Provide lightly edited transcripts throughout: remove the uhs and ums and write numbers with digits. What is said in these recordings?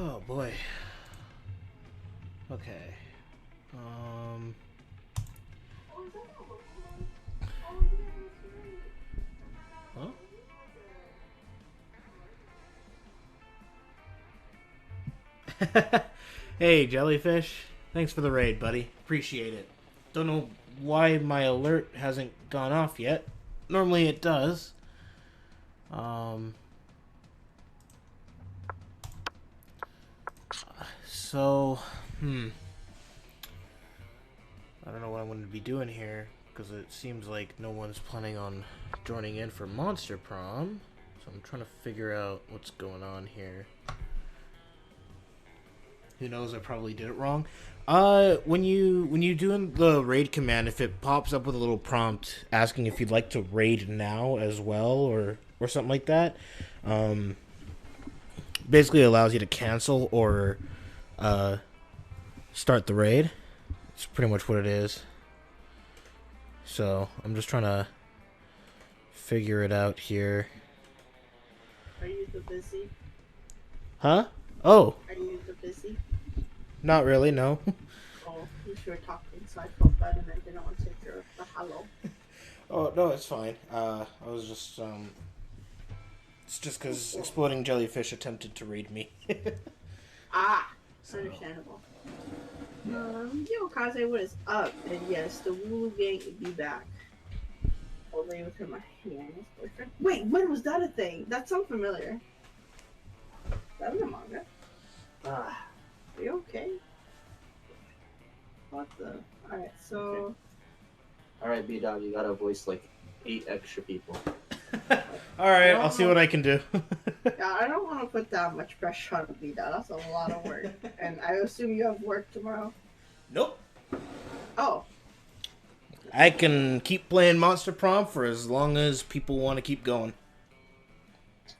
Oh boy. Okay. Huh? Hey, Jellyfish. Thanks for the raid, buddy. Appreciate it. Don't know why my alert hasn't gone off yet. Normally it does. Um. So, I don't know what I'm going to be doing here because it seems like no one's planning on joining in for Monster Prom. So I'm trying to figure out what's going on here. Who knows? I probably did it wrong. When you doing the raid command, if it pops up with a little prompt asking if you'd like to raid now as well, or something like that, basically allows you to cancel or start the raid. It's pretty much what it is. So I'm just trying to figure it out here. Are you so busy? Huh? Oh. Are you so busy? Not really, no. Oh, you sure were talking, so I felt bad and I didn't want to take your hello. Oh, no, it's fine. I was just, it's just because Exploding Jellyfish attempted to raid me. Understandable. Yo, Kaze, what is up? And yes, the Woo gang will be back. Only with my boyfriend. Wait, when was that a thing? That sounds familiar. That was a manga. Are you okay? What the? Alright, so. Okay. Alright, B-Dog, you gotta voice like 8 extra people. Alright, I'll see what I can do. Yeah, I don't want to put that much pressure on me. That's a lot of work. And I assume you have work tomorrow? Nope. Oh. I can keep playing Monster Prom for as long as people want to keep going.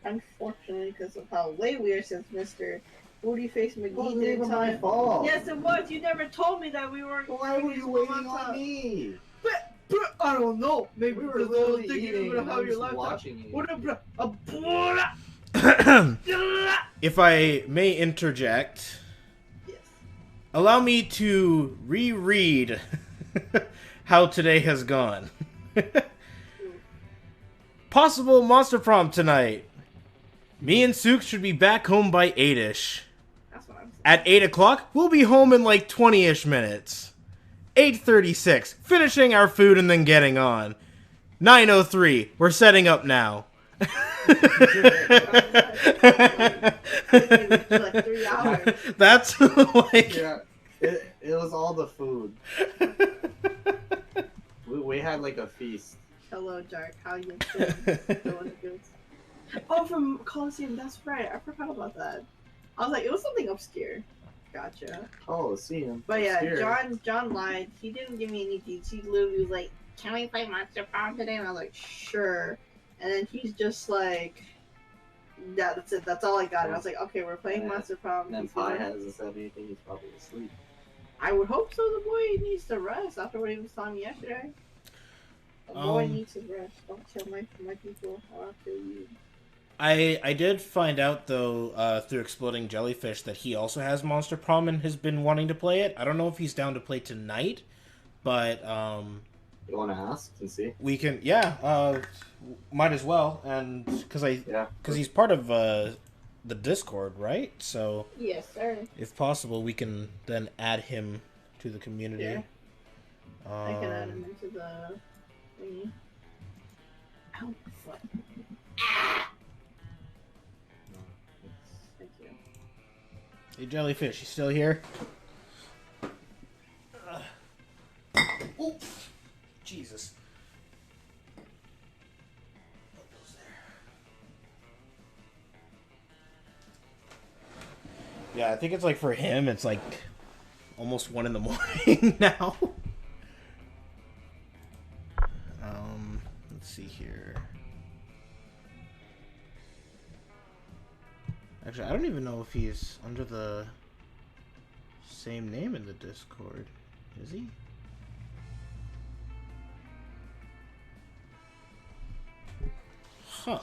Unfortunately, because of how late we are since Mr. Booty Face McGee wasn't didn't even tell my me. fault. Yes, it was. You never told me that we weren't. Why were you waiting on me? But I don't know. Maybe We were because I was literally thinking eating you were gonna and have I was your laptop. watching you. If I may interject, Yes. allow me to reread how today has gone. Possible Monster Prom tonight. Me and Sook should be back home by 8-ish. That's what I'm saying. At 8 o'clock, we'll be home in like 20-ish minutes. 8:36, finishing our food and then getting on. 9:03, we're setting up now. Like 3 hours. That's like... Yeah, it was all the food. We had like a feast. Hello, Dark. How you doing? Doing good. Oh, from Coliseum. That's right. I forgot about that. I was like, it was something obscure. Gotcha. Oh, see him. But yeah, Scared. John lied. He didn't give me any deets. He literally was like, "Can we play Monster Prom today?" And I was like, "Sure." And then he's just like, "Yeah, that's it. That's all I got." And I was like, "Okay, we're playing Yeah. Monster Prom." And then He's Pi gonna- hasn't said anything. He's probably asleep. I would hope so. The boy needs to rest after what he was telling me yesterday. The boy needs his rest. Don't kill my people. I'll kill you. I did find out, though, through Exploding Jellyfish, that he also has Monster Prom and has been wanting to play it. I don't know if he's down to play tonight, but, You want to ask and see? we can, yeah, might as well, and, because he's part of, the Discord, right? So, Yes, sir. if possible, we can then add him to the community. Yeah. I can add him into the thingy. Ow, foot. Thank you. Hey, Jellyfish, you still here? Oh, Jesus. Put those there. Yeah, I think it's like for him, it's like almost 1 in the morning now. Let's see here. Actually, I don't even know if he's under the same name in the Discord. Is he? Huh.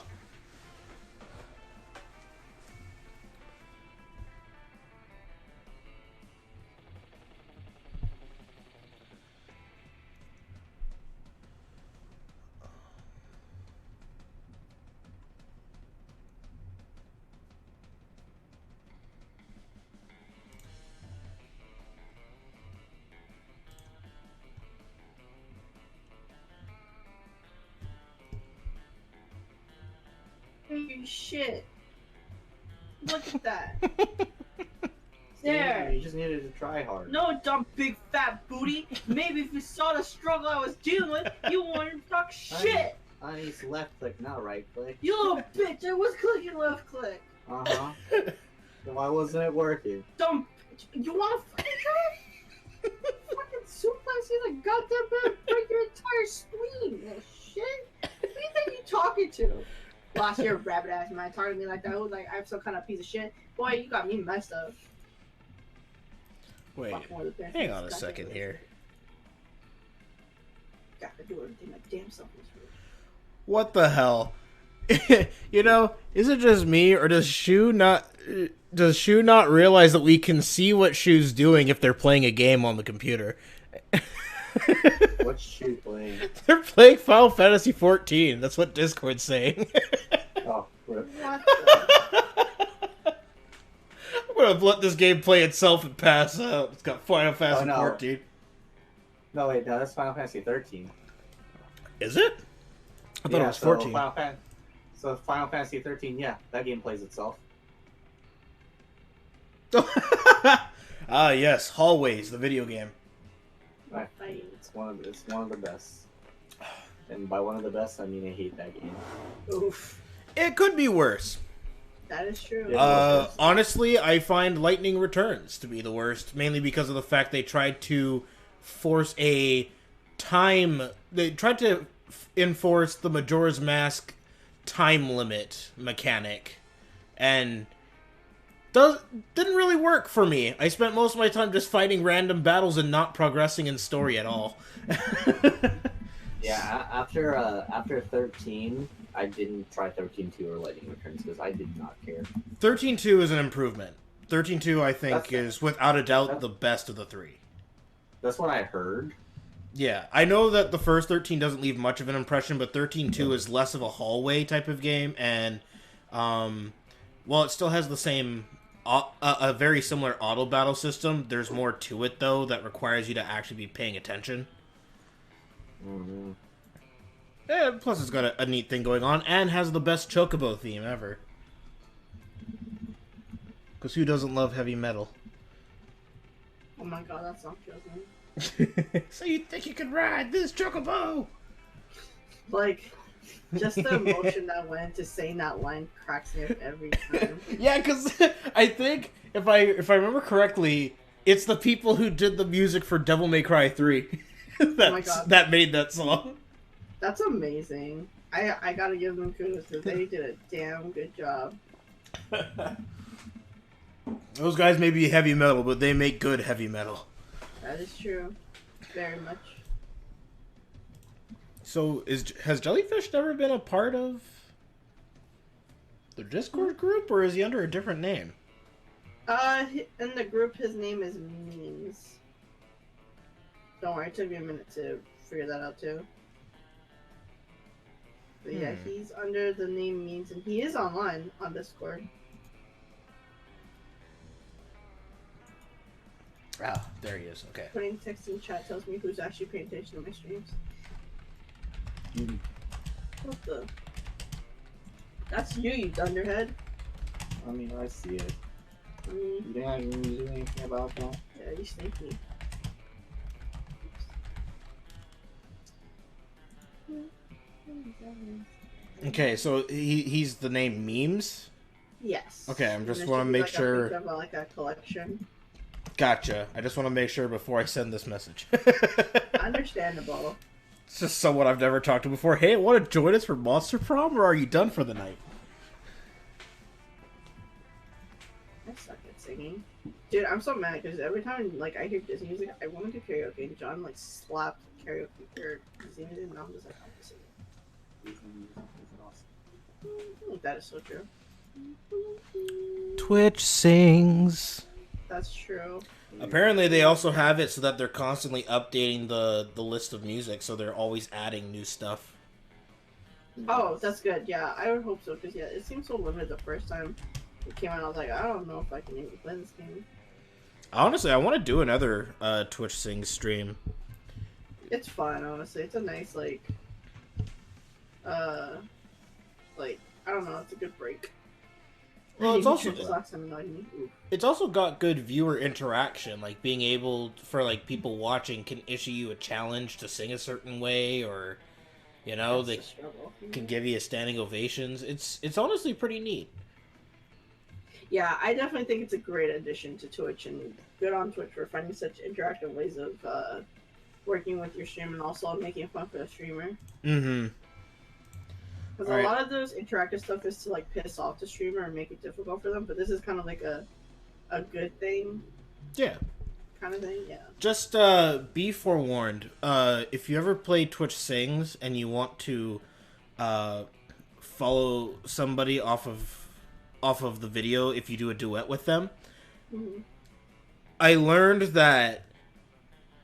shit. Look at that. Yeah, There. you just needed to try hard. No, dumb big fat booty. Maybe if you saw the struggle I was dealing with, you wouldn't talk shit. I need left click, not right click. You little bitch, I was clicking left click. Uh-huh. Then why wasn't it working? Dumb bitch. You wanna fucking try? Fucking suplex you the goddamn bed, break your entire spleen. That shit. Who do you think you talking to? Last year, rabbit ass man talking to me like that. I was like, I'm some kind of piece of shit. Boy, you got me messed up. Wait, Fuck more than hang on a goddamn second bitch. here. Gotta do everything my damn self is for. What the hell? You know, is it just me, or does Shu not realize that we can see what Shu's doing if they're playing a game on the computer? What's she playing? They're playing Final Fantasy 14. That's what Discord's saying. Oh, rip. What the? I'm gonna let this game play itself and pass out. It's got Final Fantasy no. 14. No, wait, no, that's Final Fantasy 13. Is it? I thought it was 14. So Final Fantasy 13, yeah, that game plays itself. Ah, yes, Hallways, the video game. Right. It's one of the best. And by one of the best, I mean I hate that game. Oof. It could be worse. That is true. Honestly, I find Lightning Returns to be the worst, mainly because of the fact they tried to force a time. They tried to enforce the Majora's Mask time limit mechanic, and didn't really work for me. I spent most of my time just fighting random battles and not progressing in story at all. Yeah, after 13, I didn't try 13.2 or Lightning Returns because I did not care. 13.2 is an improvement. 13.2, I think, is without a doubt the best of the three. That's what I heard. Yeah, I know that the first 13 doesn't leave much of an impression, but 13.2 is less of a hallway type of game, and while it still has the same, a very similar auto battle system, there's more to it though that requires you to actually be paying attention. Mm-hmm. And plus, it's got a neat thing going on, and has the best Chocobo theme ever. Because who doesn't love heavy metal? Oh my god, that song kills me. So you think you can ride this Chocobo? Like, just the emotion that went into saying that line cracks me up every time. Yeah, because I think, if I remember correctly, it's the people who did the music for Devil May Cry 3 that made that song. That's amazing. I gotta give them kudos because they did a damn good job. Those guys may be heavy metal, but they make good heavy metal. That is true. Very much. So, has Jellyfish never been a part of the Discord group, or is he under a different name? In the group, his name is Memes. Don't worry, it took me a minute to figure that out too. But yeah, he's under the name Memes, and he is online on Discord. Ah, there he is. Okay. Putting text in chat tells me who's actually paying attention to my streams. Mm. What the? That's you dunderhead. I mean, I see it. I mean, You think I can do anything about that? yeah, you sneaky. Okay, so he's the name Memes? Yes. Okay, I And just there want to should be, make like, a sure... picture of, like a collection. Gotcha. I just want to make sure before I send this message. Understandable. It's just someone I've never talked to before. Hey, want to join us for Monster Prom, or are you done for the night? I suck at singing. Dude, I'm so mad because every time like I hear Disney music, I want to do karaoke, and John like slapped karaoke or Disney music, and I'm just like, I'm just singing. That is so true. Twitch sings. That's true. Apparently, they also have it so that they're constantly updating the list of music, so they're always adding new stuff. Oh, that's good. Yeah, I would hope so because yeah, it seemed so limited the first time it came out. I was like, I don't know if I can even play this game. Honestly, I want to do another Twitch sings stream. It's fun, honestly. It's a nice like I don't know. It's a good break. Well, it's also This last time annoyed me. Ooh. it's also got good viewer interaction, like being able for like people watching can issue you a challenge to sing a certain way, or you know That's they the struggle. can give you a standing ovations. It's honestly pretty neat. Yeah, I definitely think it's a great addition to Twitch, and good on Twitch for finding such interactive ways of working with your stream and also making it fun for the streamer. Mm-hmm. Because a lot of those interactive stuff is to like piss off the streamer and make it difficult for them, but this is kind of like a good thing. Yeah. Kind of thing, yeah. Just be forewarned. If you ever play Twitch Sings and you want to follow somebody off of the video, if you do a duet with them, Mm-hmm. I learned that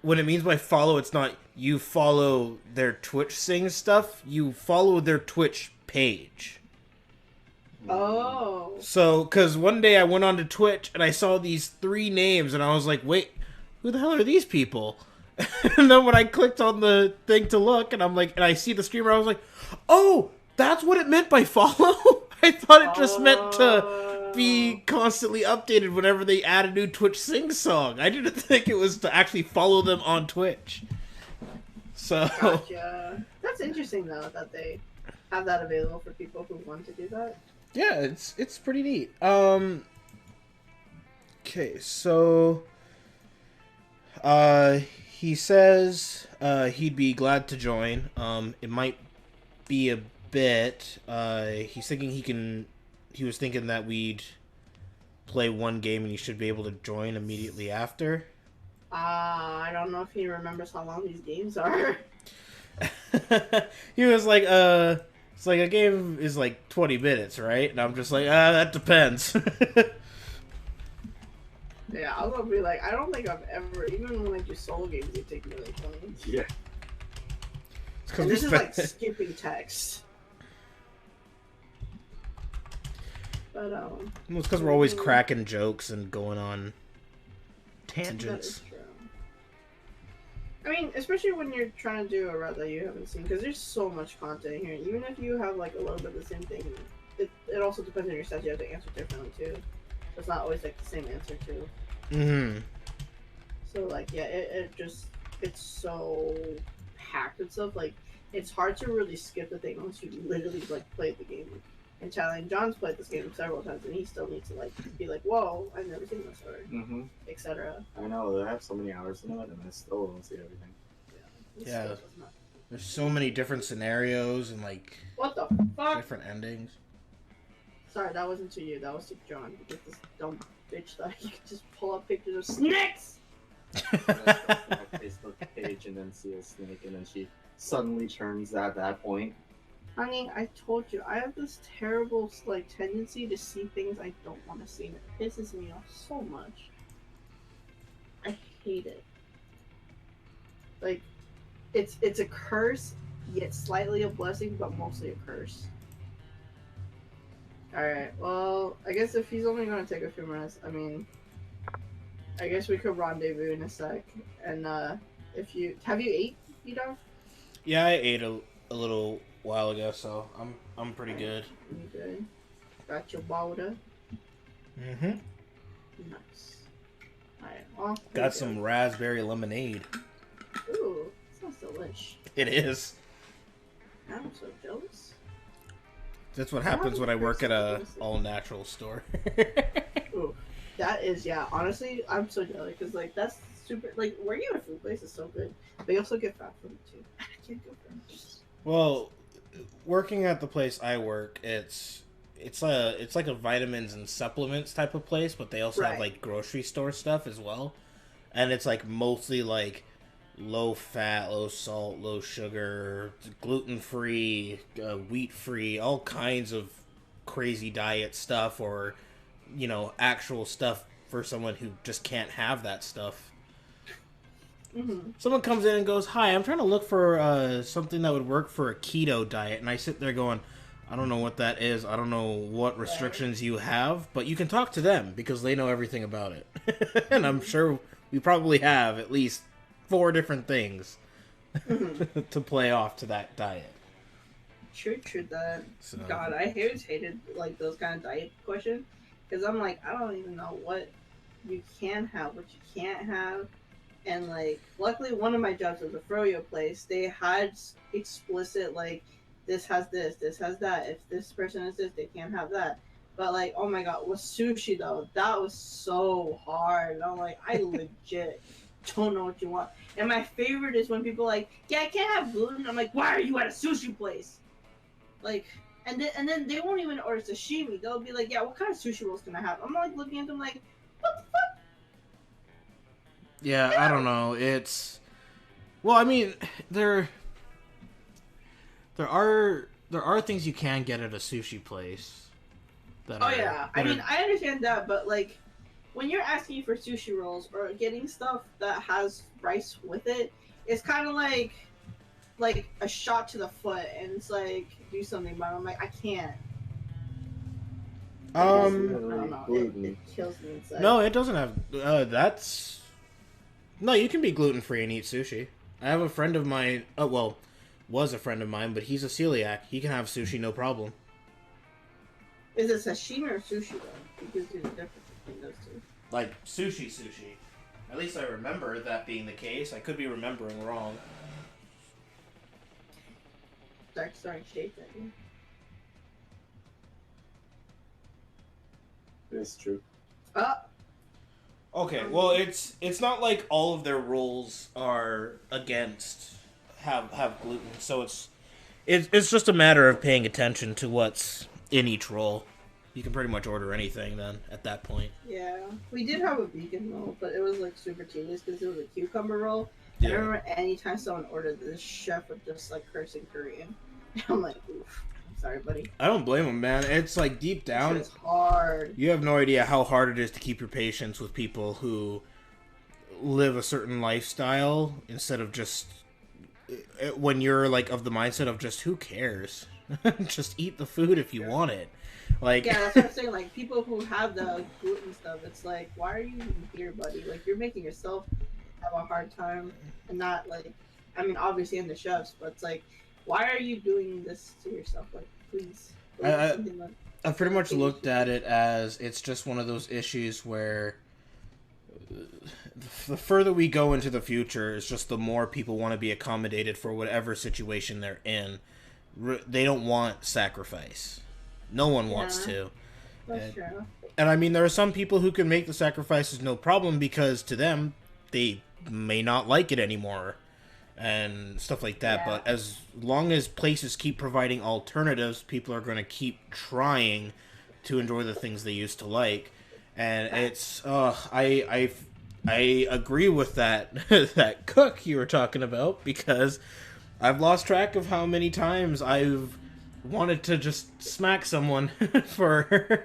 when it means by follow, it's not you follow their Twitch Sings stuff. You follow their Twitch page. Oh. So, because one day I went onto Twitch and I saw these 3 names and I was like, wait, who the hell are these people? And then when I clicked on the thing to look and and I see the streamer, I was like, oh, that's what it meant by follow? I thought it just meant to be constantly updated whenever they add a new Twitch Sing song. I didn't think it was to actually follow them on Twitch. So. Gotcha. That's interesting though that they have that available for people who want to do that. Yeah, it's pretty neat. Okay, so he says he'd be glad to join. It might be a bit. He's thinking he was thinking that we'd play one game and he should be able to join immediately after. I don't know if he remembers how long these games are. He was like, it's like a game is like 20 minutes, right? And I'm just like, that depends. Yeah, I was gonna be like, I don't think I've ever, even when I do solo games, they take me like 20. Yeah. And this is like skipping text. But Well, it's because we're always cracking jokes and going on that tangents. is true. I mean, especially when you're trying to do a route that you haven't seen, because there's so much content here. Even if you have like a little bit of the same thing, it also depends on your stats. You have to answer differently too. So it's not always like the same answer too. Mm-hmm. So like, yeah, it's so packed and stuff. Like, it's hard to really skip the thing unless you literally like played the game. And John's played this game several times, and he still needs to like be like, "Whoa, I've never seen this," or etc. I know, I have so many hours in it, and I still don't see everything. Yeah. There's so many different scenarios and like What the fuck? different endings. Sorry, that wasn't to you. That was to John. Because this dumb bitch thought you could just pull up pictures of snakes. I just go to my Facebook page and then see a snake, and then she suddenly turns at that point. Honey, I told you, I have this terrible like tendency to see things I don't want to see, and it pisses me off so much. I hate it. Like, it's a curse, yet slightly a blessing, but mostly a curse. Alright, well, I guess if he's only going to take a few minutes, I mean, I guess we could rendezvous in a sec. And, if you... Have you ate, Edom? Yeah, I ate a little while ago, so I'm pretty good. You good? Got your water? Mm-hmm. Nice. Alright, well... Got some raspberry lemonade. Ooh, sounds delish. It is. I'm so jealous. That's what happens when I work at a all-natural store. Ooh, that is, yeah, honestly, I'm so jealous, because, like, that's super, like, working at a food place is so good. They also get fat from it, too. I can't go for it. Well, working at the place I work, it's like a vitamins and supplements type of place, but they also have, like, grocery store stuff as well. And it's, like, mostly, like, low fat, low salt, low sugar, gluten-free, wheat-free, all kinds of crazy diet stuff, or, you know, actual stuff for someone who just can't have that stuff. Mm-hmm. Someone comes in and goes, "Hi, I'm trying to look for something that would work for a keto diet," and I sit there going, "I don't know what that is. I don't know what restrictions you have, but you can talk to them because they know everything about it." And I'm sure we probably have at least 4 different things to play off to that diet. True that. So. God, I always hated like those kind of diet questions because I'm like, I don't even know what you can have, what you can't have, and like, luckily one of my jobs was a froyo place. They had explicit like, this has this has that. If this person is this, they can't have that. But like, oh my god, with sushi though, that was so hard. And I'm like, I legit don't know what you want. And my favorite is when people are like, yeah, I can't have gluten. I'm like, why are you at a sushi place? Like, and then they won't even order sashimi. They'll be like, yeah, what kind of sushi rolls can I have? I'm like looking at them like, what the fuck? Yeah, I don't know. It's, well, I mean, there are things you can get at a sushi place. Oh yeah, I mean, I understand that, but like, when you're asking for sushi rolls or getting stuff that has rice with it, it's kind of like a shot to the foot, and it's like, do something, but I'm like, I can't. I don't know. It kills me inside. No, it doesn't have. No, you can be gluten free and eat sushi. I have a friend of mine. Oh well, was a friend of mine, but he's a celiac. He can have sushi, no problem. Is it sashimi or sushi though? Because there's a difference between those two. Like sushi. At least I remember that being the case. I could be remembering wrong. Starting shape at you. It's true. Okay, well, it's not like all of their rolls are against have gluten, so it's just a matter of paying attention to what's in each roll. You can pretty much order anything then at that point. Yeah, we did have a vegan roll, but it was like super tedious because it was a cucumber roll. Yeah. I remember anytime someone ordered this, chef would just like curse in Korean. I'm like, oof. Sorry, buddy. I don't blame him, man. It's like deep down, it's hard. You have no idea how hard it is to keep your patience with people who live a certain lifestyle instead of just when you're like of the mindset of just who cares, just eat the food if you want it. Like, yeah, that's what I'm saying. Like, people who have the gluten stuff, it's like, why are you even here, buddy? Like, you're making yourself have a hard time, and not like, I mean, obviously in the chefs, but it's like, why are you doing this to yourself? Like, please. I've pretty much looked at it as it's just one of those issues where the further we go into the future, it's just the more people want to be accommodated for whatever situation they're in. They don't want sacrifice. No one wants to. That's true. And I mean, there are some people who can make the sacrifices no problem because to them, they may not like it anymore and stuff like that. Yeah. But as long as places keep providing alternatives, people are going to keep trying to enjoy the things they used to like. And it's, I agree with that that cook you were talking about, because I've lost track of how many times I've wanted to just smack someone for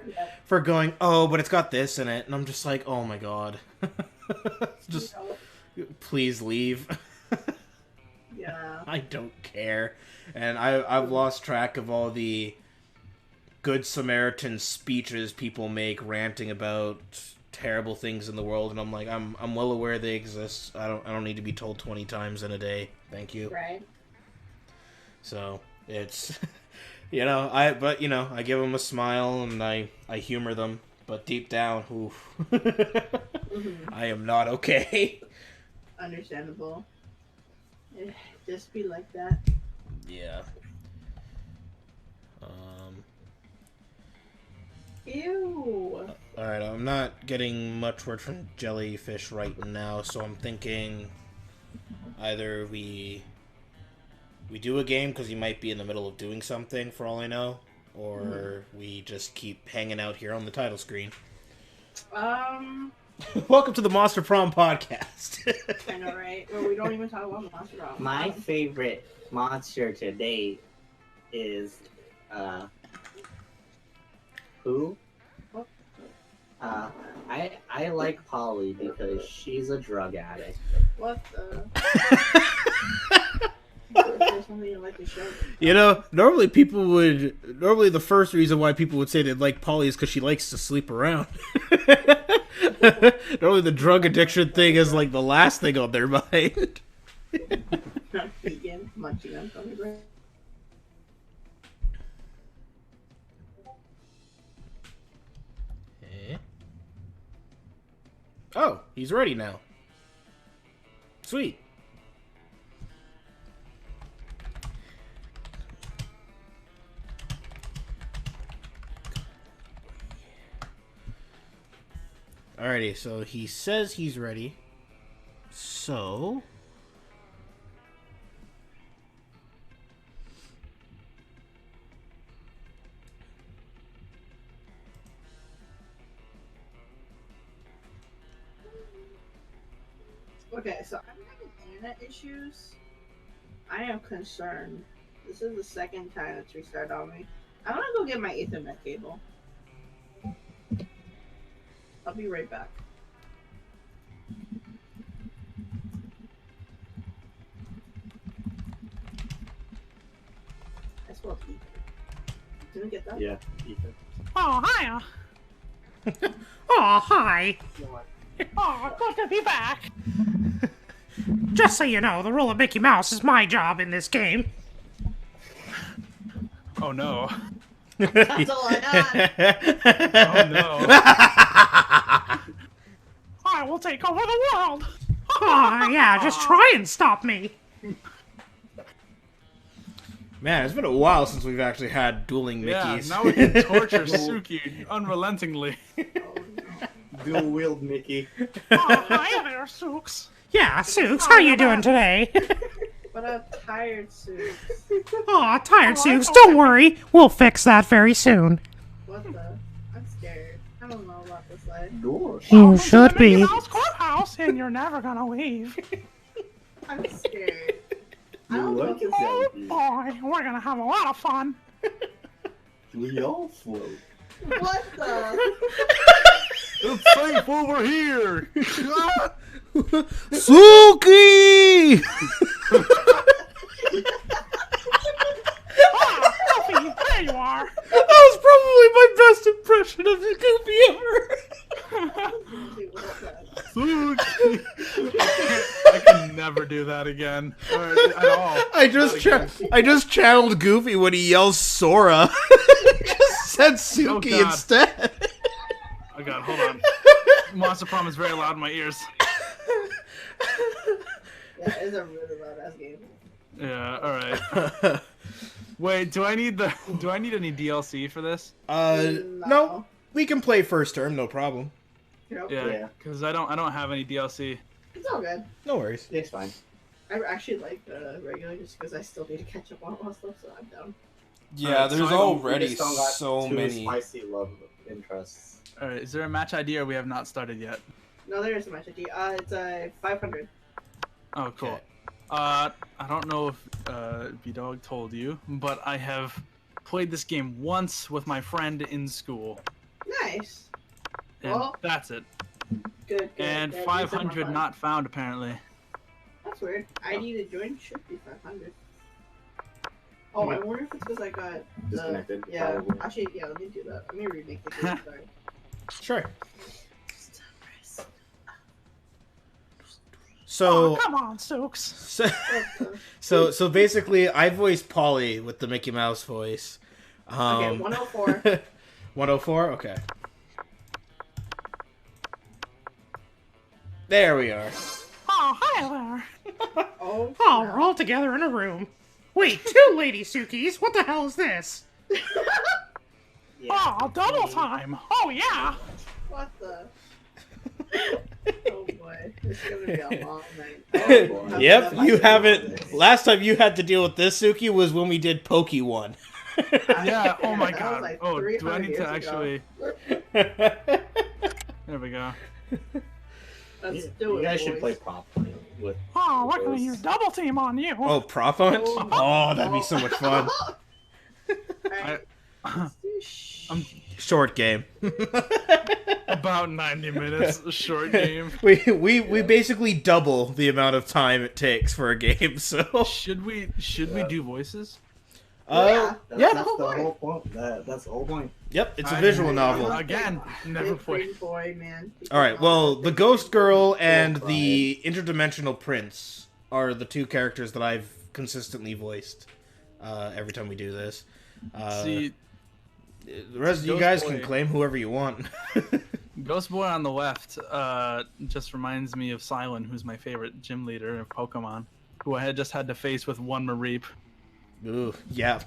going, oh, but it's got this in it, and I'm just like, oh my god, just please leave. Yeah, I don't care. And I've lost track of all the Good Samaritan speeches people make ranting about terrible things in the world, and I'm like, I'm well aware they exist. I don't need to be told 20 times in a day. Thank you. Right. So it's I give them a smile and I humor them, but deep down, oof, I am not okay. Understandable. Just be like that. Yeah. Ew. Alright, I'm not getting much word from Jellyfish right now, so I'm thinking either we do a game because he might be in the middle of doing something for all I know, or we just keep hanging out here on the title screen. Welcome to the Monster Prom podcast. I know, right? Well, we don't even talk about Monster Prom. My favorite monster to date is who? I like Polly because she's a drug addict. What the? Normally the first reason why people would say they like Polly is because she likes to sleep around. Normally the drug addiction thing is like the last thing on their mind. Oh, he's ready now. Sweet. Alrighty, so he says he's ready. So... Okay, so I'm having internet issues. I am concerned. This is the second time it's restarted on me. I'm gonna go get my Ethernet cable. I'll be right back. I spelled ether. Did we get that? Yeah, Ethan. Oh, hiya. Oh, hi. What? Oh, good to be back. Just so you know, the role of Mickey Mouse is my job in this game. Oh, no. That's all I got. Oh, no. I will take over the world. Oh, yeah, just try and stop me. Man, it's been a while since we've actually had dueling Yeah, Mickeys. now we can torture Suki unrelentingly. Oh, no. Dual wield Mickey. Oh, hiya there, Sooks. Yeah, Sooks, how you doing today? But I'm tired soon. Aw, tired, Oh, Sooks, okay. don't worry. We'll fix that very soon. What the? I'm scared. I don't know about this life. Door. You Welcome to should the Mickey be. Mouse Courthouse, and you're never gonna leave. I'm scared. I You don't know like if it, this Oh, Zelda? boy, we're gonna have a lot of fun. We all float. What the? It's safe over here. Suki! Ah, Goofy, there you are. That was probably my best impression of the Goofy ever. Suki. I can never do that again. Or at all. I just channeled Goofy when he yells Sora. Just said Suki God. instead. Oh god, hold on. Monster Prom is very loud in my ears. Yeah, it's a really loud ass game. Yeah, alright. Wait, do I need any DLC for this? No, we can play first term, no problem. Yep. Yeah, because I don't have any DLC. It's all good. No worries. It's fine. I actually like the regular just because I still need to catch up on a lot of stuff, so I'm down. Yeah, Alright, there's so I don't- already We just don't got so too many. spicy love interests. Alright, is there a match idea or we have not started yet? No, there is a match ID. It's 500. Oh, cool. Okay. I don't know if B-Dog told you, but I have played this game once with my friend in school. Nice. And Well, that's it. Good. And That means 500 I'm not found, apparently. That's weird. ID to join should be 500. Oh, I wonder if it's because I got the... Disconnected, Yeah, probably. actually, yeah, let me do that. Let me remake the game. Sorry. Sure. Oh, So, come on, Stokes. so basically, I voiced Polly with the Mickey Mouse voice. Okay, 104. 104? Okay. There we are. Oh, hi there. Oh, Oh, we're all together in a room. Wait, two Lady Sukis? What the hell is this? yeah. Oh, double time. Oh, yeah. What the? Oh boy, it's gonna be a long night. Oh, boy. Yep, I'm you not haven't. this. Last time you had to deal with this, Suki, was when we did Poke One. Yeah, oh my That was god. like Oh, do I 300 need years to ago. actually... There we go. Let's You, do it. you guys should boys. play prop with. Oh, we're gonna those. use double team on you. Oh, prop hunt? Oh, that'd be so much fun. Alright, let's do I'm Short game. about 90 minutes, a short game. We basically double the amount of time it takes for a game. So Should we do voices? That's, yeah. that's the whole point. That's the whole point. Yep, it's a I- visual I- novel. Again, never Big played. pretty boy, man. All right. Well, the Ghost Girl and Don't the Interdimensional Prince are the two characters that I've consistently voiced every time we do this. See, The rest of you Ghost guys Boy. can claim whoever you want. Ghost Boy on the left just reminds me of Silent, who's my favorite gym leader of Pokemon, who I had just had to face with one Mareep. Ooh, yeah.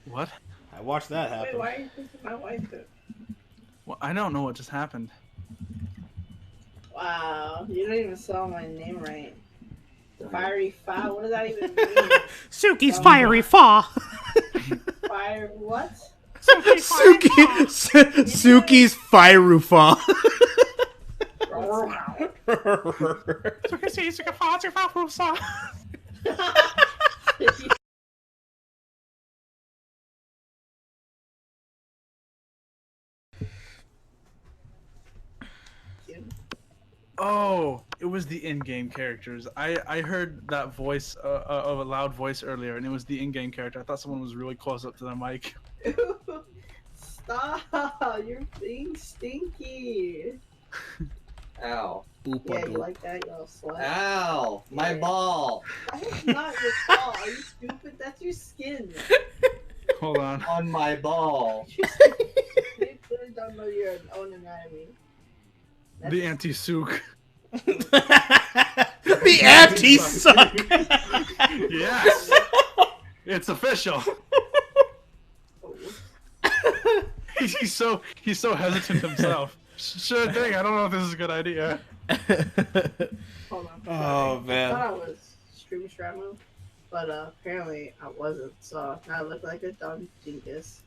What? I watched that Wait, happen. why are you thinking my wife could? Well, I don't know what just happened. Wow, you don't even spell my name right. Fiery Fa, what does that even mean? Suki's Oh, fiery fa. Fire what? Suki's fiery Suki's Firufa. Suki Suki fa Suki fa sa. Oh, it was the in-game characters. I heard that voice of a loud voice earlier, and it was the in-game character. I thought someone was really close up to the mic. Stop! You're being stinky. Ow. Yeah, you like that, you little slut? Ow! My Yeah. ball! That's not your fault. Are you stupid? That's your skin. Hold on. On my ball! You clearly don't know your own anatomy. The anti-sook. The anti-suck. Yes! It's official. He's so hesitant himself. Sure thing. I don't know if this is a good idea. Hold on. Oh, man. I thought I was streaming Stramu, but apparently I wasn't. So now I look like a dumb genius.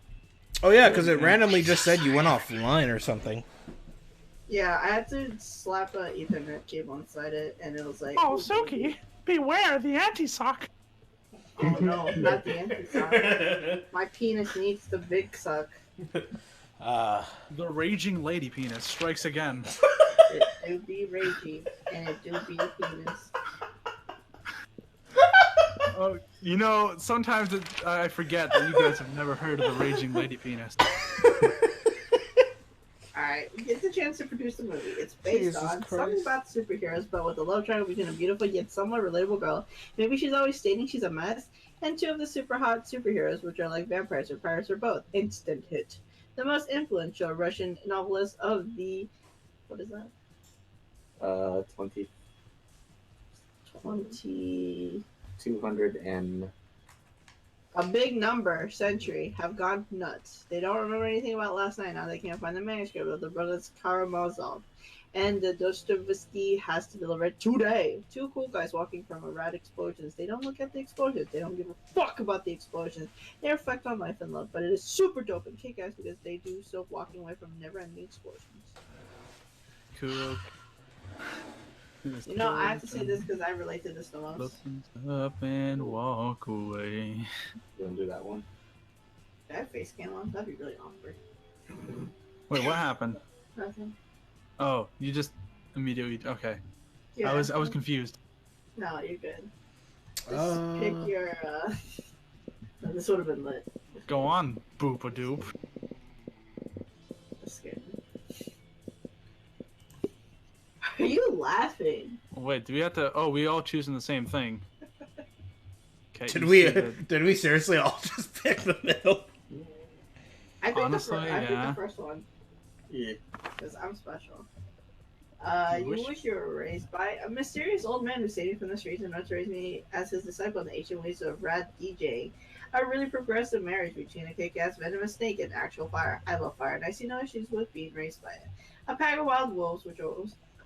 Oh yeah, because it randomly just said you went offline or something. Yeah, I had to slap an Ethernet cable inside it, and it was like. Oh, Suki, beware the anti-sock. Oh no, not the anti-sock. My penis needs the big suck. The raging lady penis strikes again. It do be raging, and it do be a penis. Oh, you know, sometimes I forget that you guys have never heard of the raging lady penis. Alright, we get the chance to produce a movie. It's based Jesus on Christ. something about superheroes, but with a love triangle between a beautiful yet somewhat relatable girl. Maybe she's always stating she's a mess, and two of the super hot superheroes, which are like vampires or pirates, are both. Instant hit. The most influential Russian novelist of the. What is that? 20. 20. 200 and. A big number century have gone nuts. They don't remember anything about last night. Now they can't find the manuscript of the brothers Karamazov. And the Dostoevsky has to deliver it today. Two cool guys walking from a rad explosions. They don't look at the explosions. They don't give a fuck about the explosions. They reflect on life and love. But it is super dope and kick-ass because they do so walking away from never-ending explosions. Cool. You know, I have to say this because I relate to this the most. Look up and walk away. You wanna do that one? If I have face cam on, that'd be really awkward. Wait, what happened? Nothing. Oh, you just immediately okay. Yeah. I was confused. No, you're good. Just pick your, no, this would have been lit. Go on, boop-a-doop. That scared me. Are you laughing? Wait, do we have to? Oh, we all choosing the same thing. Okay. Did you we? see the- Did we seriously all just pick the middle? I picked Honestly, I picked yeah. the first one. Yeah. Because I'm special. You You wish- wish you were raised by a mysterious old man who saved me from the streets and not to raise me as his disciple in the ancient ways of rad DJ. A really progressive marriage between a kick-ass venomous snake and actual fire. I love fire, and I see no issues with being raised by it. A pack of wild wolves,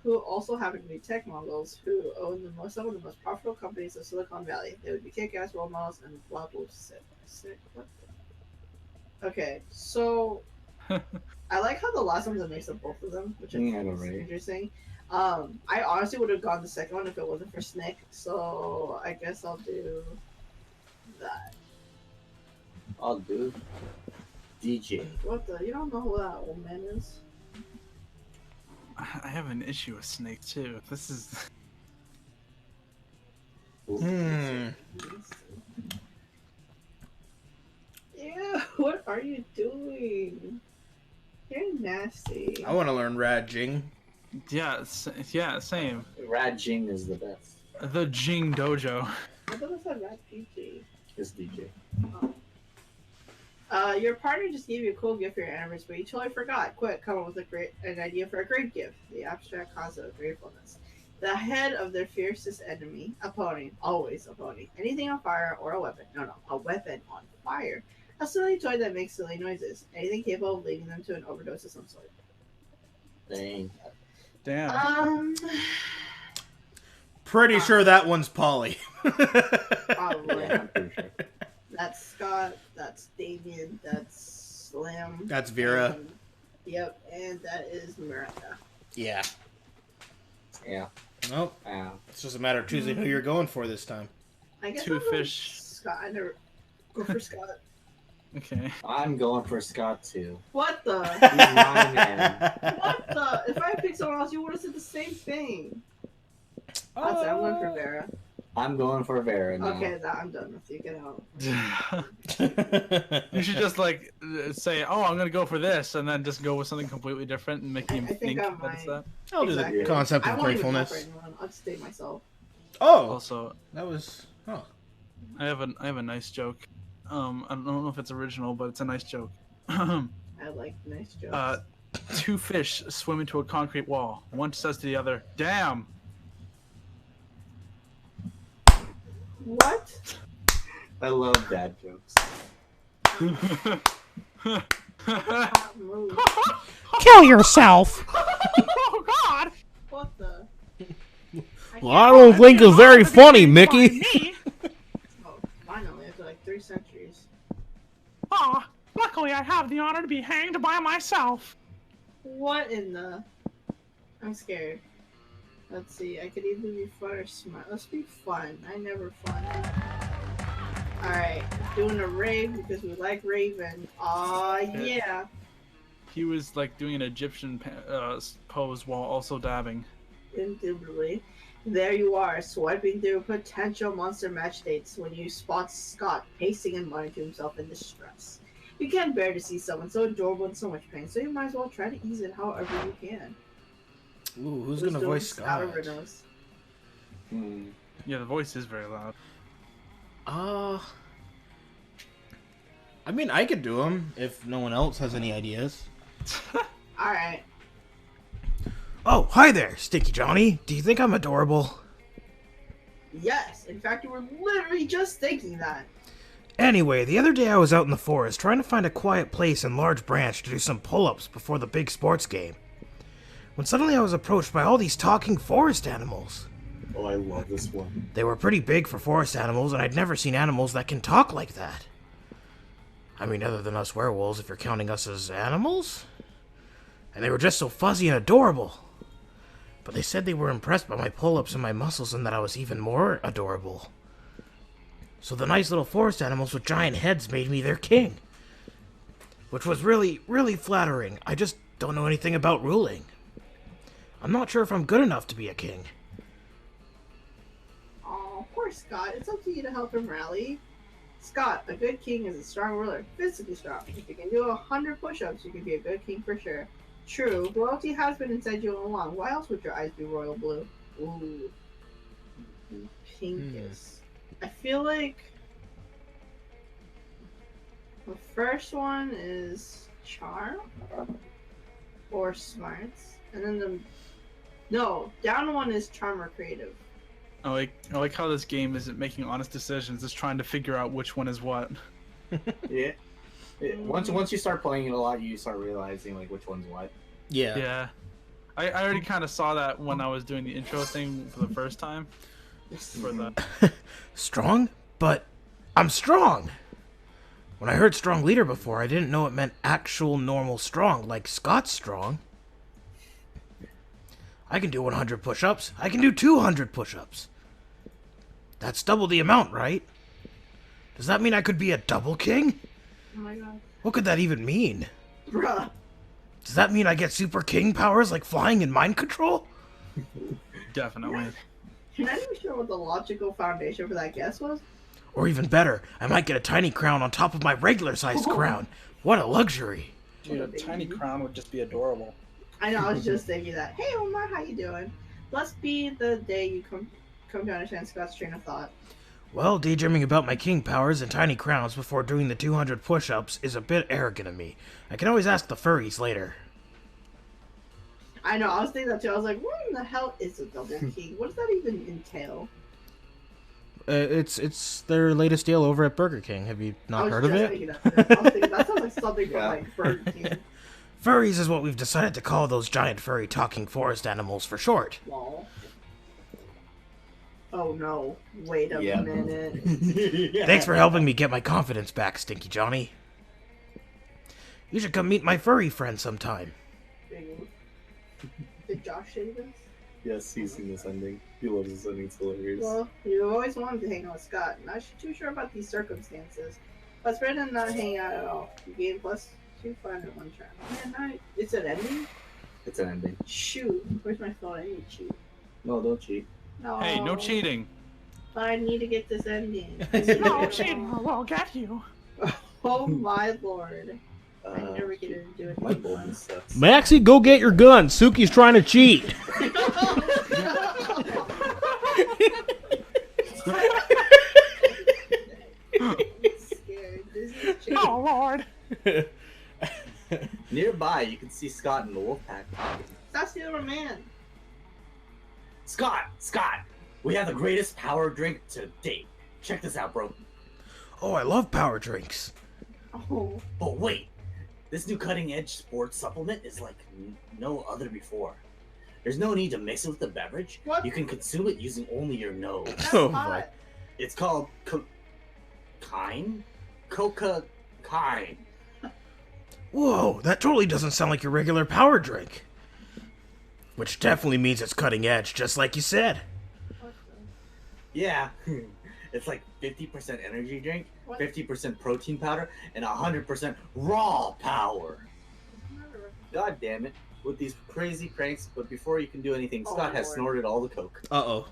who also happen to be tech Mongols, who own some of the most profitable companies of Silicon Valley. They would be kick-ass role models, and wild wolves sick. What the? Okay, so I like how the last one's a mix of both of them, which I think Yeah, I know, is right? interesting. I honestly would have gone the second one if it wasn't for Snick, so I guess I'll do that. I'll do DJ. What the? You don't know who that old man is? I have an issue with Snake too. This is. Ew, what are you doing? You're nasty. I want to learn Rajing. Yeah, same. Rad Jing is the best. The Jing Dojo. I thought it said Rat PG. It's DJ. Your partner just gave you a cool gift for your anniversary, but you totally forgot. Quick, come up with an idea for a great gift. The abstract cause of gratefulness. The head of their fiercest enemy, opponent, always opponent. Anything on fire or a weapon. No, a weapon on fire. A silly toy that makes silly noises. Anything capable of leading them to an overdose of some sort. Dang. Damn. Pretty sure that one's Polly. Probably. Yeah, I'm pretty sure. That's Scott. That's Damien. That's Slim. That's Vera. Yep, and that is Miranda. Yeah. Yeah. Nope. It's just a matter of choosing who you're going for this time. I guess Two I'll go with fish. Scott. I never go for Scott. Okay. I'm going for Scott too. What the? He's my man. What the? If I picked someone else, you would have said the same thing. I'm going for Vera. I'm going for Vera now. Okay, I'm done with you. Get out. You should just like say, "Oh, I'm gonna go for this," and then just go with something completely different and make him I think think I that it's might. that. I'll do Exactly. the concept I of won't even go for gratefulness. anyone. I'll just take myself. Oh, Also, that was. Oh. I have a nice joke. I don't know if it's original, but it's a nice joke. I like nice jokes. Two fish swim into a concrete wall. One says to the other, "Damn." What? I love dad jokes. Hot move. Kill yourself. Oh God! What the? Well, I don't think it's very funny, Mickey. Oh, finally, after like 3 centuries. Ah, luckily I have the honor to be hanged by myself. What in the? I'm scared. Let's see. I could either be fun or smart. Let's be fun. I never fun. Alright. Doing a rave because we like Raven. Aw, yeah. He was like doing an Egyptian pose while also dabbing. Indubitably. There you are, swiping through potential monster match dates when you spot Scott pacing and muttering to himself in distress. You can't bear to see someone so adorable in so much pain, so you might as well try to ease it however you can. Ooh, who's gonna voice Scott? Yeah, the voice is very loud. I mean, I could do him if no one else has any ideas. Alright. Oh, hi there, Sticky Johnny. Do you think I'm adorable? Yes, in fact, you were literally just thinking that. Anyway, the other day I was out in the forest trying to find a quiet place and large branch to do some pull-ups before the big sports game. When suddenly I was approached by all these talking forest animals. Oh, I love this one. They were pretty big for forest animals, and I'd never seen animals that can talk like that. I mean, other than us werewolves, if you're counting us as animals? And they were just so fuzzy and adorable. But they said they were impressed by my pull-ups and my muscles and that I was even more adorable. So the nice little forest animals with giant heads made me their king. Which was really, really flattering. I just don't know anything about ruling. I'm not sure if I'm good enough to be a king. Oh, poor Scott. It's up to you to help him rally. Scott, a good king is a strong ruler, physically strong. If you can do 100 push-ups, you can be a good king for sure. True, royalty has been inside you all along. Why else would your eyes be royal blue? Ooh. Pinkish. I feel like the first one is charm or smarts, and then down one is charm or creative. I like how this game isn't making honest decisions. It's trying to figure out which one is what. Yeah. Once you start playing it a lot, you start realizing like which one's what. Yeah. Yeah. I already kind of saw that when I was doing the intro thing for the first time. For the Strong? But I'm strong! When I heard strong leader before, I didn't know it meant actual normal strong, like Scott's strong. I can do 100 push-ups. I can do 200 push-ups. That's double the amount, right? Does that mean I could be a double king? Oh my god. What could that even mean? Bruh. Does that mean I get super king powers like flying and mind control? definitely. You're not even sure what the logical foundation for that guess was? Or even better, I might get a tiny crown on top of my regular-sized crown. What a luxury. Dude, a tiny crown would just be adorable. I know, I was just thinking that. Hey Omar, how you doing? Let's be the day you come to understand Scott's train of thought. Well, daydreaming about my king powers and tiny crowns before doing the 200 push-ups is a bit arrogant of me. I can always ask the furries later. I know, I was thinking that too. I was like, what in the hell is a double king? What does that even entail? It's their latest deal over at Burger King. Have you not heard of it? That sounds like something from like Burger King. Furries is what we've decided to call those giant furry talking forest animals for short. Lol. Oh no, wait a Yeah. minute. Yeah. Thanks for helping me get my confidence back, Stinky Johnny. You should come meet my furry friend sometime. Did Josh say this? Yes, he's seen this ending. He loves this ending. It's hilarious. Well, you always wanted to hang out with Scott. Not too sure about these circumstances. Let's better than not hang out at all. You gain plus 2 fun at one turn. Man, it's an ending? It's an ending. Shoot. Where's my phone? I need to cheat. No, don't cheat. No. Hey, no cheating. But I need to get this ending. No, cheating will get you. Oh my lord. I Uh, never get to do it. my boldness sucks. Maxie, go get your gun. Suki's trying to cheat. Scared. This is cheating. Oh, Lord. Nearby, you can see Scott and the wolf pack. Stop stealing my man. Scott! We have the greatest power drink to date. Check this out, bro. Oh, I love power drinks. Oh. But wait, this new cutting-edge sports supplement is like no other before. There's no need to mix it with the beverage. What? You can consume it using only your nose. That's Oh, hot. my. It's called Coca-Kine. Whoa, that totally doesn't sound like your regular power drink. Which definitely means it's cutting edge, just like you said. What Yeah, it's like 50% energy drink, What? 50% protein powder, and 100% raw power. the- God damn it. With these crazy pranks, but before you can do anything, Oh, Scott has Lord. snorted all the coke. Uh-oh.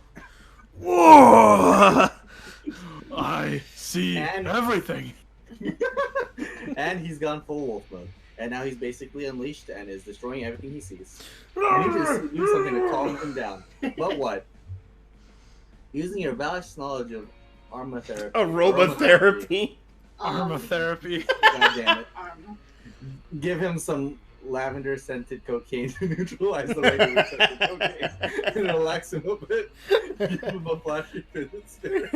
Whoa! I see And- everything. And he's gone full wolf mode. And now he's basically unleashed and is destroying everything he sees. You need to do something to calm him down. But what? Using your vast knowledge of aromatherapy. Aromatherapy. Aromatherapy. God damn it. Arm. Give him some lavender scented cocaine to neutralize the regular scented cocaine and relax him a bit. Give him a flashy fidget spinner.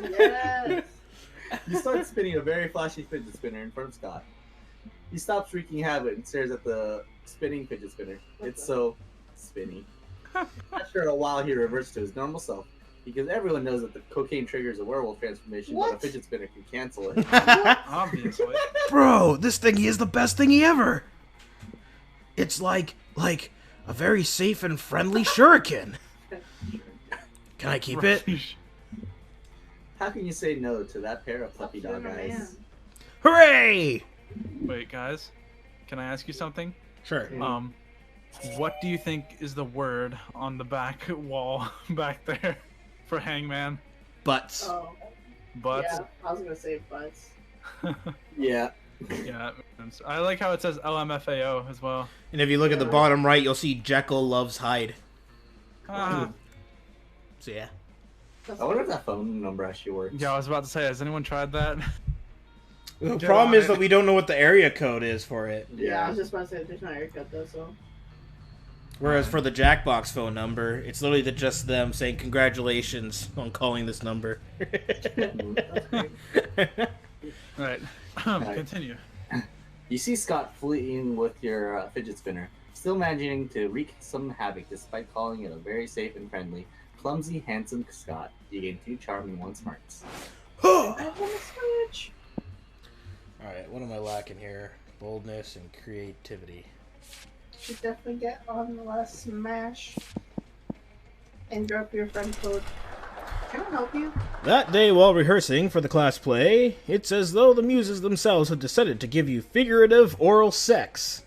Yes. You start spinning a very flashy fidget spinner in front of Scott. He stops wreaking havoc and stares at the spinning fidget spinner. It's so spinny. After a while, he reverts to his normal self because everyone knows that the cocaine triggers a werewolf transformation, but a What? fidget spinner can cancel it. Obviously. Bro, this thingy is the best thingy ever. It's like a very safe and friendly shuriken. Can I keep it? How can you say no to that pair of puppy dog Stealing my eyes? man. Hooray! Wait, guys. Can I ask you something? Sure. What do you think is the word on the back wall back there for Hangman? Butts. Oh. Butts. Yeah, I was gonna say butts. Yeah. Yeah, that makes sense. I like how it says LMFAO as well. And if you look at the bottom right, you'll see Jekyll loves Hyde. Ah, So yeah. That's I wonder if that phone number actually works. yeah, I was about to say, has anyone tried that? The Get problem on is it. that we don't know what the area code is for it. Yeah, I was just about to say there's no haircut though, so. Whereas for the Jackbox phone number, it's literally just them saying congratulations on calling this number. That's great. Right. Alright. Continue. You see Scott fleeing with your fidget spinner, still managing to wreak some havoc despite calling it a very safe and friendly, clumsy, handsome Scott. You gain 2 charm and 1 smarts. I want to switch. Alright, what am I lacking here? Boldness and creativity. Should definitely get on the last smash. And drop your friend code. Can I help you? That day, while rehearsing for the class play, it's as though the muses themselves have decided to give you figurative oral sex.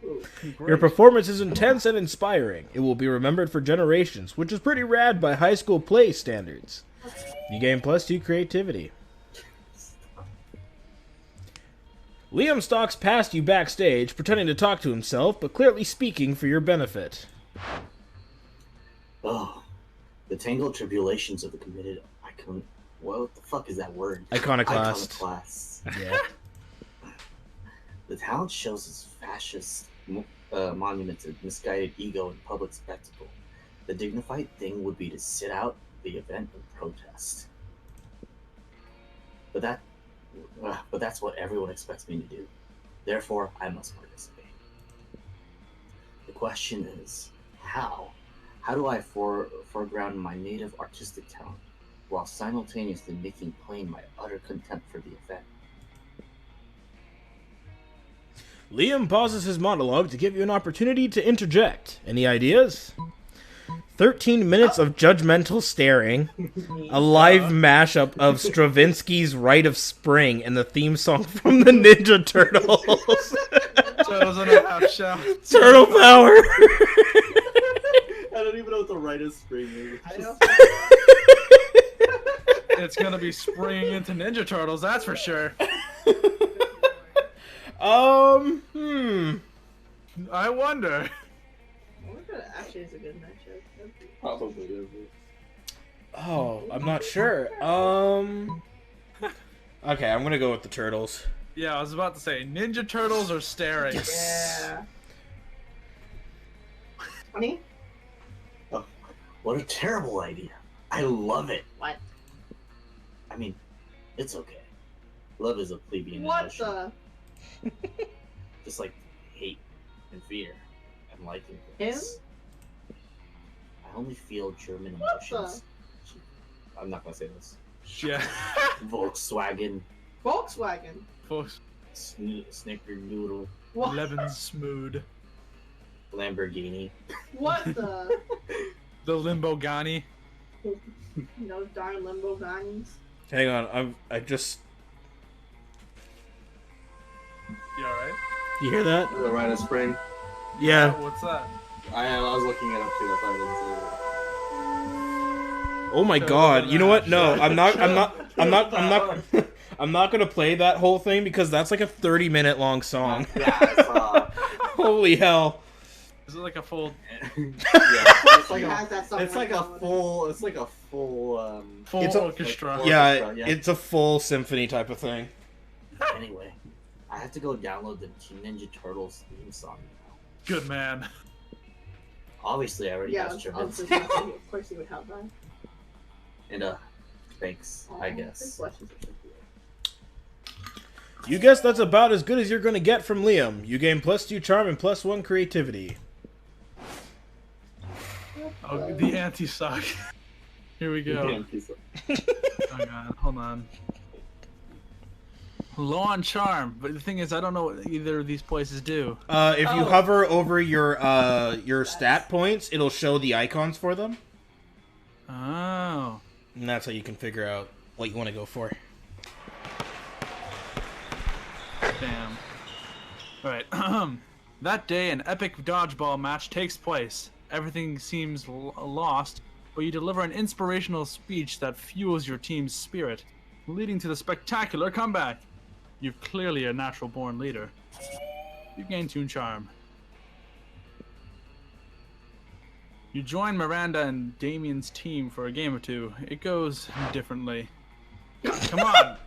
Ooh. Your performance is intense and inspiring. It will be remembered for generations, which is pretty rad by high school play standards. You gain +2 creativity. Liam stalks past you backstage, pretending to talk to himself, but clearly speaking for your benefit. Oh, The tangled tribulations of the committed icon. What the fuck is that word? Iconoclast. Iconoclast. Yeah. The talent shows its fascist monument to misguided ego and public spectacle. The dignified thing would be to sit out the event and protest. But that's what everyone expects me to do. Therefore, I must participate. The question is, how? How do I foreground my native artistic talent while simultaneously making plain my utter contempt for the event? Liam pauses his monologue to give you an opportunity to interject. Any ideas? 13 minutes of judgmental staring, a live mashup of Stravinsky's Rite of Spring, and the theme song from the Ninja Turtles. Turtles in a half shell. Turtle power! I don't even know what the Rite of Spring is. I know. It's gonna be springing into Ninja Turtles, that's for sure. I wonder. I wonder if that actually is a good matchup. Probably is. Oh, I'm not sure. Okay, I'm gonna go with the Turtles. Yeah, I was about to say Ninja Turtles or staring. Yeah. Honey? Oh, what a terrible idea. I love it. What? I mean, it's okay. Love is a plebeian What emotion. the? Just like hate and fear and liking Him? things. I only feel German What emotions. I'm not gonna say this. Yeah. Volkswagen, Volkswagen. Folks, Snickerdoodle, What? Lemon Smooth. Lamborghini. What the? The Limbogani. No darn limbo guns. Hang on, I just... You alright? You hear that? The Rite of Spring. Yeah. What's that? I was looking it up too. That's why I didn't say it. Oh my god, you know what? No, I'm not I'm not gonna play that whole thing because that's like a 30-minute long song. Yeah, I saw. Holy hell. Is it like a full Yeah, it's like He has that song it's like a going. full. It's like a full. full It's a- orchestra? like- Yeah, yeah. it's a full symphony type of thing. Anyway, I have to go download the Ninja Turtles theme song now. Good man. Obviously, I already Yeah, have I was Stravinsky. just gonna say, of course he would have that. And thanks, I guess. His blushes are so cute. You guess that's about as good as you're gonna get from Liam. You gain +2 charm and +1 creativity. Oh, the anti-sock. Here we go. Damn piece of- Oh god, hold on. Low on charm, but the thing is, I don't know what either of these places do. If you hover over your stat points, it'll show the icons for them. Oh. And that's how you can figure out what you want to go for. Damn. Alright. That day, an epic dodgeball match takes place. Everything seems lost, but you deliver an inspirational speech that fuels your team's spirit, leading to the spectacular comeback. You're clearly a natural-born leader. You gain 2 charm. You join Miranda and Damien's team for a game or two. It goes differently. Come on.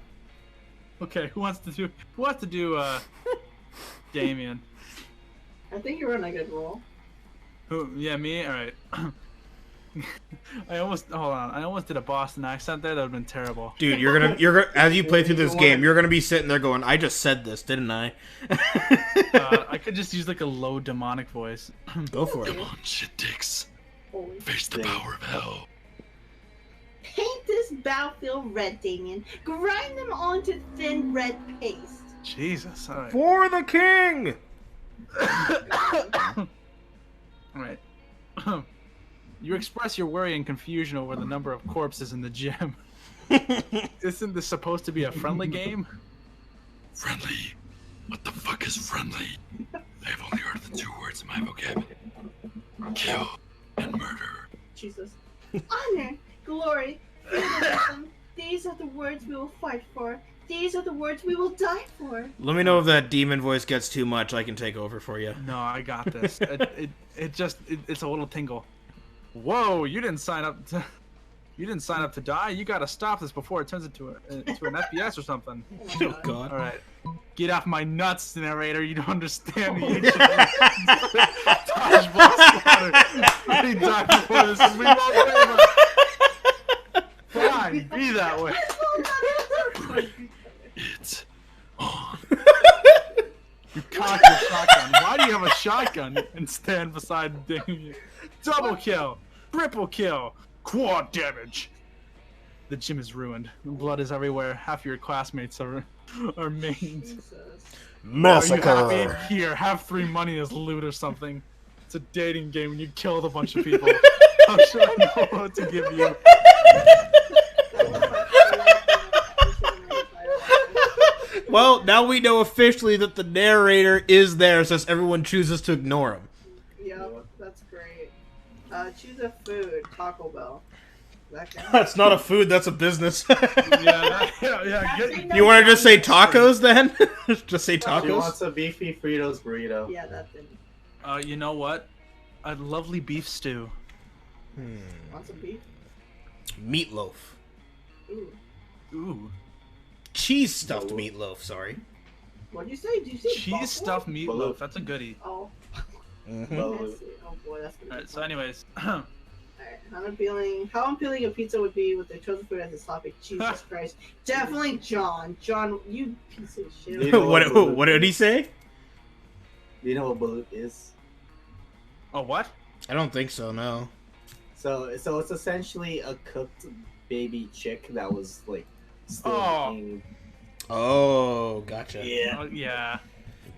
Okay, who wants to do Damien? I think you're on a good roll. Who? Yeah, me. All right. I almost did a Boston accent there. That would've been terrible. Dude, you're gonna as you play through this game, you're gonna be sitting there going, "I just said this, didn't I?" I could just use like a low demonic voice. Go for it. Shit dicks. Holy. Face the power of hell. Paint this battlefield red, Damien. Grind them onto thin red paste. Jesus. All right. For the king. All right. You express your worry and confusion over the number of corpses in the gym. Isn't this supposed to be a friendly game? Friendly? What the fuck is friendly? I've only heard the 2 words in my vocabulary. Kill and murder. Jesus. Honor, glory, heroism. These are the words we will fight for. These are the words we will die for. Let me know if that demon voice gets too much. I can take over for you. No, I got this. It's a little tingle. Whoa, you didn't sign up to die. You gotta stop this before it turns into an FPS or something. Oh God! All right, get off my nuts, narrator. You don't understand the ancient dodgeball slaughter. He died before this, and we won't blame him. Fine, be that way. It's on. You cocked your shotgun. Why do you have a shotgun and stand beside Damien? Double kill, triple kill, quad damage. The gym is ruined. Blood is everywhere. Half your classmates are maimed. Jesus. Are you happy? Here, have 3 money as loot or something. It's a dating game and you killed a bunch of people. How should I know what to give you? Well, now we know officially that the narrator is there, since everyone chooses to ignore him. Yep, that's great. Choose a food. Taco Bell. That guy. That's not a food, that's a business. Yeah. You want to just say tacos then? Just say She tacos? wants a beefy Fritos burrito. Yeah, that thing. You know what? A lovely beef stew. Want some beef? Meatloaf. Ooh. Ooh. Cheese stuffed meatloaf, sorry. What'd you say? Did you say Cheese buffalo? stuffed meatloaf. That's a goodie. Oh. Mm-hmm. Well, That's it. Oh boy, that's gonna Alright, be so fun. anyways. Alright, how appealing a pizza would be with their chosen food as its topic. Jesus Christ. Definitely John. John, you piece of shit. You know what did he say? Do you know what balut is? Oh, what? I don't think so, no. So it's essentially a cooked baby chick that was like still Oh. in. Oh, gotcha. Yeah. Oh, yeah.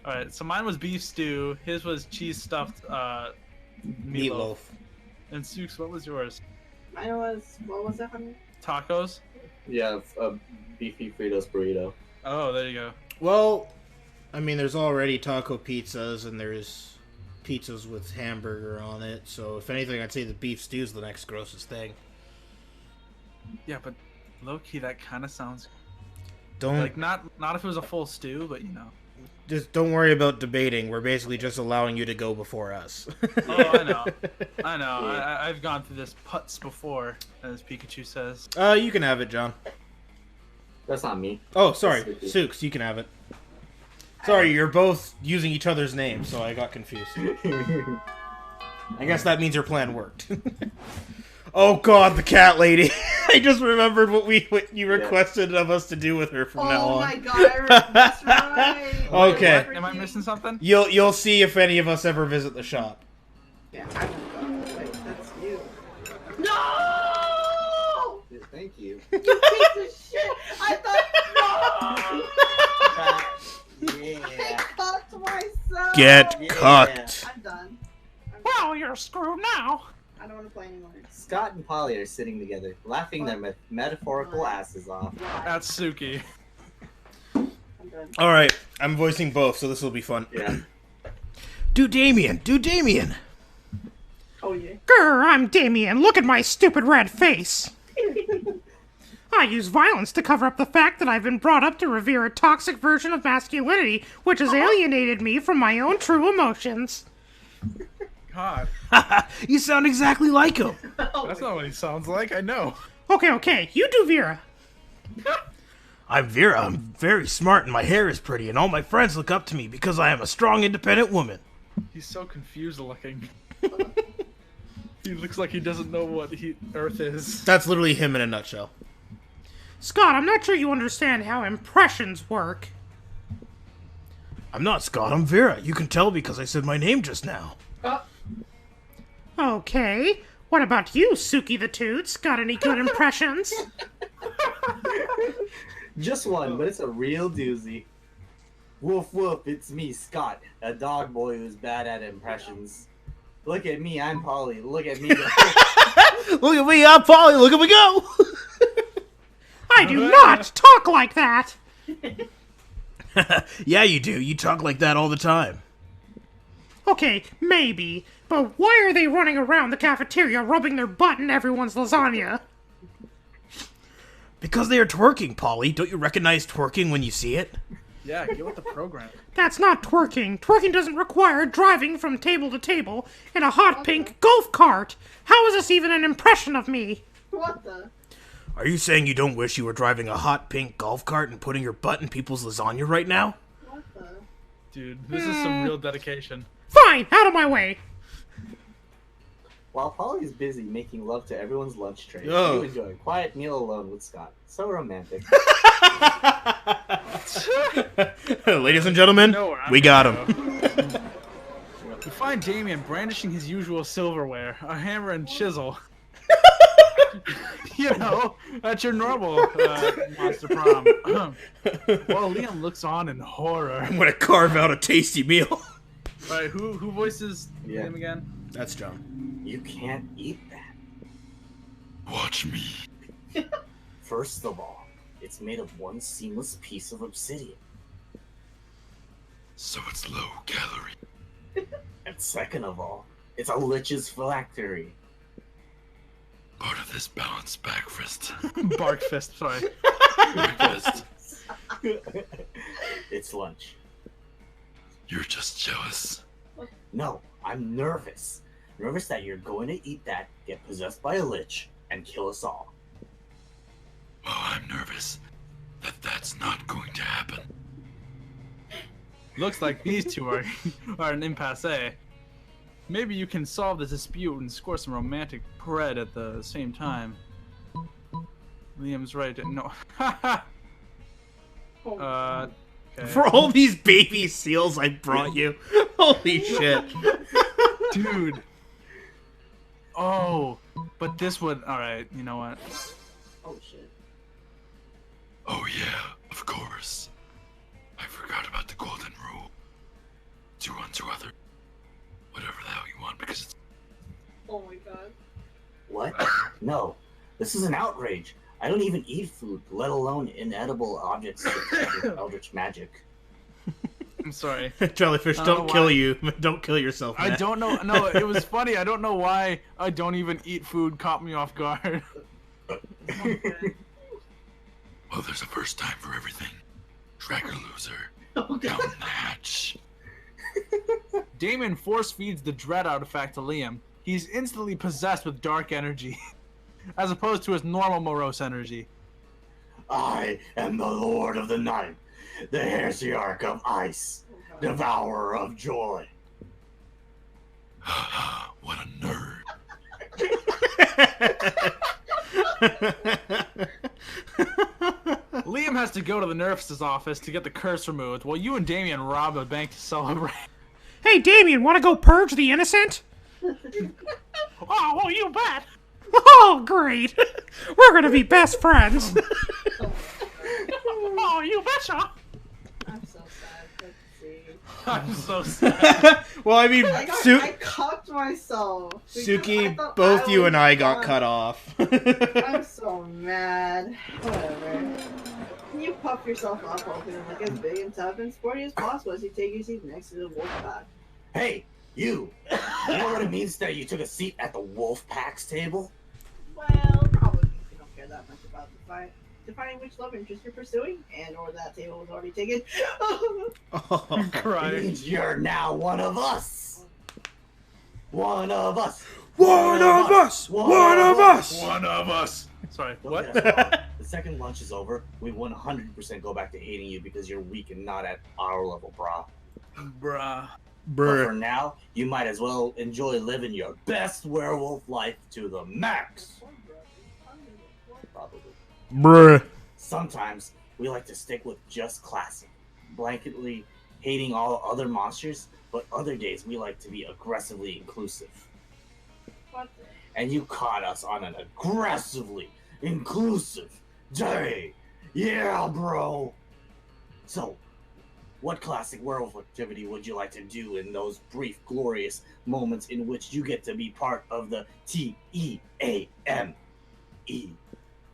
Alright, so mine was beef stew. His was cheese stuffed meatloaf. And Sukes, what was yours? Mine was, what was that, honey? Tacos? Yeah, a beefy Fritos burrito. Oh, there you go. Well, I mean, there's already taco pizzas, and there's pizzas with hamburger on it, so if anything, I'd say the beef stew is the next grossest thing. Yeah, but low-key, that kind of sounds... Don't Like, not if it was a full stew, but you know. just don't worry about debating. We're basically just allowing you to go before us. Oh, I know. I know. Yeah. I've gone through this putz before, as Pikachu says. You can have it, John. That's not me. Oh, sorry, That's Sukes, you can have it. Sorry, you're both using each other's names, so I got confused. I guess that means your plan worked. Oh God, the cat lady! I just remembered what you requested of us to do with her from now Oh on. my god, that's right. Okay. What? Am I missing something? You'll see if any of us ever visit the shop. Yeah, I won't go. Wait, that's you. No! Thank you. You piece of shit! I thought no! I Yeah. cocked myself! Get Yeah. cocked. I'm done. Well, you're screwed now. I don't want to play anymore. Scott and Polly are sitting together, laughing their metaphorical asses off. That's Suki. I'm done. All right, I'm voicing both, so this will be fun. Yeah. Do Damien. Do Damien. Oh yeah. Grr, I'm Damien. Look at my stupid red face. I use violence to cover up the fact that I've been brought up to revere a toxic version of masculinity, which has alienated me from my own true emotions. God, You sound exactly like him. that's not what he sounds like. I know. Okay, you do Vera. I'm Vera. I'm very smart, and my hair is pretty, and all my friends look up to me because I am a strong, independent woman. He's so confused looking. He looks like he doesn't know what Earth is. That's literally him in a nutshell. Scott, I'm not sure you understand how impressions work. I'm not Scott. I'm Vera. You can tell because I said my name just now. Okay, what about you, Suki the Toots? Got any good impressions? Just one, but it's a real doozy. Woof woof, it's me, Scott, a dog boy who's bad at impressions. Look at me, I'm Polly. Look at me. Look at me. I'm Polly. Look at me go. I do not talk like that! Yeah, you do. You talk like that all the time. Okay, maybe, but why are they running around the cafeteria rubbing their butt in everyone's lasagna? Because they are twerking, Polly. Don't you recognize twerking when you see it? Yeah, get with the program. That's not twerking. Twerking doesn't require driving from table to table in a hot pink golf cart. How is this even an impression of me? What the? Are you saying you don't wish you were driving a hot pink golf cart and putting your butt in people's lasagna right now? What the? Dude, this is some real dedication. Fine, out of my way. While Polly's busy making love to everyone's lunch tray, Oh. you enjoy a quiet meal alone with Scott. So romantic. Ladies and gentlemen, know where I'm we got gonna him. We find Damien brandishing his usual silverware, a hammer and chisel. You know, that's your normal monster prom. While Liam looks on in horror. I'm gonna carve out a tasty meal. Alright, who voices Yeah. Liam again? That's John. You can't eat that. Watch me. First of all, it's made of one seamless piece of obsidian. So it's low calorie. And second of all, it's a lich's phylactery. Part of this balanced back fist. Bark fist, sorry. Breakfast. It's lunch. You're just jealous. No, I'm nervous. Nervous that you're going to eat that, get possessed by a lich, and kill us all. Well, I'm nervous that that's not going to happen. Looks like these two are an impasse. Maybe you can solve the dispute and score some romantic pred at the same time. Liam's right. No. Okay. For all these baby seals I brought you. Holy shit. Dude. Oh, but this would. Alright, you know what? Oh shit. Oh yeah, of course. I forgot about the golden rule. Do unto other whatever the hell you want because it's Oh my god. What? No, this is an outrage. I don't even eat food, let alone inedible objects with eldritch magic. I'm sorry. Jellyfish, I don't don't know kill why. you. Don't kill yourself, I Matt. don't know. No, it was funny. I don't know why I don't even eat food caught me off guard. well, there's a first time for everything. Tracker loser. Oh Down god. the hatch. Damon force feeds the dread artifact to Liam. He's instantly possessed with dark energy, as opposed to his normal morose energy. I am the Lord of the Night, the Heresiarch of Ice, Devourer of Joy. What a nerd. Liam has to go to the nurse's office to get the curse removed, while you and Damien rob a bank to celebrate. Hey, Damien, want to go purge the innocent? Oh, well, you bet! Oh, great. We're gonna be best friends. Oh, you betcha! I'm so sad. Let's see. I'm so sad. Well, I mean, I cocked myself. because I Suki, thought both you was and I got done. cut off. I'm so mad. Whatever. Can you puff yourself up, open and look as big and tough and sporty as possible as you take your seat next to the wolf pack? Hey, you! You know what it means that you took a seat at the wolf pack's table? Well, probably means you don't care that much about the fight. Defining which love interest you're pursuing, and or that table was already taken. Oh, It Crying. means you're now one of us! One of us! One of us! One of us! One of us. Sorry, Don't what? get us wrong. The second lunch is over, we 100% go back to hating you because you're weak and not at our level, brah. Bruh. But for now, you might as well enjoy living your best werewolf life to the max. Probably. Bruh. Sometimes we like to stick with just classic, blanketly hating all other monsters, but other days we like to be aggressively inclusive. What the? And you caught us on an aggressively inclusive day. Yeah, bro. So, what classic werewolf activity would you like to do in those brief, glorious moments in which you get to be part of the TEAME?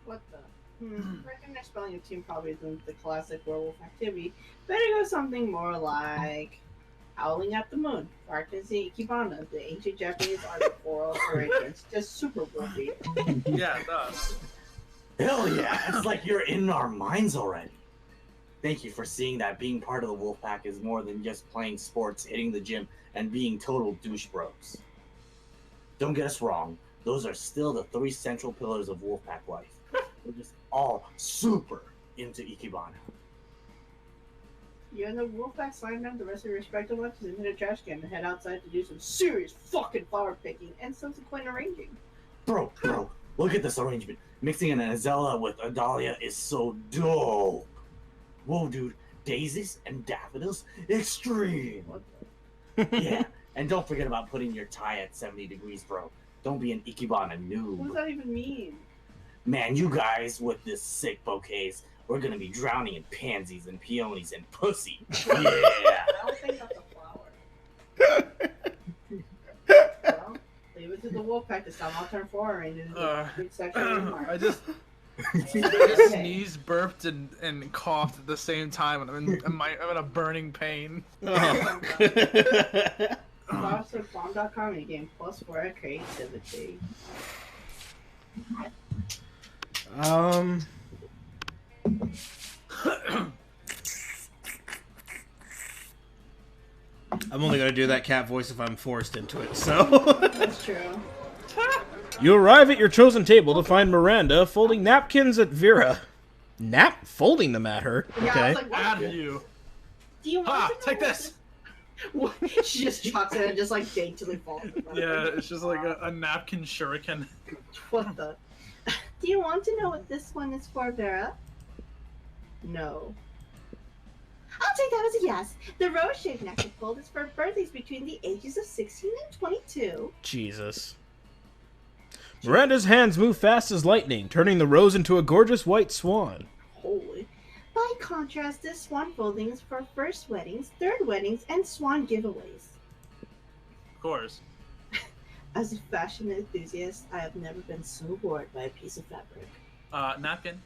What the? Reckon next spelling of team probably isn't the classic werewolf activity. Better go something more like howling at the moon, darkness Ikebana, the ancient Japanese art of oral operations. Just super wolfy. Yeah, it does. Hell yeah, it's like you're in our minds already. Thank you for seeing that being part of the Wolfpack is more than just playing sports, hitting the gym, and being total douche bros. Don't get us wrong, those are still the 3 central pillars of Wolfpack life. We're just all super into Ikebana. You and the Wolfpack slam down the rest of your respective lunches into the trash can and head outside to do some serious fucking flower picking and subsequent arranging. Bro, look at this arrangement. Mixing an Azella with a Dahlia is so dope. Whoa, dude, daisies and daffodils, extreme. Yeah, and don't forget about putting your tie at 70 degrees, bro. Don't be an Ikebana noob. What does that even mean? Man, you guys with this sick bouquets, we're gonna be drowning in pansies and peonies and pussy. Yeah. I don't think that's a flower. Well, leave it to the Wolfpack to stop. I'll turn flower into a big sexual remark. I just sneezed, burped, and coughed at the same time, and I'm in a burning pain. Oh. Boss at Prom.com, you gain +4 at creativity. I'm only gonna do that cat voice if I'm forced into it, so. That's true. You arrive at your chosen table to find Miranda folding napkins at Vera. Folding them at her? Yeah, I Okay. was like, what? Out of you. Do you want Ha! to know Take what this. What? She just chucks it and just like daintily falls. in front of Yeah, her. it's just like a napkin shuriken. What the? Do you want to know what this one is for, Vera? No. I'll take that as a yes. The rose-shaped napkin fold is for birthdays between the ages of 16 and 22. Jesus. Miranda's hands move fast as lightning, turning the rose into a gorgeous white swan. Holy. By contrast, this swan folding is for first weddings, third weddings, and swan giveaways. Of course. As a fashion enthusiast, I have never been so bored by a piece of fabric. Napkin.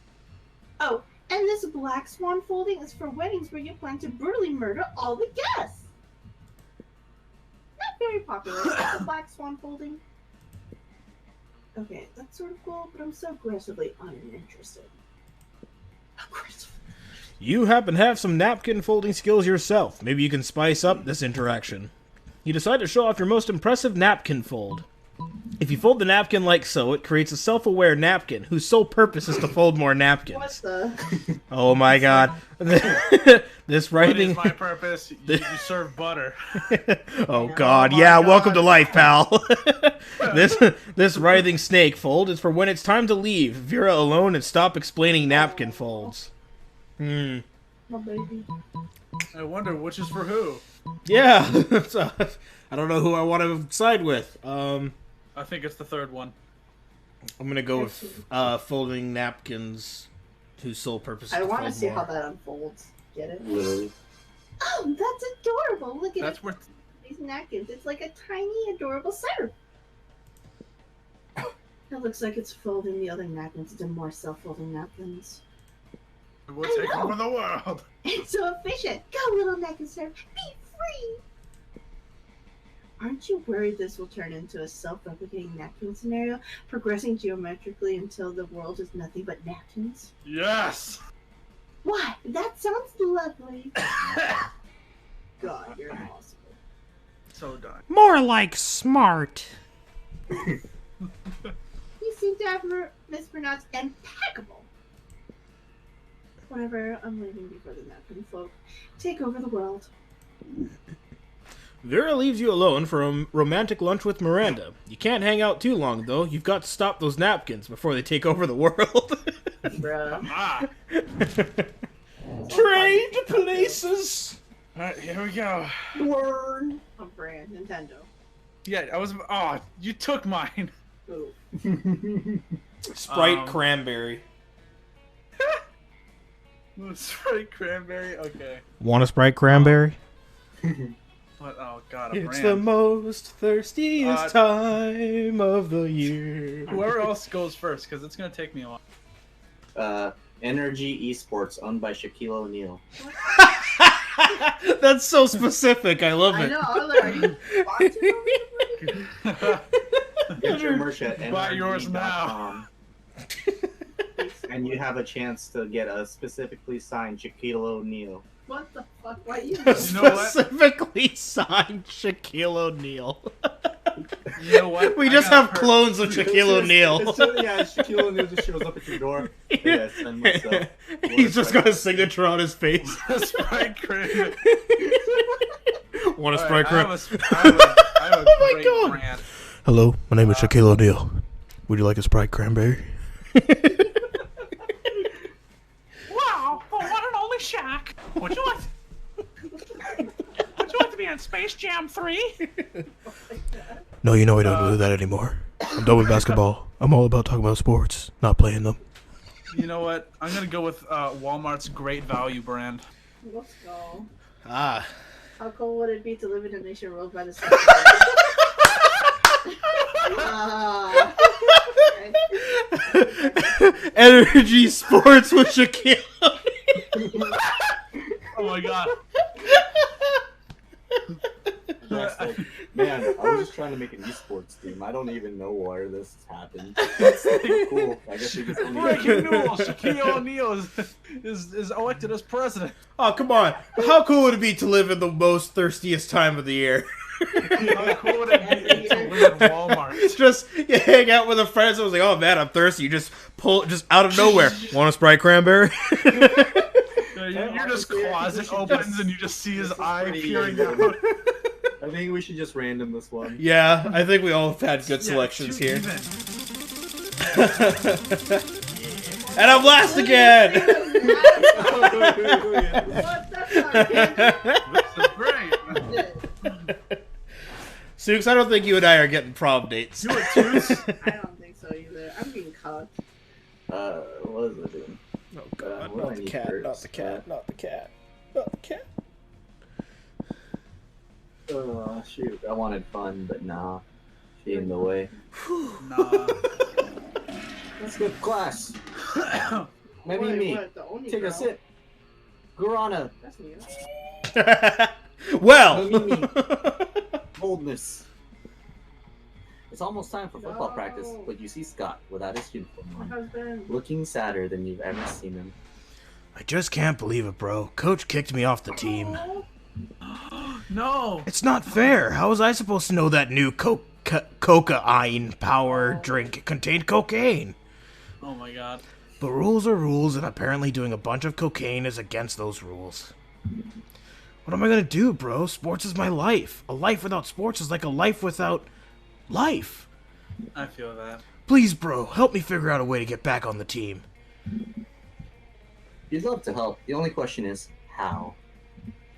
Oh, and this black swan folding is for weddings where you plan to brutally murder all the guests. Not very popular, the black swan folding. Okay, that's sort of cool, but I'm so aggressively uninterested. Aggressive. You happen to have some napkin folding skills yourself. Maybe you can spice up this interaction. You decide to show off your most impressive napkin fold. If you fold the napkin like so, it creates a self-aware napkin whose sole purpose is to fold more What napkins. the? Oh my god. This What writing... is my purpose? You serve butter. Oh god, my yeah, God. welcome to life, pal. This writhing snake fold is for when it's time to leave Vera alone and stop explaining napkin folds. My baby. I wonder which is for who. Yeah, so, I don't know who I want to side with. I think it's the third one. I'm gonna go with folding napkins, whose sole purpose is I to want to fold see more. how that unfolds. Get it? Literally. Oh, that's adorable. Look at That's it. where. These napkins. It's like a tiny, adorable serve. It looks like it's folding the other napkins into more self-folding napkins. We'll I take know. over the world. It's so efficient. Go, little napkin serve. Be free. Aren't you worried this will turn into a self-replicating napkin scenario, progressing geometrically until the world is nothing but napkins? Yes. Why, that sounds lovely. God, you're impossible. So done. More like smart. You seem to have mispronounced impeccable. Whatever, I'm leaving before the napkin folk take over the world. Vera leaves you alone for a romantic lunch with Miranda. You can't hang out too long, though. You've got to stop those napkins before they take over the world. Bruh. Ah. Trade places. All right, here we go. Word. On brand, Nintendo. Yeah, I was. Oh, you took mine. Ooh. Sprite cranberry. Sprite cranberry. Okay. Want a Sprite cranberry? What? Oh God, a It's brand. the most thirstiest time of the year. Whoever else goes first, because it's gonna take me a while. Energy Esports, owned by Shaquille O'Neal. That's so specific. I love I it. know, I was like, Get your merch at Buy yours now. nrg.com. and you have a chance to get a specifically signed Shaquille O'Neal. What the fuck? Why you? know what? Specifically signed Shaquille O'Neal. You know what? We I just got have hurt. clones of Shaquille O'Neal. Yeah, Shaquille O'Neal just shows up at your door. Yes, and myself. He's just got a signature on his face. Sprite Cran. Want a All Sprite right, I Cran? have a Oh my great God. rant. Hello, my name is Shaquille O'Neal. Would you like a Sprite Cranberry? Wow, the one and only Shaq. Would you like? Would you like to be in Space Jam 3? No, you know I don't do that anymore. I'm done with basketball. I'm all about talking about sports, not playing them. You know what? I'm gonna go with Walmart's Great Value brand. Let's go. Ah. How cool would it be to live in a nation ruled by the sun? Energy sports with Shaquille. Oh my god. That's like, man, I was just trying to make an esports team. I don't even know where this happened. It's like, cool. I guess we just only Breaking news: Shaquille O'Neal is elected as president. Oh, come on. How cool would it be to live in the most thirstiest time of the year? How cool would it be to live at Walmart? Just you hang out with a friend. So was like, oh man, I'm thirsty. You just pull, just out of nowhere. Want a Sprite Cranberry? Your just closet opens and you just see his eye pretty peering even. out. I think we should just random this one. Yeah, I think we all have had good selections too here. even. And I'm last again. What? That's not good. This is great. Sukes, I don't think you and I are getting prom dates. You were twos. I don't think so either. I'm being caught. What is it doing? Oh god, what do I not the need cat, first? not the cat, not the cat, not the cat. Oh, shoot. I wanted fun, but nah. She in the way. Nah. Let's go to class. Maybe Wait, me. what, the only Take girl? a sip. Guarana. That's new. Well. Mimi. Boldness. It's almost time for football No. practice, but you see Scott without his uniform My on, husband. looking sadder than you've ever seen him. I just can't believe it, bro. Coach kicked me off the team. No. It's not fair. How was I supposed to know that new cocaine power drink contained cocaine? Oh my god. But rules are rules, and apparently doing a bunch of cocaine is against those rules. What am I gonna do, bro? Sports is my life. A life without sports is like a life without life. I feel that. Please, bro, help me figure out a way to get back on the team. You'd love to help. The only question is, how?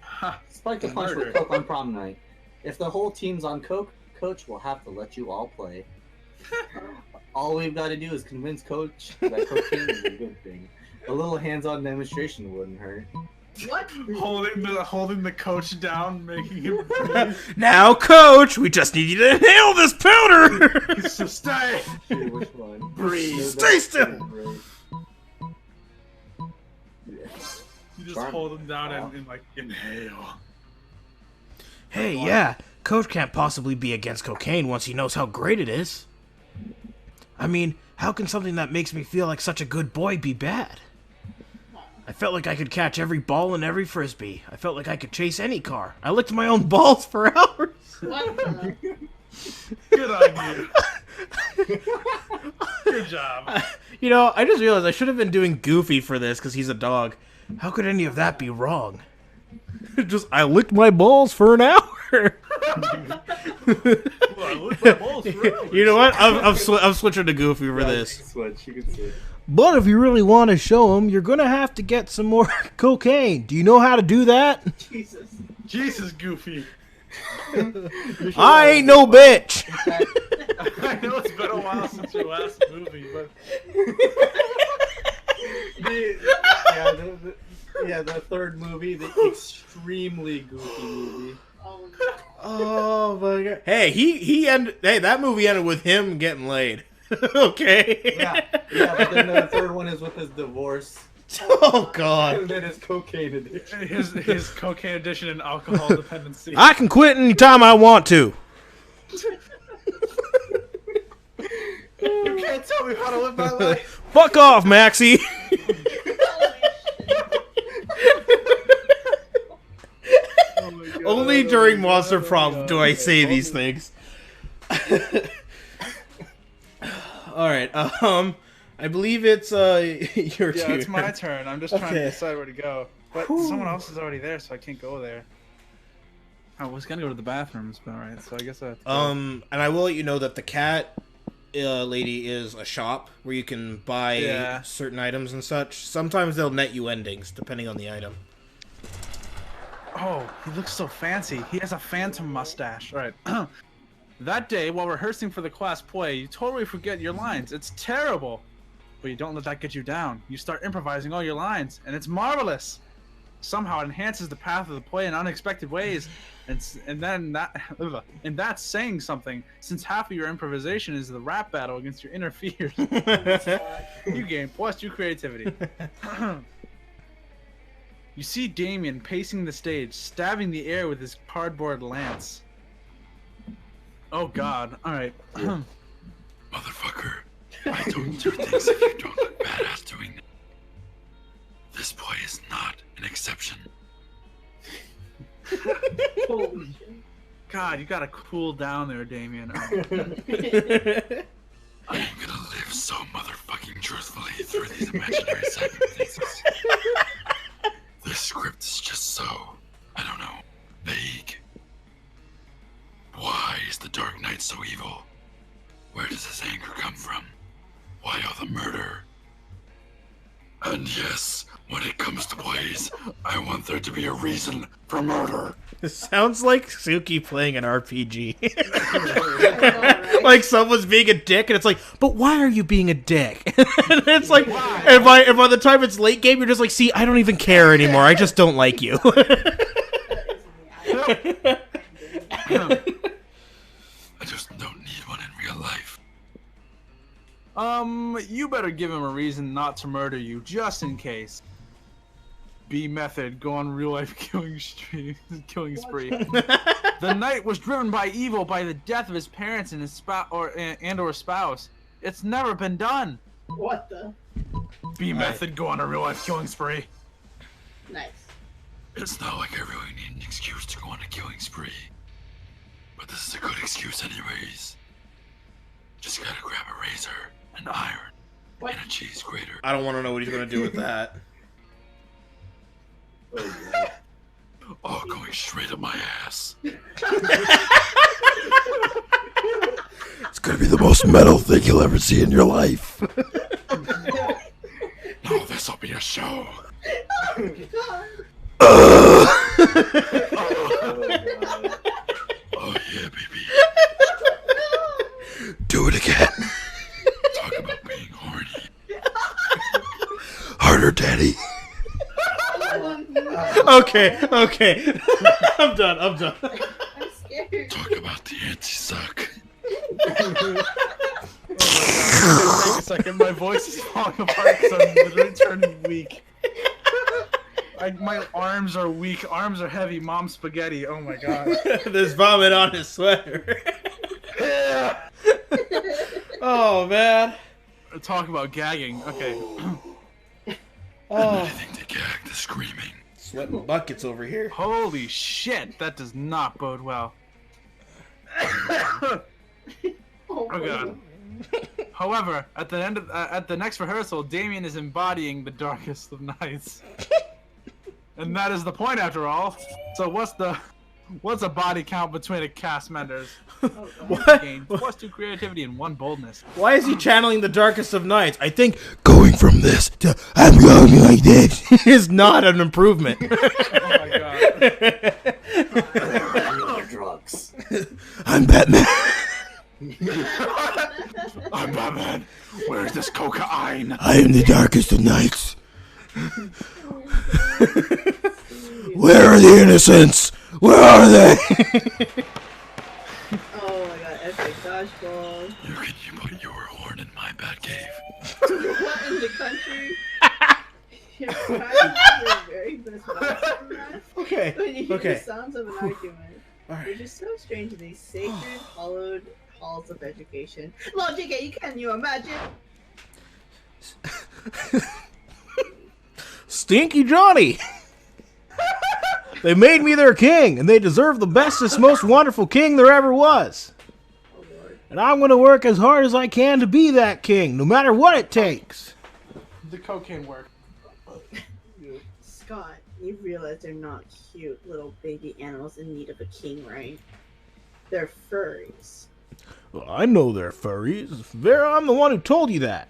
Ha. Spike the punch Murder. with Coke on prom night. If the whole team's on Coke, Coach will have to let you all play. All we've got to do is convince Coach that cocaine is a good thing. A little hands-on demonstration wouldn't hurt. What? Holding the coach down, making him breathe. Now, Coach, we just need you to inhale this powder! So stay. Shoot, which one? Breathe. No, Stay that's still. great. You just Charm. hold him down and like inhale. Hey, yeah, Coach can't possibly be against cocaine once he knows how great it is. I mean, how can something that makes me feel like such a good boy be bad? I felt like I could catch every ball and every frisbee. I felt like I could chase any car. I licked my own balls for hours. What the? Good on you. Good job. You know, I just realized I should have been doing Goofy for this because he's a dog. How could any of that be wrong? Just, I licked my balls for an hour. Well, I licked my balls for hours. You know what? I'm switching to Goofy for Yeah, this. You can switch. You can switch. But if you really want to show him, you're going to have to get some more cocaine. Do you know how to do that? Jesus. Jesus, Goofy. I ain't no bitch. I know it's been a while since your last movie, but The third movie, the extremely goofy movie. Oh, Oh my god. Hey, that movie ended with him getting laid. Okay. Yeah, but then the third one is with his divorce. Oh god. And then his cocaine addiction. his cocaine addiction and alcohol dependency. I can quit anytime I want to. You can't tell me how to live my life. Fuck off, Maxie. Oh my God, Only oh during my Monster God, Prom oh my do I God. say these things. All right. I believe it's your Yeah, turn. it's my turn. I'm just trying to Okay. decide where to go. But Whew. someone else is already there, so I can't go there. I was gonna go to the bathrooms, but alright, so I guess I have to go. And I will let you know that the cat lady is a shop where you can buy Yeah. certain items and such. Sometimes they'll net you endings depending on the item. Oh, he looks so fancy. He has a phantom mustache. Alright. That day, while rehearsing for the class play, you totally forget your lines. It's terrible. But you don't let that get you down. You start improvising all your lines, and it's marvelous. Somehow it enhances the path of the play in unexpected ways. And that's saying something, since half of your improvisation is the rap battle against your inner fears. You gain +2 creativity. You see Damien pacing the stage, stabbing the air with his cardboard lance. Oh God! All right. Motherfucker, I don't do things if you don't look badass doing them. This play is not an exception. Holy shit. God, you gotta cool down there, Damien. Oh. I am gonna live so motherfucking truthfully through these imaginary circumstances. This script is just so, I don't know, vague. Why is the Dark Knight so evil? Where does his anger come from? Why all the murder? And yes, when it comes to plays, I want there to be a reason for murder. It sounds like Suki playing an RPG. I know, right? Like someone's being a dick, and it's like, but why are you being a dick? And it's like, and by the time it's late game, you're just like, see, I don't even care anymore. I just don't like you. I just don't need one in real life. You better give him a reason not to murder you, just in case. B method, go on real life killing spree. The knight was driven by evil by the death of his parents and his spouse. It's never been done. What the? B method, go on a real life killing spree. Nice. It's not like I really need an excuse to go on a killing spree. But this is a good excuse anyways. Just gotta grab a razor, an iron, What? and a cheese grater. I don't want to know what he's going to do with that. All going straight up my ass. It's gonna be the most metal thing you'll ever see in your life. No, this'll be a show. God. Oh yeah, baby. Do it again. Talk about being horny. Harder, daddy. Okay. I'm done. I'm scared. Talk about the anti-suck. Take a second, my voice is falling apart because I'm literally turning weak. My arms are weak, arms are heavy, mom's spaghetti, oh my god. There's vomit on his sweater. Oh, man. Talk about gagging, okay. Oh, Anything to gag the screaming. sweating buckets over here. Holy shit, that does not bode well. Oh god. However, at the next rehearsal, Damien is embodying the darkest of nights. And that is the point after all. So what's a body count between a cast members? What? Gain +2 creativity and 1 boldness. Why is he channeling the darkest of nights? I think Going from this to I'm going like this is not an improvement. Oh my god. Drugs. I'm Batman. I'm Batman. Where's this cocaine? I am the darkest of nights. Where are the innocents? Where are they? Oh my god, epic dodgeball. You put your horn in my bat cave. What in the country? You're the very best master. Okay. When you hear Okay. the sounds of an argument, All right. they're just so strange. They sacred, hollow halls of education. Logic, can you imagine? Stinky Johnny! They made me their king, and they deserve the bestest, most wonderful king there ever was. Oh, Lord. And I'm going to work as hard as I can to be that king, no matter what it takes. The cocaine work. Scott, you realize they're not cute little baby animals in need of a king, right? They're furries. Well, I know they're furries. Vera, I'm the one who told you that.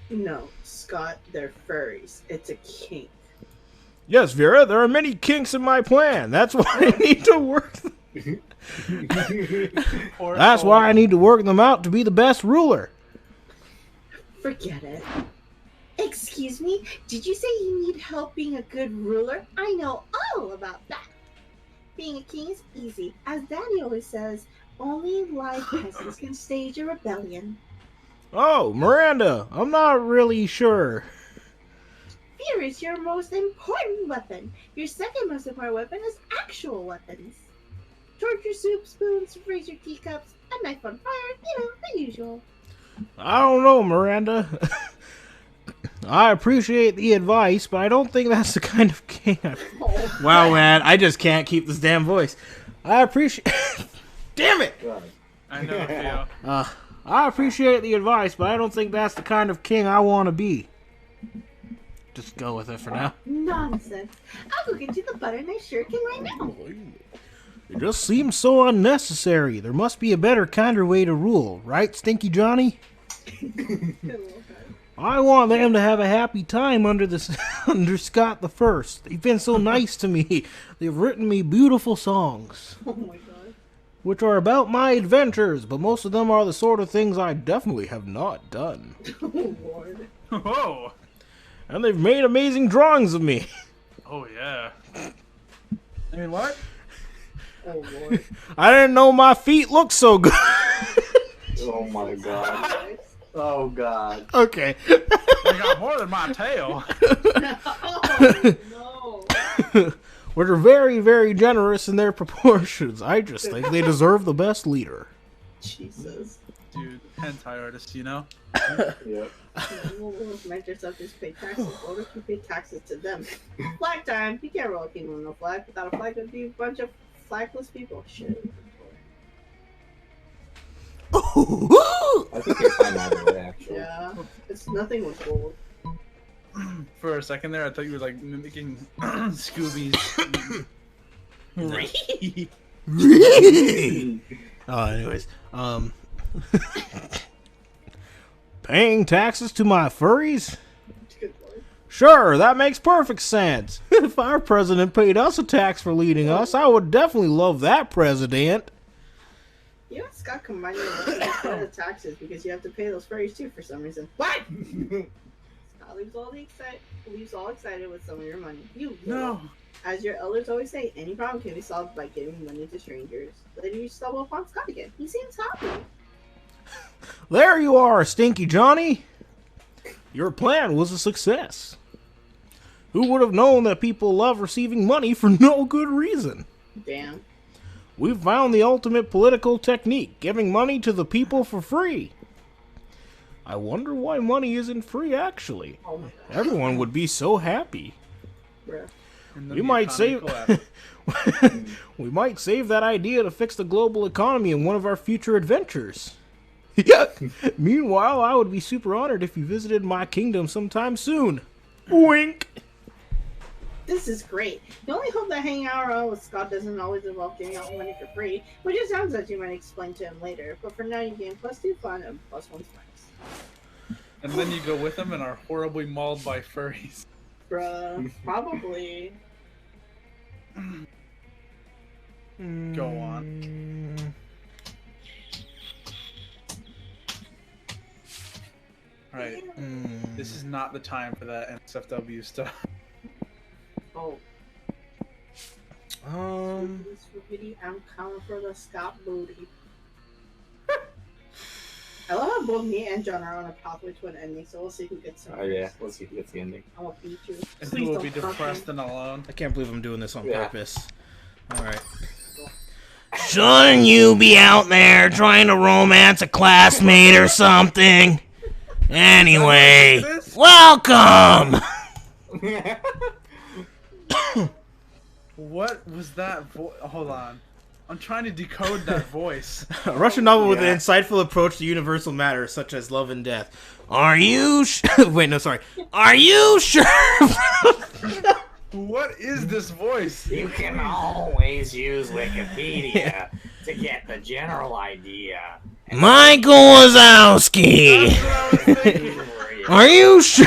No, Scott, they're furries. It's a kink. Yes, Vera, there are many kinks in my plan. That's why I need to work. That's why I need to work them out to be the best ruler. Forget it. Excuse me, did you say you need help being a good ruler? I know all about that. Being a king is easy. As Daddy always says, only live peasants can stage a rebellion. Oh, Miranda, I'm not really sure. Fear is your most important weapon. Your second most important weapon is actual weapons. Torture soup, spoons, razor teacups, a knife on fire, the usual. I don't know, Miranda. I appreciate the advice, but I don't think that's the kind of king Wow, man, I just can't keep this damn voice. I appreciate... Damn it! I know, Theo. I appreciate the advice, but I don't think that's the kind of king I want to be. Just go with it for now. Nonsense. I'll go get you the butter and I sure can right now. It just seems so unnecessary. There must be a better, kinder way to rule, right, Stinky Johnny? I want them to have a happy time under Scott the First. They've been so nice to me. They've written me beautiful songs. Oh my god. Which are about my adventures, but most of them are the sort of things I definitely have not done. Oh lord. Whoa. And they've made amazing drawings of me. Oh, yeah. I mean, what? Oh lord. I didn't know my feet looked so good. Oh my god. Oh god. Okay. I got more than my tail. Oh no. Which are very, very generous in their proportions. I just think they deserve the best leader. Jesus. Dude, hentai artist, you know? Yep. We'll make yourself just pay taxes. Or if you pay taxes to them. Flag time. You can't roll a kingdom with no flag. Without a flag, it'd be a bunch of flagless people. Shit. I think they find out of it, actually. Yeah. It's nothing with gold. For a second there, I thought you were like mimicking Scooby's. Anyways, paying taxes to my furries? Good lord. Sure, that makes perfect sense. If our president paid us a tax for leading us, I would definitely love that president. You know, Scott combined the taxes because you have to pay those furries too for some reason. What? Scott leaves all excited with some of your money. You No. As your elders always say, any problem can be solved by giving money to strangers. Later you stumble upon Scott again. He seems happy. There you are, Stinky Johnny. Your plan was a success. Who would have known that people love receiving money for no good reason? Damn. We've found the ultimate political technique, giving money to the people for free. I wonder why money isn't free, actually. Oh my god. Everyone would be so happy. Bruh. And then We the might economy save collapsed. we might save that idea to fix the global economy in one of our future adventures. Yeah. Meanwhile, I would be super honored if you visited my kingdom sometime soon. Wink. This is great. The only hope that hanging out around with Scott doesn't always involve giving out money for free, which it sounds like you might explain to him later. But for now, you gain +2 fun and +1 spice. And then you go with them and are horribly mauled by furries. Bruh, probably. Go on. Alright, this is not the time for that NSFW stuff. Oh. I'm coming for the Scott booty. I love how both me and John are on a pathway to an ending, so we'll see who gets some. Oh yeah, let's see who gets the ending. I'm gonna beat you. And Please who will be don't fuck depressed me. and alone. I can't believe I'm doing this on Yeah. purpose. Alright. Shouldn't you be out there trying to romance a classmate or something? Anyway, welcome! What was that Hold on. I'm trying to decode that voice. A Russian novel with an insightful approach to universal matters such as love and death. Are you Wait, no, sorry. Are you sure? What is this voice? You can always use Wikipedia to get the general idea. Michael Wazowski. That's what I was thinking. Are you sure?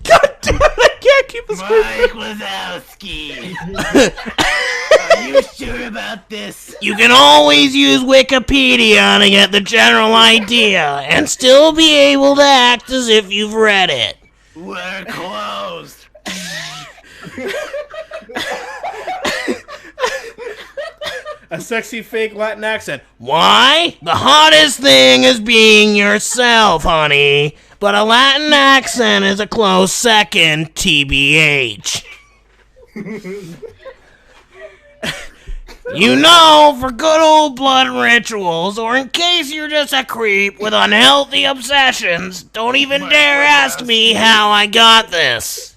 God damn it, I can't keep the Mike Wazowski. Are you sure about this? You can always use Wikipedia to get the general idea and still be able to act as if you've read it. We're closed. A sexy fake Latin accent. Why? The hottest thing is being yourself, honey. But a Latin accent is a close second, TBH. You know, for good old blood rituals, or in case you're just a creep with unhealthy obsessions, don't even dare ask me how I got this.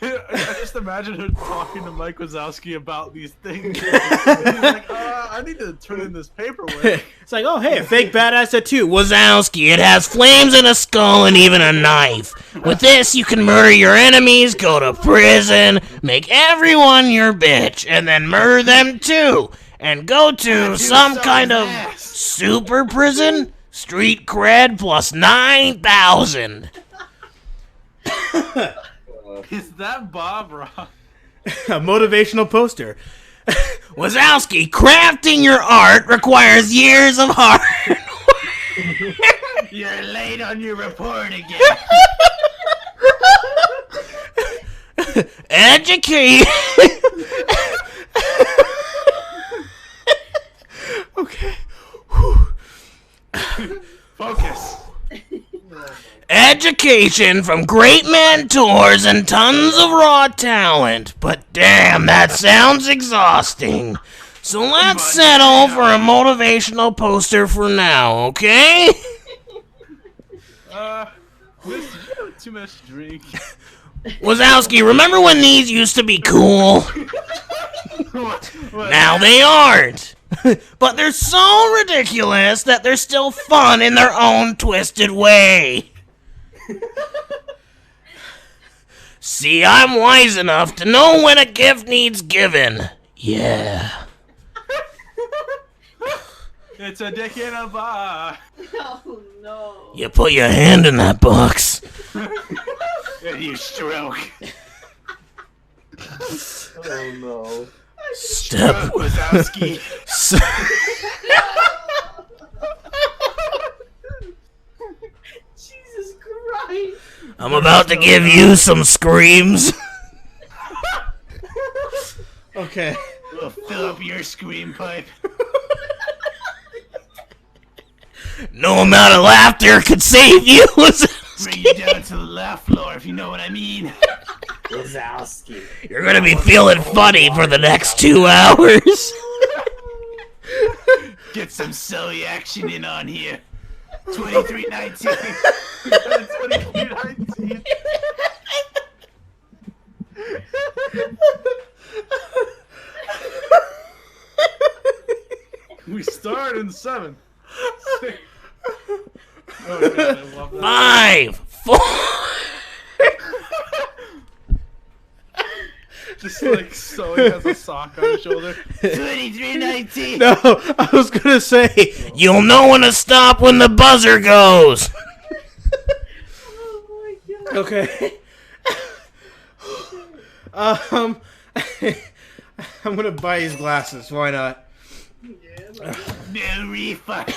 I just imagine her talking to Mike Wazowski about these things. He's like, I need to turn in this paperwork. It's like, oh, hey, a fake badass tattoo. Wazowski, it has flames and a skull and even a knife. With this, you can murder your enemies, go to prison, make everyone your bitch, and then murder them too. And go to some kind of super prison? Street cred plus 9,000. Is that Bob Ross? A motivational poster. Wazowski, crafting your art requires years of hard work. You're late on your report again. Educate. Okay. Focus. Education from great mentors and tons of raw talent. But damn, that sounds exhausting. So let's settle for a motivational poster for now, okay? Miss, you have too much to drink. Wazowski, remember when these used to be cool? Now they aren't. But they're so ridiculous that they're still fun in their own twisted way. See, I'm wise enough to know when a gift needs giving. Yeah. It's a dick in a bar. Oh no. You put your hand in that box. And you stroke. Oh no. Step. Wazowski. Jesus Christ. I'm about to give you some screams. Okay. We'll fill up your scream pipe. No amount of laughter could save you. Bring you down to the laugh floor, if you know what I mean. Wazowski. You're gonna be feeling funny for the next 2 hours. Get some silly action in on here. 2319. 2319. We start in 7. 6. Oh god, I love that. 5, 4. Just like so he has a sock on his shoulder. 2319. No, I was gonna say, you'll know when to stop when the buzzer goes. Oh my god. Okay. I'm gonna buy his glasses. Why not? No refund.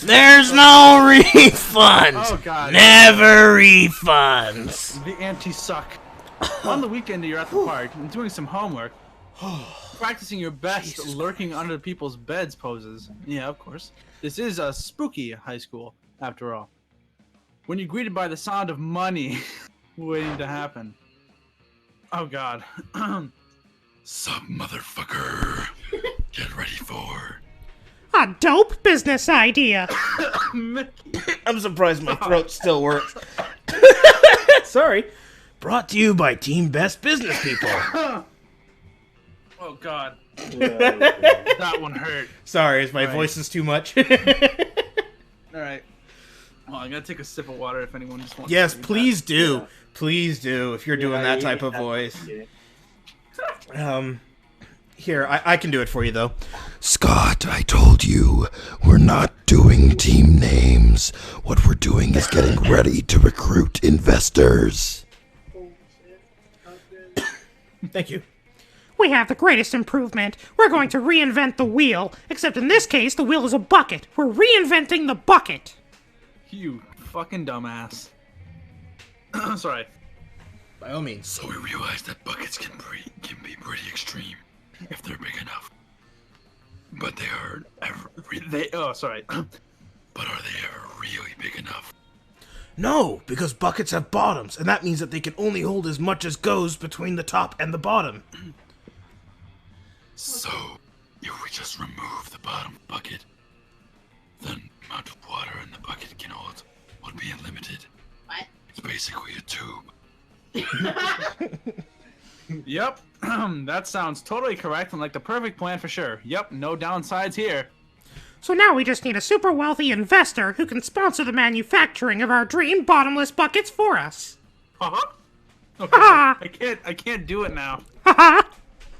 There's no refunds. Oh god. Never refunds. The anti-suck. On the weekend you're at the park and doing some homework. Practicing your best lurking under people's beds poses. Yeah, of course. This is a spooky high school, after all. When you're greeted by the sound of money waiting to happen. Oh God. Sup, motherfucker. Get ready for... A dope business idea. I'm surprised my throat still works. Sorry. Brought to you by Team Best Business People. Oh God. That one hurt. Sorry, is my Right. voice is too much? All right. Well, I'm gonna take a sip of water if anyone just wants. Yes, to please do. Yeah. Please do, if you're doing that type of voice. Here, I can do it for you, though. Scott, I told you, we're not doing team names. What we're doing is getting ready to recruit investors. Thank you. We have the greatest improvement. We're going to reinvent the wheel. Except in this case, the wheel is a bucket. We're reinventing the bucket. You fucking dumbass. Sorry. By all means. So we realized that buckets can be pretty extreme if they're big enough. But they are ever... Sorry. But are they ever really big enough? No, because buckets have bottoms, and that means that they can only hold as much as goes between the top and the bottom. So, if we just remove the bottom bucket, then the amount of water in the bucket can hold would be unlimited. What? It's basically a tube. Yep. That sounds totally correct and like the perfect plan for sure. Yep, no downsides here. So now we just need a super wealthy investor who can sponsor the manufacturing of our dream bottomless buckets for us. Uh-huh. Okay, Ha I can't do it now. ha!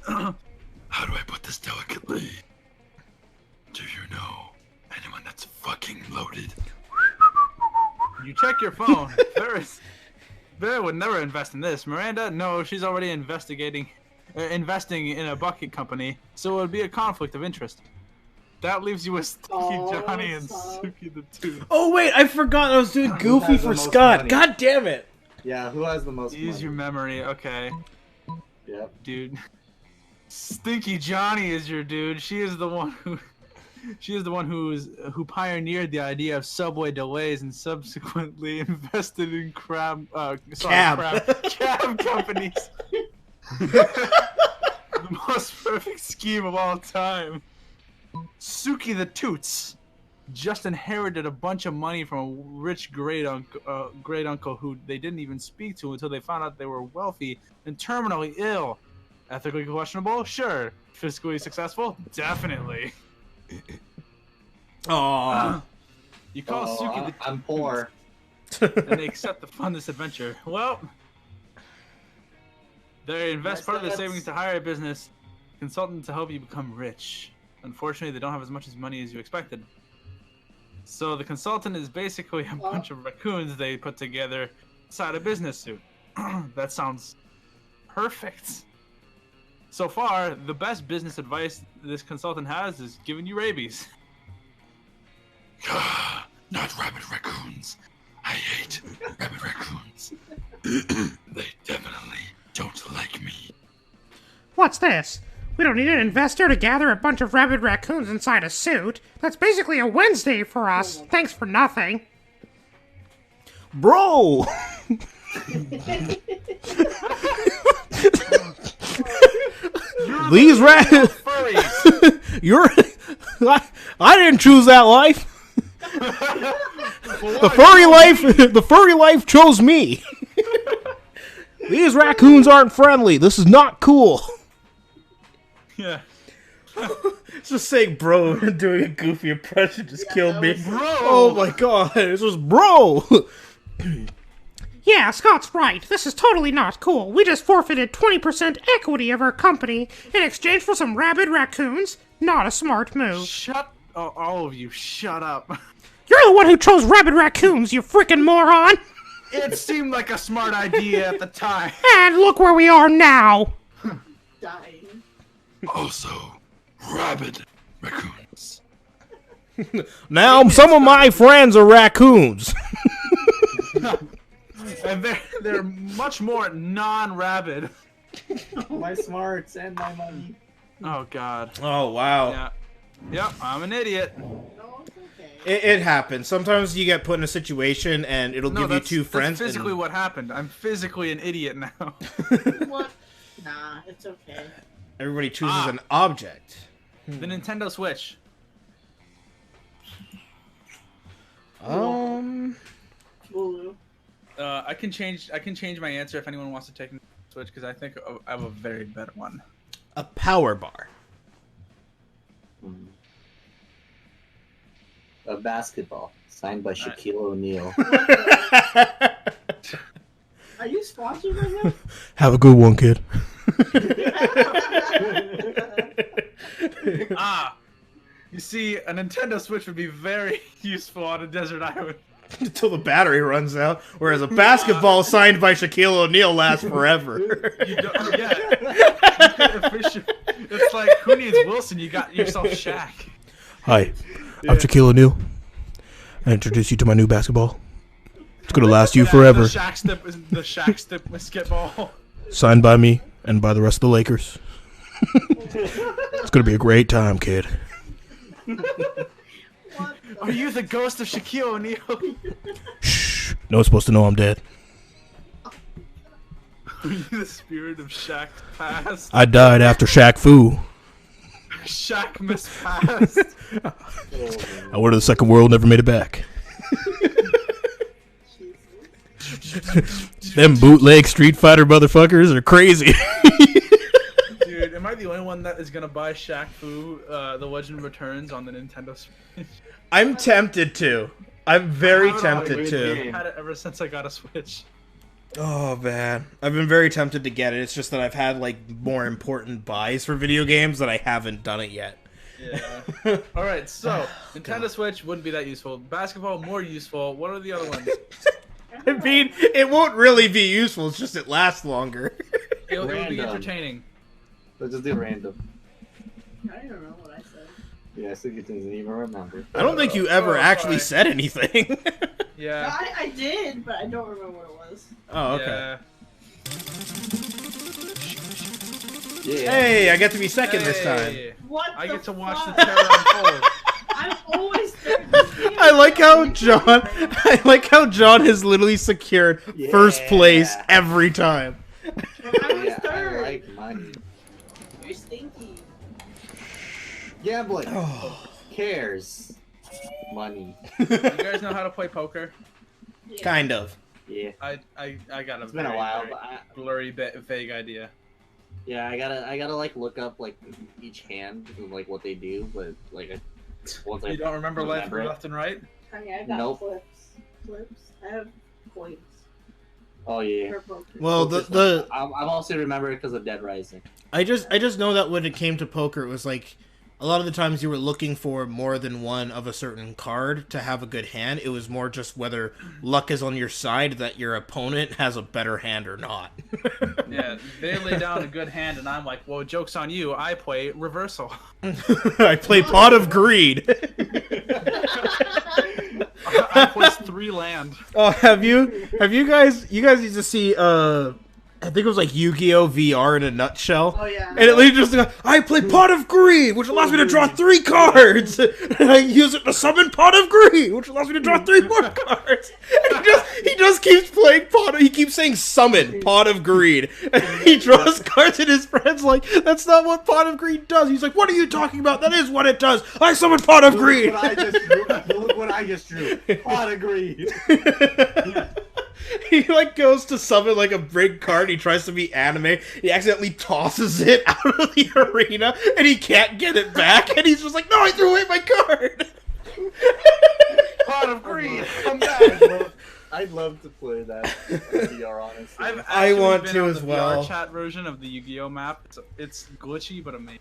Ha How do I put this delicately? Do you know anyone that's fucking loaded? You check your phone. Vera would never invest in this. Miranda, no, she's already investing in a bucket company, so it would be a conflict of interest. That leaves you with Stinky Johnny and stop. Suki the Tooth. Oh, wait, I forgot I was doing Goofy has the for most Scott. money? God damn it. Yeah, who has the most Use money? your memory, okay, Yep. dude. Stinky Johnny is your dude. She is the one who pioneered the idea of subway delays and subsequently invested in cab companies. The most perfect scheme of all time. Suki the Toots just inherited a bunch of money from a rich great uncle who they didn't even speak to until they found out they were wealthy and terminally ill. Ethically questionable? Sure. Fiscally successful? Definitely. Aww. You call Suki the I'm poor. and they accept to fund this adventure. Well, they invest part of their savings to hire a business consultant to help you become rich. Unfortunately, they don't have as much money as you expected. So the consultant is basically a bunch of raccoons they put together inside a business suit. That sounds perfect. So far, the best business advice this consultant has is giving you rabies. Not rabbit raccoons. I hate rabbit raccoons. They definitely don't like me. What's this? We don't need an investor to gather a bunch of rabid raccoons inside a suit. That's basically a Wednesday for us. Thanks for nothing. Bro! These rats. You're. I didn't choose that life. The furry life chose me. These raccoons aren't friendly. This is not cool. Yeah. Just saying bro and doing a goofy impression just killed me. Bro! Oh my god, this was bro! Yeah, Scott's right. This is totally not cool. We just forfeited 20% equity of our company in exchange for some rabid raccoons. Not a smart move. All of you, shut up. You're the one who chose rabid raccoons, you frickin' moron! It seemed like a smart idea at the time. And look where we are now! Dying. Also, rabid raccoons. Now some of my friends are raccoons. And they're much more non-rabid. My smarts and my money. Oh god. Oh wow. Yeah. Yep, I'm an idiot. No, it's okay. It happens. Sometimes you get put in a situation and it'll give you two friends. That's physically and... what happened. I'm physically an idiot now. What? Nah, it's okay. Everybody chooses an object. The Nintendo Switch. Wulu. I can change my answer if anyone wants to take the Switch because I think I have a very better one. A power bar. A basketball signed by Shaquille O'Neal. Are you sponsored right now? Have a good one, kid. You see, a Nintendo Switch would be very useful on a desert island. Until the battery runs out, whereas a basketball signed by Shaquille O'Neal lasts forever. You don't, yeah. It's like, who needs Wilson? You got yourself Shaq. Hi, I'm Shaquille O'Neal. I introduce you to my new basketball. It's gonna last you forever. The Shaq skip ball. Signed by me and by the rest of the Lakers. It's gonna be a great time, kid. Are you the ghost of Shaquille O'Neal? Shh. No one's supposed to know I'm dead. Are you the spirit of Shaq past? I died after Shaq Fu. Shaq mispassed. I went to the second world, never made it back. Them bootleg Street Fighter motherfuckers are crazy. Dude, am I the only one that is gonna buy Shaq Fu, The Legend Returns on the Nintendo Switch? I'm tempted to. I'm very tempted to. I've had it ever since I got a Switch. Oh man, I've been very tempted to get it. It's just that I've had like more important buys for video games that I haven't done it yet. Yeah. All right, so Nintendo Switch wouldn't be that useful. Basketball more useful. What are the other ones? I mean, it won't really be useful. It's just it lasts longer. It'll be entertaining. Let's just do random. I don't know what I said. Yeah, so you didn't even remember. I don't think you ever actually said anything. Yeah. I did, but I don't remember what it was. Oh, okay. Yeah. Hey, I get to be second this time. What I the get to watch fuck? the terror unfold. I'm always third. I like how John has literally secured first place every time. I was Yeah, I third. like money. You're stinky. Gambling. Cares. Money. You guys know how to play poker? Yeah. Kind of. Yeah. I got a It's been a while, very but blurry, vague idea. I gotta like look up like each hand and like what they do, but like once You don't remember remember it. left and right? I mean, I got Nope. flips. I have coins. Oh yeah. For poker. Well, the I've also remembered because of Dead Rising. I just know that when it came to poker, it was like a lot of the times you were looking for more than one of a certain card to have a good hand. It was more just whether luck is on your side that your opponent has a better hand or not. Yeah, they lay down a good hand, and I'm like, well, joke's on you. I play reversal. I play Pot of Greed. I place 3 land. Oh, have you guys used to see I think it was like Yu-Gi-Oh! VR in a nutshell. Oh yeah. And it literally just I play Pot of Greed, which allows me to draw 3 cards. And I use it to summon Pot of Greed, which allows me to draw 3 more cards. And he just keeps playing he keeps saying summon Pot of Greed. And he draws cards and his friend's like, that's not what Pot of Greed does. He's like, what are you talking about? That is what it does. I summon Pot of Greed. Look what I just drew. Pot of Greed. He like goes to summon like a big card. He tries to be anime. He accidentally tosses it out of the arena, and he can't get it back. And he's just like, "No, I threw away my card." Pot of Greed. Come back. I'd love to play that VR, honestly. I've I want been to on as the well. VR chat version of the Yu-Gi-Oh map. It's glitchy but amazing.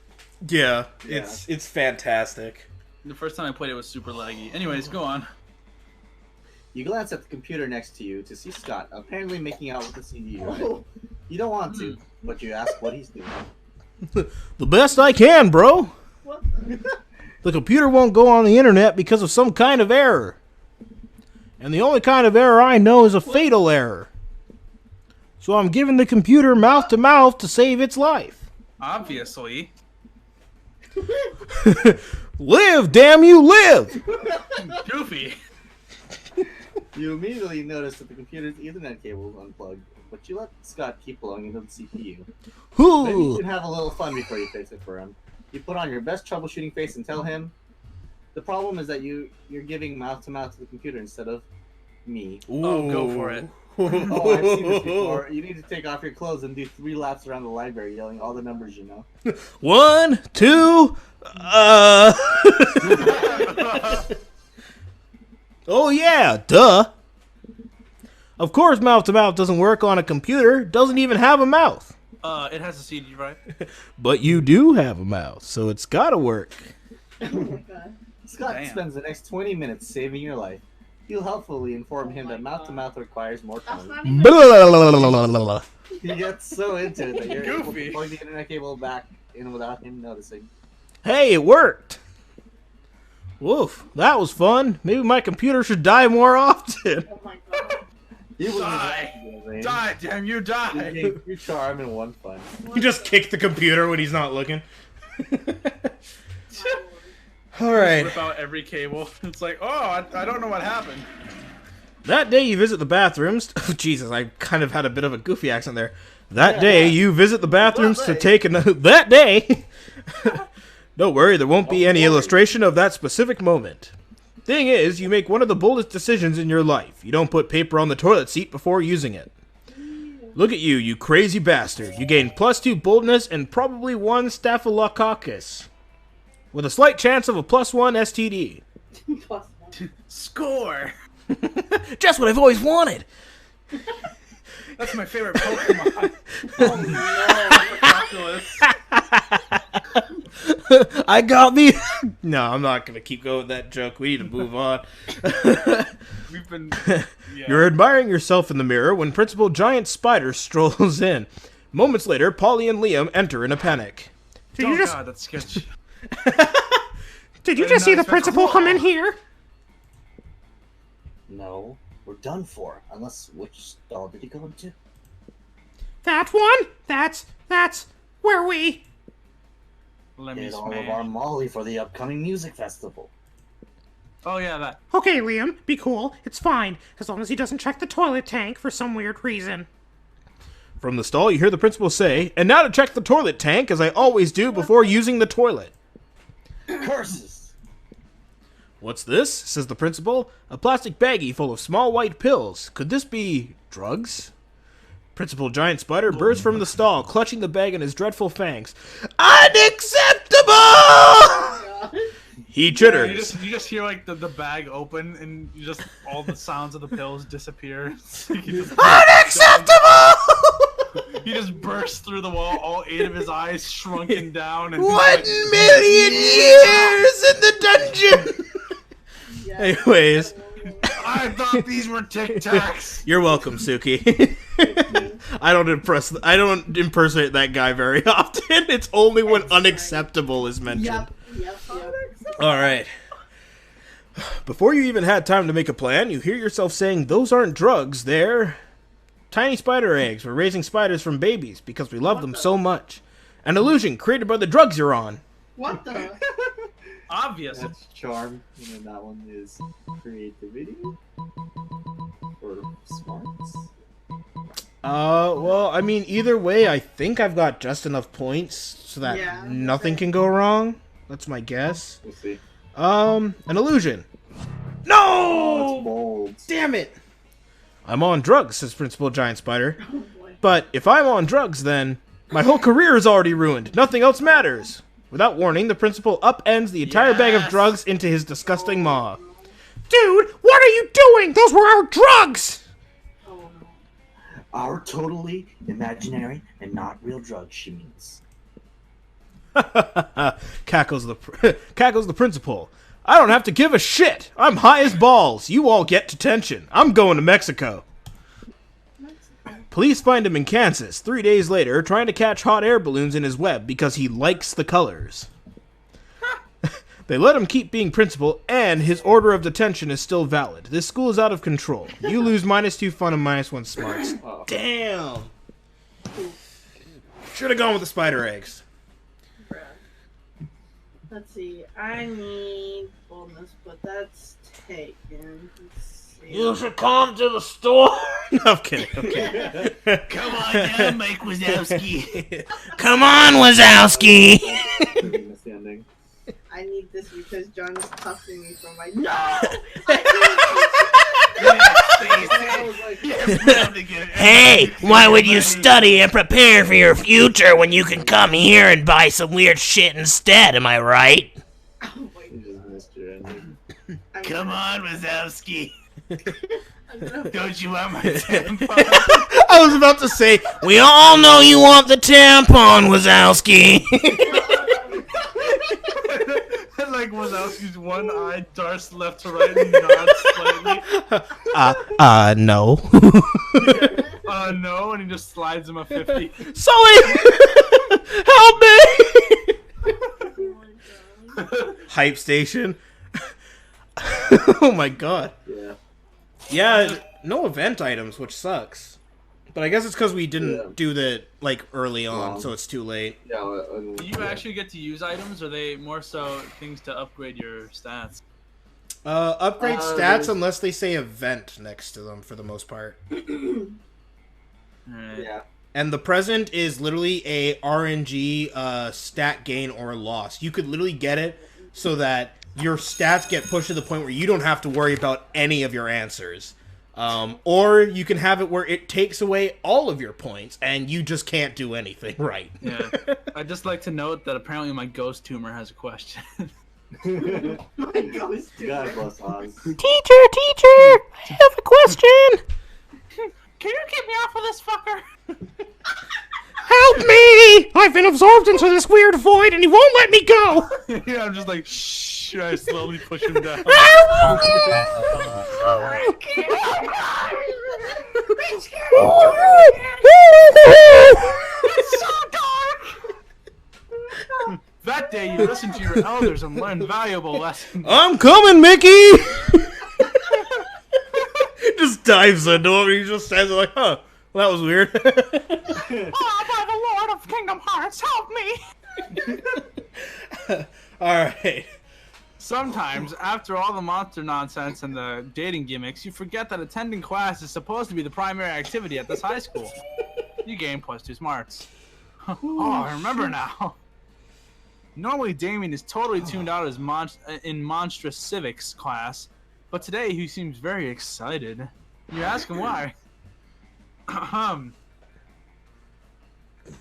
Yeah, it's fantastic. The first time I played it was super laggy. Anyways, go on. You glance at the computer next to you to see Scott apparently making out with the CD unit. You don't want to, but you ask what he's doing. The best I can, bro. What? The computer won't go on the internet because of some kind of error. And the only kind of error I know is a fatal error. So I'm giving the computer mouth to mouth to save its life. Obviously. Live, damn you, live! Goofy. You immediately notice that the computer's Ethernet cable is unplugged, but you let Scott keep blowing into the CPU. Maybe you Ooh. can have a little fun before you fix it for him. You put on your best troubleshooting face and tell him, the problem is that you're giving mouth-to-mouth to the computer instead of me. Oh, go for it. Oh, I've seen this before. You need to take off your clothes and do 3 laps around the library yelling all the numbers you know. 1, 2, Oh yeah, duh. Of course mouth-to-mouth doesn't work on a computer. Doesn't even have a mouth. It has a CD, right? But you do have a mouth, so it's gotta work. Oh my god. Scott Damn. spends the next 20 minutes saving your life. You'll helpfully inform him that mouth-to-mouth requires more That's time. not even. Blah. He gets so into it that you're able Goofy. to plug the internet cable back in without him noticing. Hey, it worked. Woof, that was fun. Maybe my computer should die more often. Oh my god. He was Die! Die, damn you, die! You charm and one fun. You just kick the computer when he's not looking. My All right. Rip out every cable. It's like, oh, I don't know what happened. That day you visit the bathrooms. Oh, Jesus, I kind of had a bit of a goofy accent there. That day you visit the bathrooms to take another. That day. Don't worry, there won't be any illustration of that specific moment. Thing is, you make one of the boldest decisions in your life. You don't put paper on the toilet seat before using it. Look at you, you crazy bastard. You gain +2 boldness and probably 1 staphylococcus. With a slight chance of a +1 STD. God. Score! Just what I've always wanted. That's my favorite Pokemon. I got me. No, I'm not going to keep going with that joke. We need to move on. We've been... Yeah. You're admiring yourself in the mirror when Principal Giant Spider strolls in. Moments later, Polly and Liam enter in a panic. Did Oh you just god, that's sketchy. did you I just did see not the principal expect- come in here? No, we're done for. Unless, which stall did he go into? That one? That's where we. Let me Did all of smash. our Molly for the upcoming music festival. Oh yeah, that. Okay, Liam, be cool. It's fine, as long as he doesn't check the toilet tank for some weird reason. From the stall, you hear the principal say, "And now to check the toilet tank, as I always do before using the toilet." Curses! What's this? Says the principal. A plastic baggie full of small white pills. Could this be drugs? Principal Giant Spider bursts from the stall, clutching the bag in his dreadful fangs. Unacceptable! God. He You chitters. just hear like the bag open and you just all the sounds of the pills disappear. You just- Unacceptable! He just bursts through the wall, all 8 of his eyes shrunken down. And 1,000,000 years in the dungeon! Yeah. Anyways, I thought these were Tic Tacs. you're welcome, Suki. I don't impersonate that guy very often. It's only when unacceptable is mentioned. Yep. All right. Before you even had time to make a plan, you hear yourself saying, "Those aren't drugs, they're tiny spider eggs. We're raising spiders from babies because we love them so much. An illusion created by the drugs you're on." What the? Obvious. That's charm, and then that one is creativity. Or smarts. Well, I mean, either way, I think I've got just enough points so that Yeah, nothing okay. can go wrong. That's my guess. We'll see. An illusion. Oh, No! it's bold. Damn it! I'm on drugs, says Principal Giant Spider. Oh boy. But if I'm on drugs, then my whole career is already ruined. Nothing else matters. Without warning, the principal upends the entire bag of Yes! drugs into his disgusting maw. Dude, what are you doing? Those were our drugs! Oh no. Our totally imaginary and not real drugs, she means. cackles the principal. I don't have to give a shit. I'm high as balls. You all get detention. I'm going to Mexico. Police find him in Kansas 3 days later trying to catch hot air balloons in his web because he likes the colors. They let him keep being principal, and his order of detention is still valid. This school is out of control. You lose -2 fun and -1 smarts. Oh. Damn. Should have gone with the spider eggs. Bruh. Let's see. I need boldness, but that's taken. Let's You should come to the store. No, I'm kidding. Okay. Come on down, Mike Wazowski. Come on, Wazowski. That's the ending. I need this because John is cuffing me from my. Hey, why would you study and prepare for your future when you can come here and buy some weird shit instead? Am I right? Oh my You just missed your ending. God. Come on, Wazowski. I'm gonna- Don't you want my tampon? I was about to say, we all know you want the tampon, Wazowski. Like Wazowski's one eye darts left to right and nods slightly. No. No, and he just slides him a 50. Sully! Help me! Hype station. Oh my god. Yeah. Yeah, no event items, which sucks. But I guess it's because we didn't do the, like, early on, so it's too late. Yeah. Do you actually get to use items, or are they more so things to upgrade your stats? Upgrade stats there's- unless they say event next to them, for the most part. Alright. Yeah. And the present is literally a RNG stat gain or loss. You could literally get it so that your stats get pushed to the point where you don't have to worry about any of your answers. Or you can have it where it takes away all of your points and you just can't do anything right. Yeah. I'd just like to note that apparently my ghost tumor has a question. My ghost God bless Oz. Teacher, I have a question. Can you keep me off of this fucker? Help me! I've been absorbed into this weird void and he won't let me go! Yeah, I'm just like, shh. I slowly push him down. That day, you listened to your elders and learned valuable lessons. I'm coming, Mickey! Just dives into him and he just stands there like, huh, well, that was weird. Oh, by the Lord of Kingdom Hearts, help me! Alright. Sometimes, after all the monster nonsense and the dating gimmicks, you forget that attending class is supposed to be the primary activity at this high school. You gain +2 smarts. Oh, I remember now. Normally, Damien is totally tuned out as in monstrous civics class, but today he seems very excited. You ask him why.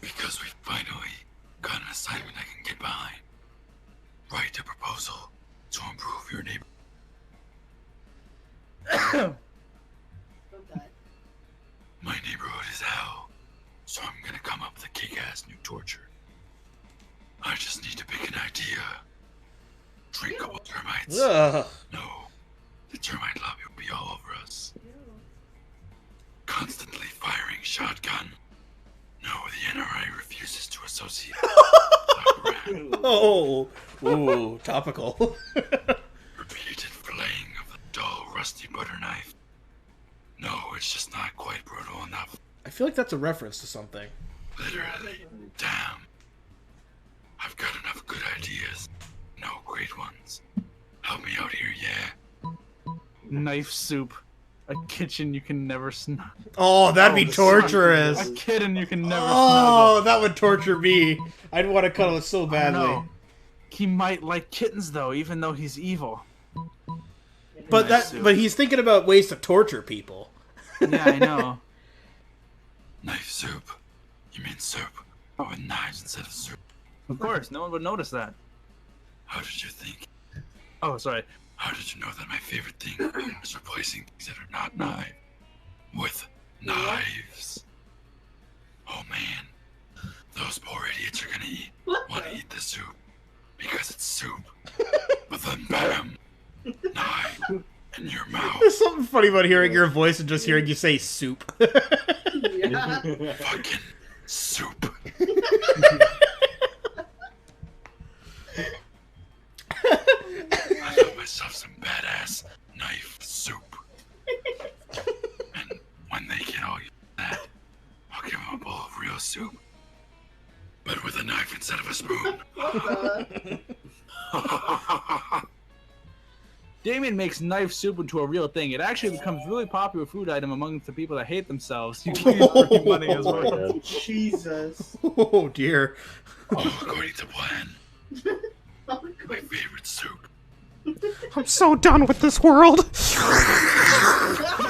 Because we finally got an assignment I can get behind. Write a proposal to improve your neighborhood. My neighborhood is hell, so I'm gonna come up with a kick-ass new torture. I just need to pick an idea. Drink a couple termites. Ugh. No, the termite lobby will be all over us. Constantly firing shotgun. No, the NRA refuses to associate. Oh, ooh, topical. Repeated flaying of the dull, rusty butter knife. No, it's just not quite brutal enough. I feel like that's a reference to something. Literally. Damn. I've got enough good ideas. No great ones. Help me out here, yeah? Knife soup. A kitchen you can never snuggle. Oh, that'd be torturous. A kitten you can never Oh, that would torture me. I'd want to cuddle it so badly. No. He might like kittens though, even though he's evil. But but he's thinking about ways to torture people. Yeah, I know. Knife soup. You mean soup, but with knives instead of soup. Of course, no one would notice that. How did you think? Oh, sorry. How did you know that my favorite thing is replacing things that are not knife with knives? Oh man, those poor idiots are gonna want to eat the soup because it's soup. But then bam, knife in your mouth. There's something funny about hearing your voice and just hearing you say soup. Yeah. Fucking soup. I got myself some badass knife soup. And when they get all that, I'll give them a bowl of real soup. But with a knife instead of a spoon. Damien makes knife soup into a real thing. It actually becomes a really popular food item among the people that hate themselves. You can use free money as well. Jesus. Oh dear. All according to plan. My favorite soup. I'm so done with this world.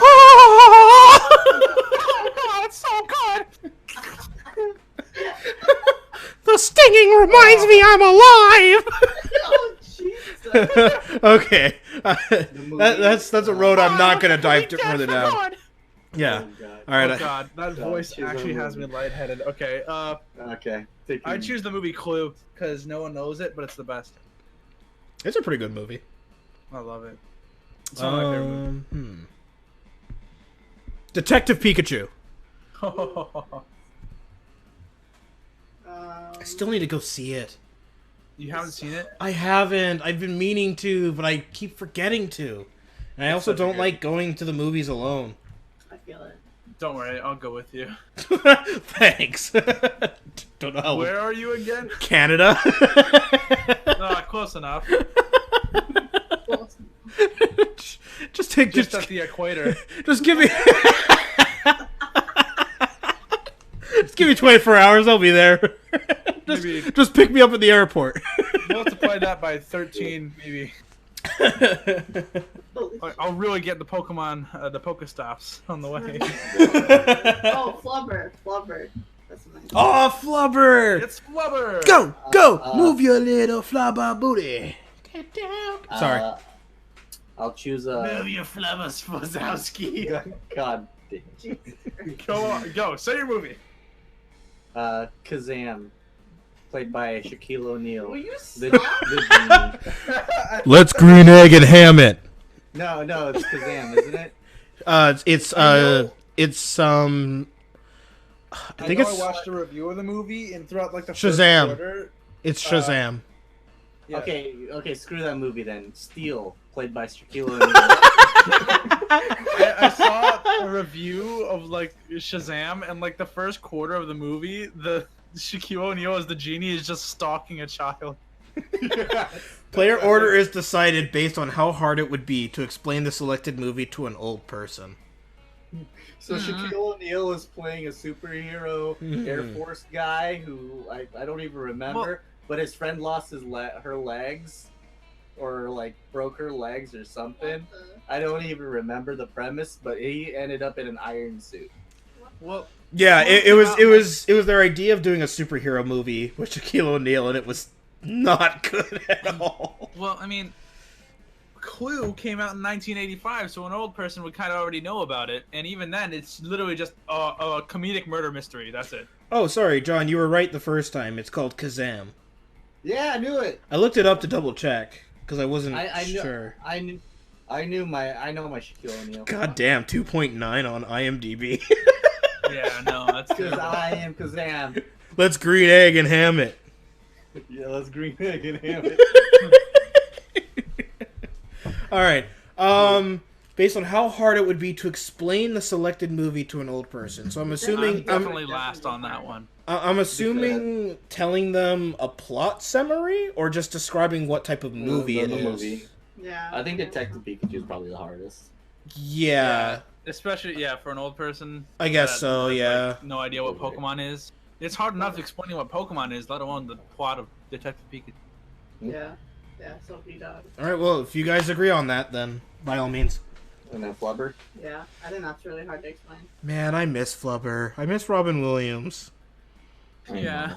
Oh, it's so good. The stinging reminds me I'm alive. Oh, Jesus. Okay. That's a road I'm not gonna dive further down. Yeah. Oh, God. All right. Oh god, that voice choose actually a has me movie. lightheaded. Okay, Okay. I choose the movie Clue because no one knows it, but it's the best. It's a pretty good movie. I love it. It's one of my favorite movies. Detective Pikachu. I still need to go see it. You haven't seen it? I haven't. I've been meaning to, but I keep forgetting to. And I also don't like going to the movies alone. I feel it. Don't worry, I'll go with you. Thanks. Don't know. Where are you again? Canada. Close enough. Just take Just at the equator. Just give me. Just give me 24 hours. I'll be there. Maybe Just pick me up at the airport. multiply that by 13, maybe. I'll really get the Pokemon, the Pokestops on the way. Oh, Flubber. Flubber. That's nice. Oh, Flubber! It's Flubber! Go! Move your little flubber booty. Get down. Sorry. I'll choose Move your flubbers, Wazowski. God damn. Go, say your movie. Kazam, played by Shaquille O'Neal. Will you The stop? genie. Let's green egg and ham it. No, it's Kazam, isn't it? I think I it's watched a review of the movie, and throughout like the Shazam. first quarter, it's Shazam. yeah. Okay, screw that movie then. Steel, played by Shaquille O'Neal. I saw a review of like Shazam, and like the first quarter of the movie, the Shaquille O'Neal as the genie is just stalking a child. Player order is decided based on how hard it would be to explain the selected movie to an old person. So Shaquille O'Neal is playing a superhero Air Force guy who I don't even remember, but his friend lost her legs, or like broke her legs or something. I don't even remember the premise, but he ended up in an iron suit. Well, Yeah, it was their idea of doing a superhero movie with Shaquille O'Neal, and it was not good at all. well, I mean, Clue came out in 1985, so an old person would kind of already know about it, and even then, it's literally just a comedic murder mystery. That's it. Oh, sorry, John, you were right the first time. It's called Kazam. Yeah, I knew it. I looked it up to double check because I wasn't I knew, sure. I know my Shaquille O'Neal. God damn, 2.9 on IMDb. Yeah, no, that's Because good. I am Kazam. Let's green egg and ham it. Yeah, let's green egg and ham it. All right. Based on how hard it would be to explain the selected movie to an old person, so I'm assuming I'm definitely last on that one. I'm assuming telling them a plot summary or just describing what type of movie it is. Movie. Yeah. I think Detective Pikachu is probably the hardest. Yeah, Especially, for an old person. I guess that so. has, Yeah. like, no idea what Pokemon is. It's hard enough explaining what Pokemon is, let alone the plot of Detective Pikachu. Yeah. Yeah, Sophie dog. All right. Well, if you guys agree on that, then by all means. And then Flubber. Yeah, I think that's really hard to explain. Man, I miss Flubber. I miss Robin Williams. Yeah.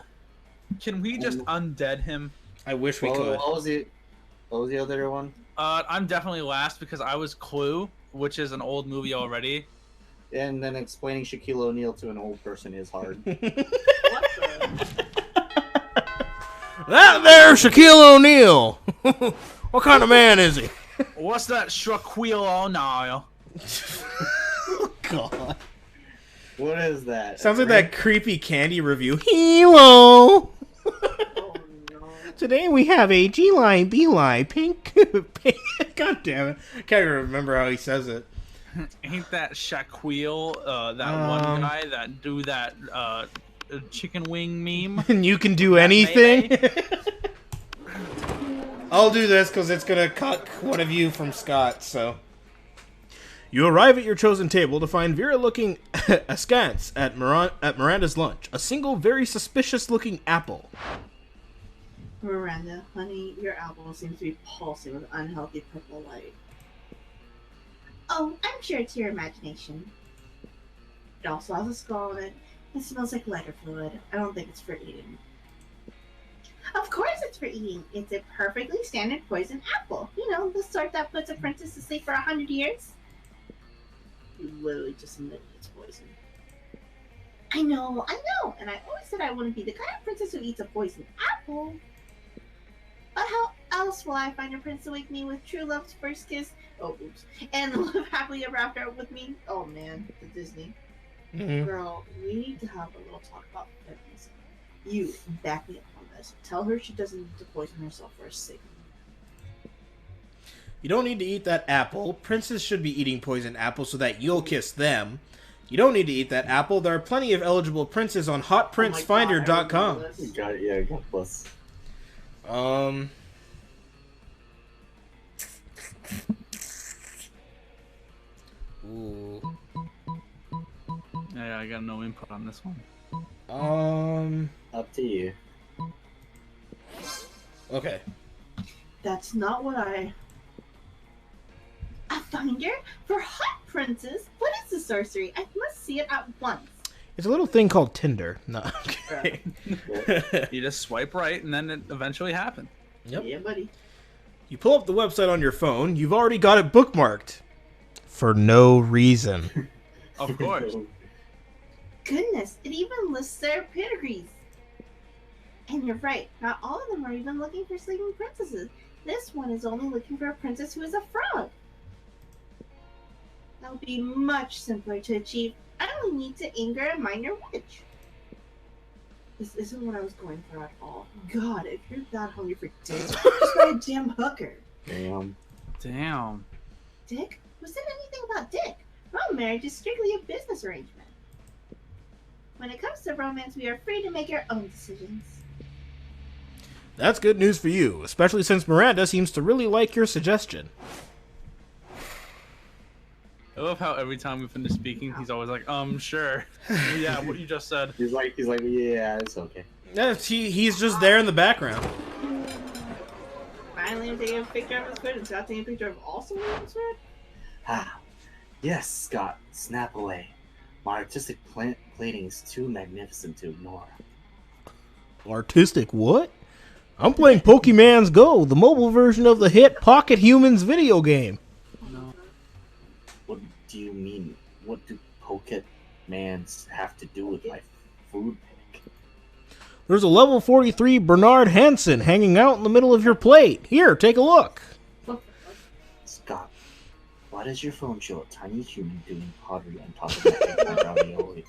Can we just undead him? I wish we could. What was the other one? I'm definitely last because I was Clue, which is an old movie already. And then explaining Shaquille O'Neal to an old person is hard. What the? That there, Shaquille O'Neal. What kind of man is he? What's that Shaquille O'Neal? God. What is that? Sounds like that creepy candy review. Hello. Oh no. Today we have a G-line, B-line, pink, pink. God damn it. I can't even remember how he says it. Ain't that Shaquille, that one guy that do that chicken wing meme? And you can do anything? I'll do this because it's gonna cut one of you from Scott. So you arrive at your chosen table to find Vera looking askance at Miranda's lunch. A single, very suspicious-looking apple. Miranda, honey, your apple seems to be pulsing with unhealthy purple light. Oh, I'm sure it's your imagination. It also has a skull in it. It smells like lighter fluid. I don't think it's for eating. Of course it's for eating. It's a perfectly standard poison apple. You know, the sort that puts a princess to sleep for 100 years. You literally just admitted it's poison. I know. And I always said I wouldn't be the kind of princess who eats a poisoned apple. But how else will I find a prince to wake me with true love's first kiss? Oh, oops. And live happily ever after with me? Oh, man. The Disney. Mm-hmm. Girl, we need to have a little talk about feminism. You, back me up on this. Tell her she doesn't need to poison herself for a signal. You don't need to eat that apple. Princes should be eating poisoned apples so that you'll kiss them. You don't need to eat that apple. There are plenty of eligible princes on hotprincefinder.com. You got it, yeah, God bless. Ooh. Yeah, I got no input on this one. Up to you. Okay. That's not what I... A finder? For hot princes? What is the sorcery? I must see it at once. It's a little thing called Tinder. No, okay. You just swipe right, and then it eventually happened. Yep. Yeah, buddy. You pull up the website on your phone. You've already got it bookmarked. For no reason. Of course. Goodness, it even lists their pedigrees. And you're right, not all of them are even looking for sleeping princesses. This one is only looking for a princess who is a frog. That would be much simpler to achieve. I only need to anger a minor witch. This isn't what I was going for at all. God, if you're that hungry for dick, just buy a damn hooker. Damn. Damn. Dick? Who said anything about dick? Well, marriage is strictly a business arrangement. When it comes to romance, we are free to make our own decisions. That's good news for you, especially since Miranda seems to really like your suggestion. I love how every time we finish speaking, he's always like, sure. Yeah, what you just said. He's like, yeah, it's okay. Yeah, he's just there in the background. Finally, I'm taking a picture of his foot and Scott taking a picture of also his foot. Ah, yes, Scott, snap away. My artistic plating is too magnificent to ignore. Artistic what? I'm playing Pokemon's Go, the mobile version of the hit Pocket Humans video game. No. What do you mean? What do Pokemans have to do with my food pick? There's a level 43 Bernard Hansen hanging out in the middle of your plate. Here, take a look. Scott, why does your phone show a tiny human doing pottery on top of that ravioli?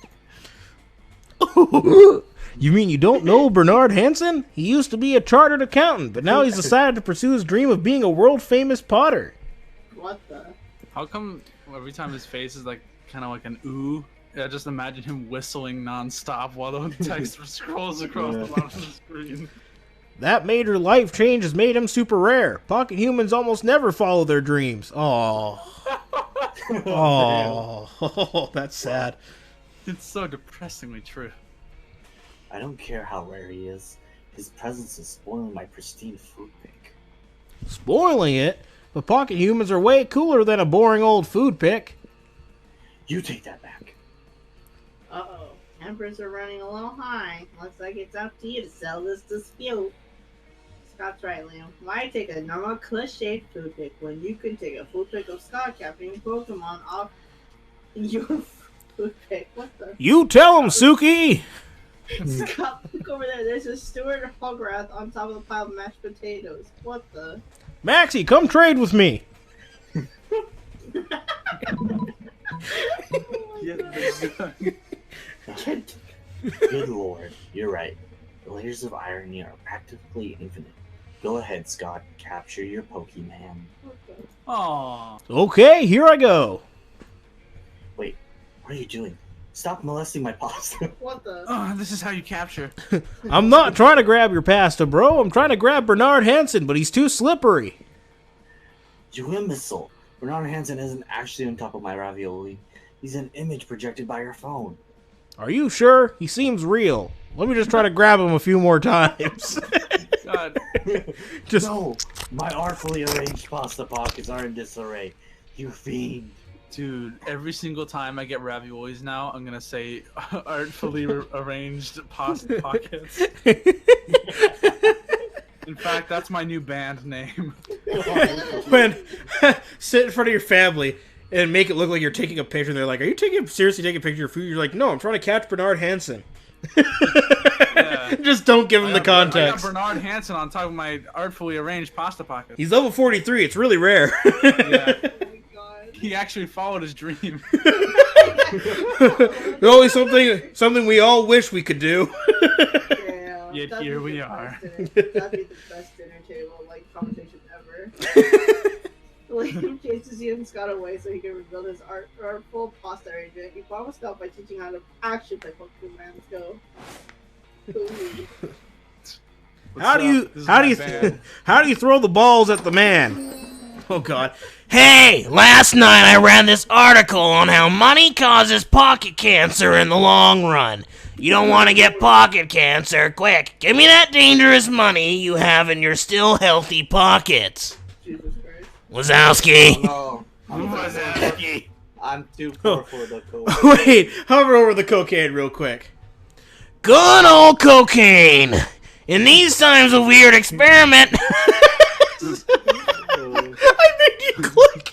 You mean you don't know Bernard Hansen? He used to be a chartered accountant, but now he's decided to pursue his dream of being a world-famous potter. What the? How come every time his face is like kind of like an ooh? I just imagine him whistling nonstop while the text scrolls across the bottom of the screen. That major life change has made him super rare. Pocket humans almost never follow their dreams. Oh, oh, that's sad. It's so depressingly true. I don't care how rare he is. His presence is spoiling my pristine food pick. Spoiling it? But pocket humans are way cooler than a boring old food pick. You take that back. Uh-oh. Tempers are running a little high. Looks like it's up to you to settle this dispute. Scott's right, Liam. Why take a normal cliched food pick when you can take a food pick of Scott capturing Pokemon off your food pick? What the? You tell him, Suki! Scott, look over there. There's a Stuart Hogarth on top of the pile of mashed potatoes. What the? Maxie, come trade with me. Good lord, you're right. The layers of irony are practically infinite. Go ahead, Scott. Capture your Pokemon. Aww. Okay, here I go. Wait, what are you doing? Stop molesting my pasta. What the? Oh, this is how you capture. I'm not trying to grab your pasta, bro. I'm trying to grab Bernard Hansen, but he's too slippery. You imbecile. Bernard Hansen isn't actually on top of my ravioli. He's an image projected by your phone. Are you sure? He seems real. Let me just try to grab him a few more times. God. Just No, my artfully arranged pasta pockets are in disarray. You fiend. Dude, every single time I get raviolis now, I'm gonna say artfully arranged pasta pockets. In fact, that's my new band name. when sit in front of your family and make it look like you're taking a picture. They're like, "Are you seriously taking a picture of food?" You're like, "No, I'm trying to catch Bernard Hansen." Yeah. Just don't give him the I context. got Bernard Hansen on top of my artfully arranged pasta pockets. He's level 43. It's really rare. Yeah. Oh my god. He actually followed his dream. Only something we all wish we could do. Yeah. Yet that'd here be we the are. best dinner- That'd be the best dinner table conversation ever. William chases you and Scott away so he can rebuild his artful pasta arrangement. He promised Scott by teaching how to actually play Pokemon. Let's go. Ooh. How do you This is how do my you band. how do you throw the balls at the man? Oh God. Hey, last night I read this article on how money causes pocket cancer in the long run. You don't want to get pocket cancer. Quick, give me that dangerous money you have in your still healthy pockets. Jesus Christ. Wazowski. No. Wazowski. I'm too poor for the coke. Wait, hover over the cocaine real quick. Good old cocaine. In these times of weird experiment. I made you click.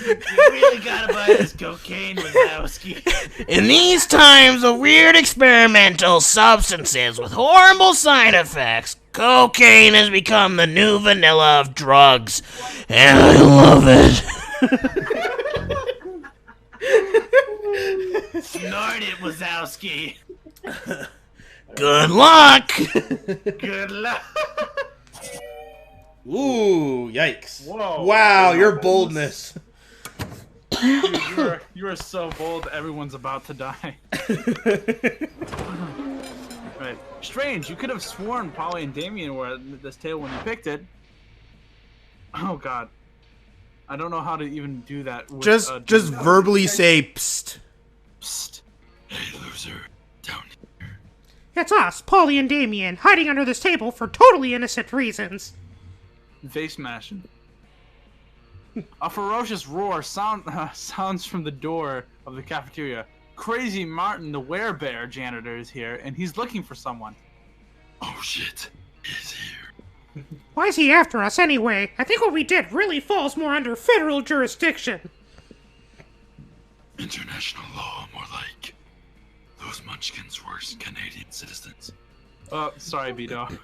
You really gotta buy this cocaine, Wazowski. In these times of weird experimental substances with horrible side effects, cocaine has become the new vanilla of drugs. And I love it. Snort it, Wazowski. Good luck. Good luck. Ooh, yikes. Whoa. Wow, your boldness. Dude, you are so bold, everyone's about to die. Right. Strange, you could have sworn Polly and Damien were at this table when you picked it. Oh god. I don't know how to even do that. With, Just verbally say psst. Psst. Hey, loser. Down here. It's us, Polly and Damien, hiding under this table for totally innocent reasons. Face smashing. A ferocious roar sounds from the door of the cafeteria. Crazy Martin, the werebear janitor, is here, and he's looking for someone. Oh shit. He's here. Why is he after us anyway? I think what we did really falls more under federal jurisdiction. International law, more like. Those munchkins were Canadian citizens. Oh, sorry, B-Dog.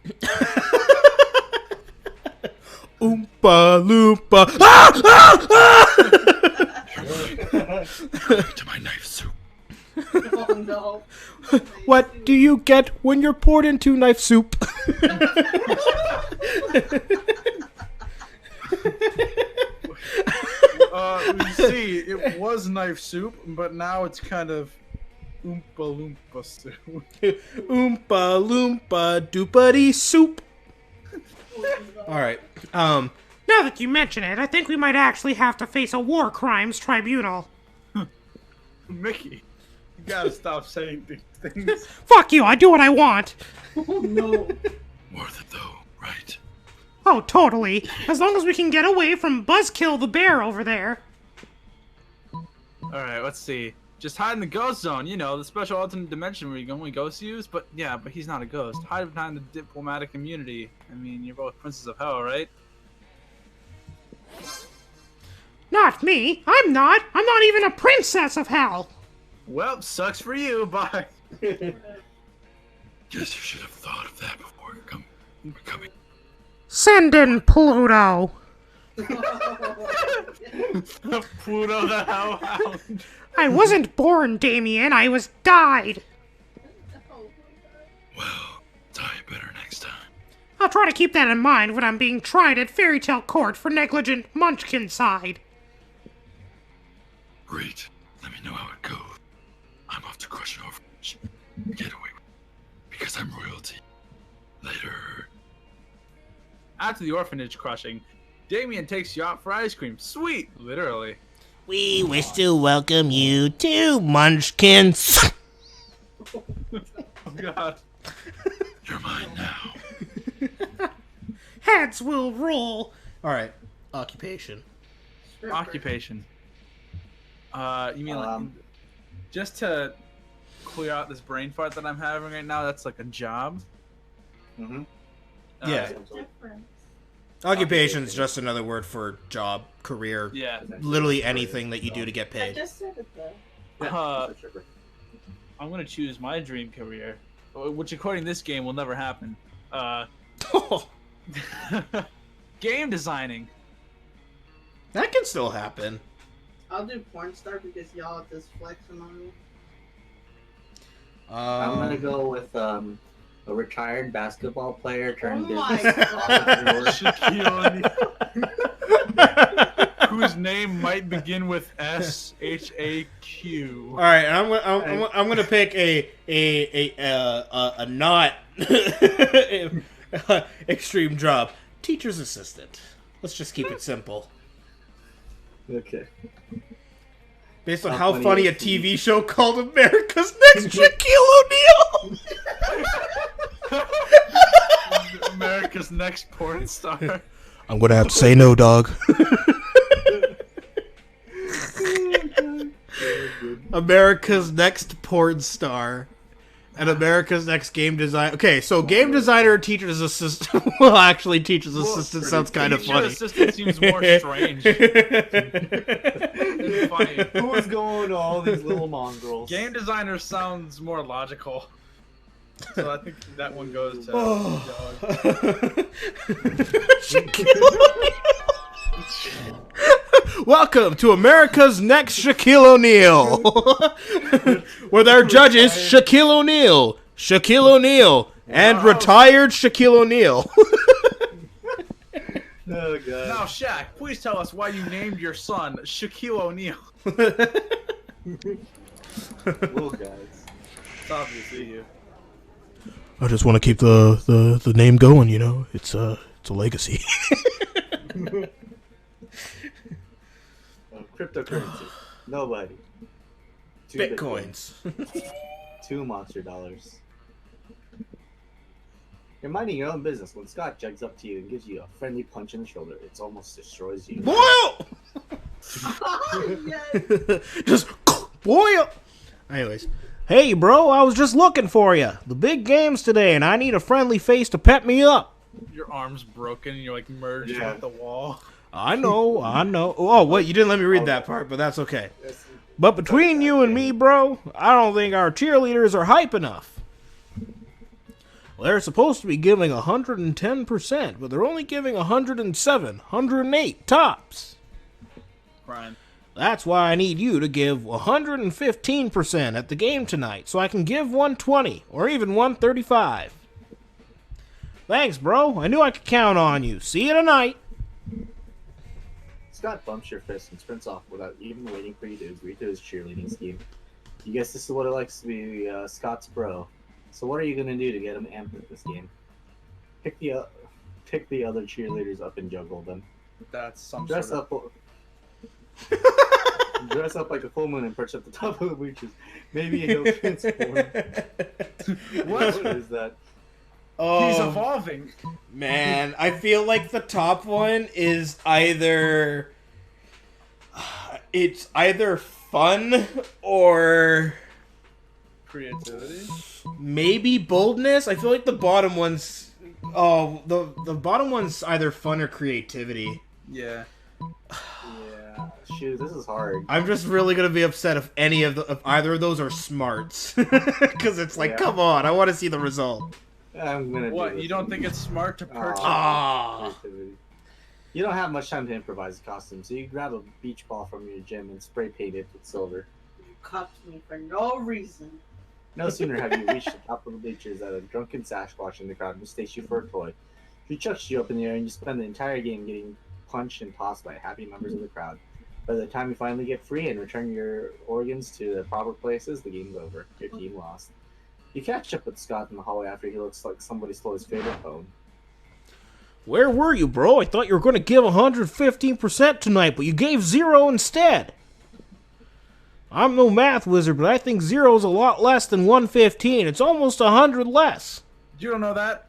Oompa loompa. Ah! Ah! Ah! To my knife soup. Oh no. What do you get when you're poured into knife soup? You see, it was knife soup, but now it's kind of oompa loompa soup. Oompa loompa doopity soup. Alright, Now that you mention it, I think we might actually have to face a war crimes tribunal. Mickey, you gotta stop saying these things. Fuck you, I do what I want. Oh no. Worth it though, right? Oh, totally. As long as we can get away from Buzzkill the bear over there. Alright, let's see. Just hide in the ghost zone, you know, the special alternate dimension where you only ghosts use. But yeah, but he's not a ghost. Hide behind the diplomatic immunity. I mean, you're both princes of hell, right? Not me. I'm not. I'm not even a princess of hell. Well, sucks for you. Bye. Guess you should have thought of that before coming. Send in Pluto. Pluto the Hellhound. I wasn't born, Damien. I was died. Well, die better next time. I'll try to keep that in mind when I'm being tried at Fairy Tale Court for negligent munchkin side. Great. Let me know how it goes. I'm off to crush an orphanage. Get away with it. Because I'm royalty. Later. After the orphanage crushing, Damien takes you out for ice cream. Sweet! Literally. We wish to welcome you to Munchkins. Oh god. You're mine now. Heads will roll. All right. Occupation. Occupation. You mean like just to clear out this brain fart that I'm having right now? That's like a job. Mm-hmm. Yeah. Different. Occupation's just another word for job, career, Yeah. literally anything that you do to get I paid. just said it though. I'm gonna choose my dream career, which according to this game will never happen. Game designing. That can still happen. I'll do porn star because y'all are just flexing on me. I'm gonna go with a retired basketball player turned Oh my business entrepreneur. Shaquille O'Neal. Whose name might begin with S-H-A-Q. All right, and I'm gonna pick a not extreme job. Teacher's assistant. Let's just keep it simple. Okay. Based on How how funny funny a is he? TV show called America's Next Shaquille O'Neal. America's next porn star. I'm gonna have to say no, dog. America's Next Porn Star. And America's Next Game Design. Okay, so game designer, teacher's assistant. Well, actually, teacher's assistant sounds kind of Teacher funny. assistant seems more strange. than funny. Who's going to all these little mongrels? Game designer sounds more logical. So I think that one goes to Oh. dog. Welcome to America's Next Shaquille O'Neal. With our judges, Shaquille O'Neal, and retired Shaquille O'Neal. Oh god. Now, Shaq, please tell us why you named your son Shaquille O'Neal. Little guys. It's obviously you. I just want to keep the name going, you know. It's a legacy. Cryptocurrency. Nobody. Two Bitcoins. Bitcoin. 2 monster dollars. You're minding your own business when Scott jugs up to you and gives you a friendly punch in the shoulder. It almost destroys you. Boil! Yes. Just boil! Anyways. Hey, bro, I was just looking for you. The big game's today, and I need a friendly face to pep me up. Your arm's broken and you're like merged Yeah. with the wall. I know. Oh, wait, you didn't let me read that part, but that's okay. But between you and me, bro, I don't think our cheerleaders are hype enough. Well, they're supposed to be giving 110%, but they're only giving 107, 108 tops. Brian. That's why I need you to give 115% at the game tonight, so I can give 120 or even 135. Thanks, bro. I knew I could count on you. See you tonight. Scott bumps your fist and sprints off without even waiting for you to agree to his cheerleading scheme. You guess this is what it likes to be Scott's bro. So what are you gonna do to get him amped at this game? Pick the other cheerleaders up and juggle them. That's some Dress sort of... up. Dress up like a full moon and perch at the top of the bleachers. Maybe he'll transform. What is that? Oh, He's evolving. man, I feel like the top one is either it's either fun or Creativity. maybe boldness. I feel like the bottom one's the bottom one's either fun or creativity. Yeah. Yeah, shoot, this is hard. I'm just really gonna be upset if either of those are smarts, because it's like, Yeah. come on, I want to see the result. I'm gonna. What? Do this. You don't think it's smart to purchase? Ah. Creativity. You don't have much time to improvise a costume, so you grab a beach ball from your gym and spray paint it with silver. You cuffed me for no reason. No sooner have you reached the top of the bleachers that a drunken Sasquatch in the crowd mistakes you for a toy. He chucks you up in the air and you spend the entire game getting punched and tossed by happy members of the crowd. By the time you finally get free and return your organs to the proper places, the game's over. Your team lost. You catch up with Scott in the hallway after he looks like somebody stole his favorite phone. Where were you, bro? I thought you were going to give 115% tonight, but you gave 0 instead. I'm no math wizard, but I think 0 is a lot less than 115. It's almost 100 less. You don't know that?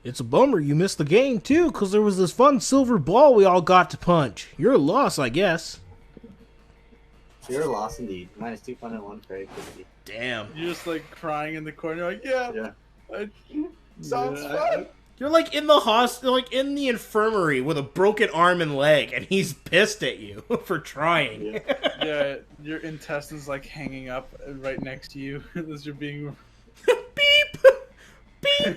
It's a bummer you missed the game, too, because there was this fun silver ball we all got to punch. You're a loss, I guess. You're a loss indeed. Minus 2 fun and 1 creativity. Damn. You're just like crying in the corner, like, yeah. Sounds Yeah, fun. You're like in the hospital, like in the infirmary with a broken arm and leg, and he's pissed at you for trying. Yeah. Yeah, your intestines like hanging up right next to you as you're being. Beep! Beep!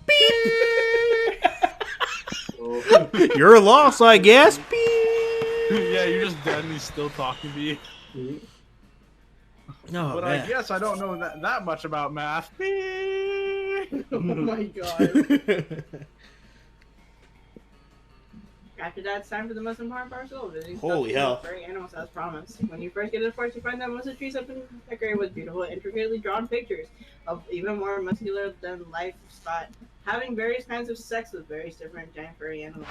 Beep! Oh. You're a loss, I guess. Beep. Yeah, you're just dead and he's still talking to you. Oh, But man. I guess I don't know that much about math. Oh my god. After that, it's time for the most important part of the visiting Holy hell. furry animals as promised. When you first get to the forest, you find that most of the trees have been decorated with beautiful, intricately drawn pictures of even more muscular than life Scott, having various kinds of sex with various different giant furry animals.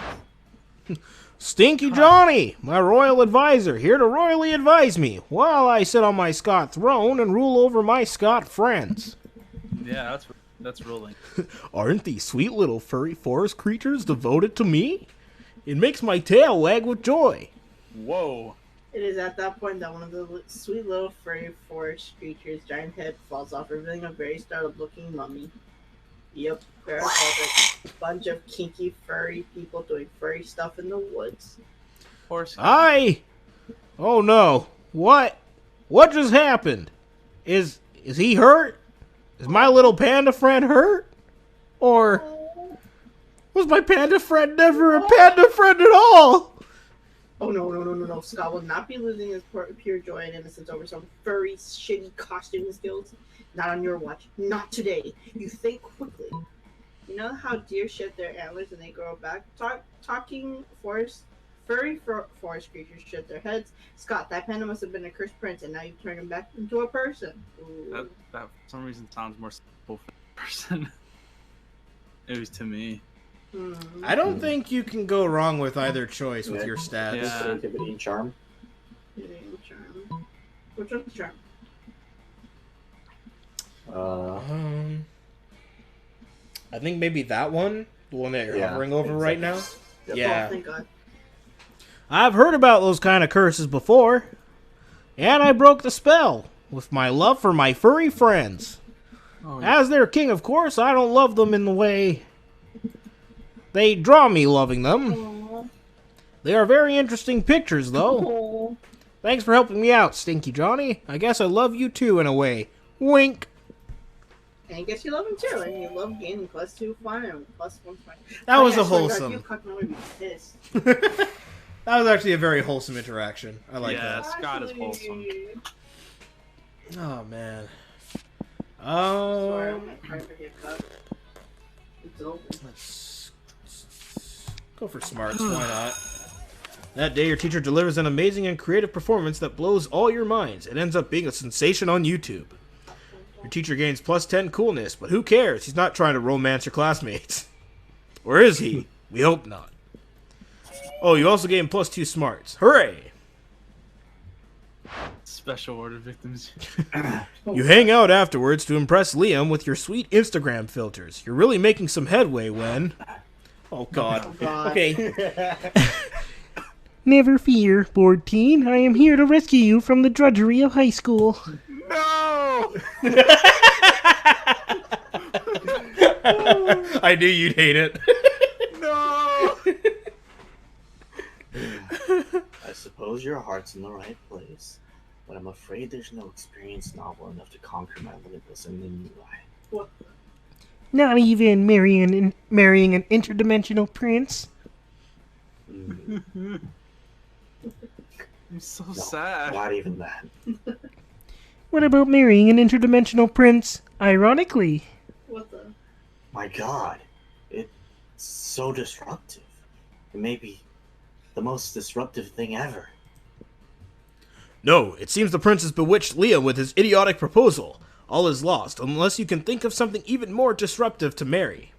Stinky Johnny, my royal advisor, here to royally advise me while I sit on my Scott throne and rule over my Scott friends. Yeah, that's rolling. Aren't these sweet little furry forest creatures devoted to me? It makes my tail wag with joy. Whoa. It is at that point that one of the sweet little furry forest creatures' giant head falls off, revealing a very startled-looking mummy. Yep, Clara called it a bunch of kinky furry people doing furry stuff in the woods. Horse. Oh no. What just happened? Is he hurt? Is my little panda friend hurt? Or was my panda friend never a panda friend at all? Oh no. Scott will not be losing his pure joy and innocence over some furry, shitty costuming skills. Not on your watch. Not today. You think quickly. You know how deer shed their antlers when they grow back? Talking furry forest creatures shed their heads. Scott, that panda must have been a cursed prince, and now you've turned him back into a person. Ooh. That for some reason sounds more simple for a person. It was to me. I don't think you can go wrong with either choice with your stats. Yeah. Creativity and charm. Charm. Which one's charm? I think maybe that one, the one that you're Yeah, hovering over right now. Yep. Yeah. Oh, thank God. I've heard about those kind of curses before. And I broke the spell with my love for my furry friends. Oh, yeah. As their king, of course, I don't love them in the way they draw me loving them. Aww. They are very interesting pictures, though. Aww. Thanks for helping me out, Stinky Johnny. I guess I love you too, in a way. Wink. And I guess you love him too, and you love gaining +2 fun and +1 fun. That was a I swear to God, wholesome. you cuck, I'm gonna be pissed. That was actually a very wholesome interaction. I like Yeah. that. Scott is wholesome. Oh man. Sorry, I'm gonna try to get cut. It's over. Let's go for smarts. Why not? That day, your teacher delivers an amazing and creative performance that blows all your minds. It ends up being a sensation on YouTube. Your teacher gains +10 coolness, but who cares? He's not trying to romance your classmates. Or is he? We hope not. Oh, you also gain +2 smarts. Hooray! Special order victims. You hang out afterwards to impress Liam with your sweet Instagram filters. You're really making some headway when... Oh, God. Oh, God. Okay. Never fear, bored teen. I am here to rescue you from the drudgery of high school. No! I knew you'd hate it. No! I suppose your heart's in the right place, but I'm afraid there's no experience novel enough to conquer my limitless and then you Not even marrying an interdimensional prince. lie. I'm so No, sad. not even that. What about marrying an interdimensional prince? Ironically. What the? My God, it's so disruptive. And maybe the most disruptive thing ever. No, it seems the prince has bewitched Liam with his idiotic proposal. All is lost, unless you can think of something even more disruptive to marry.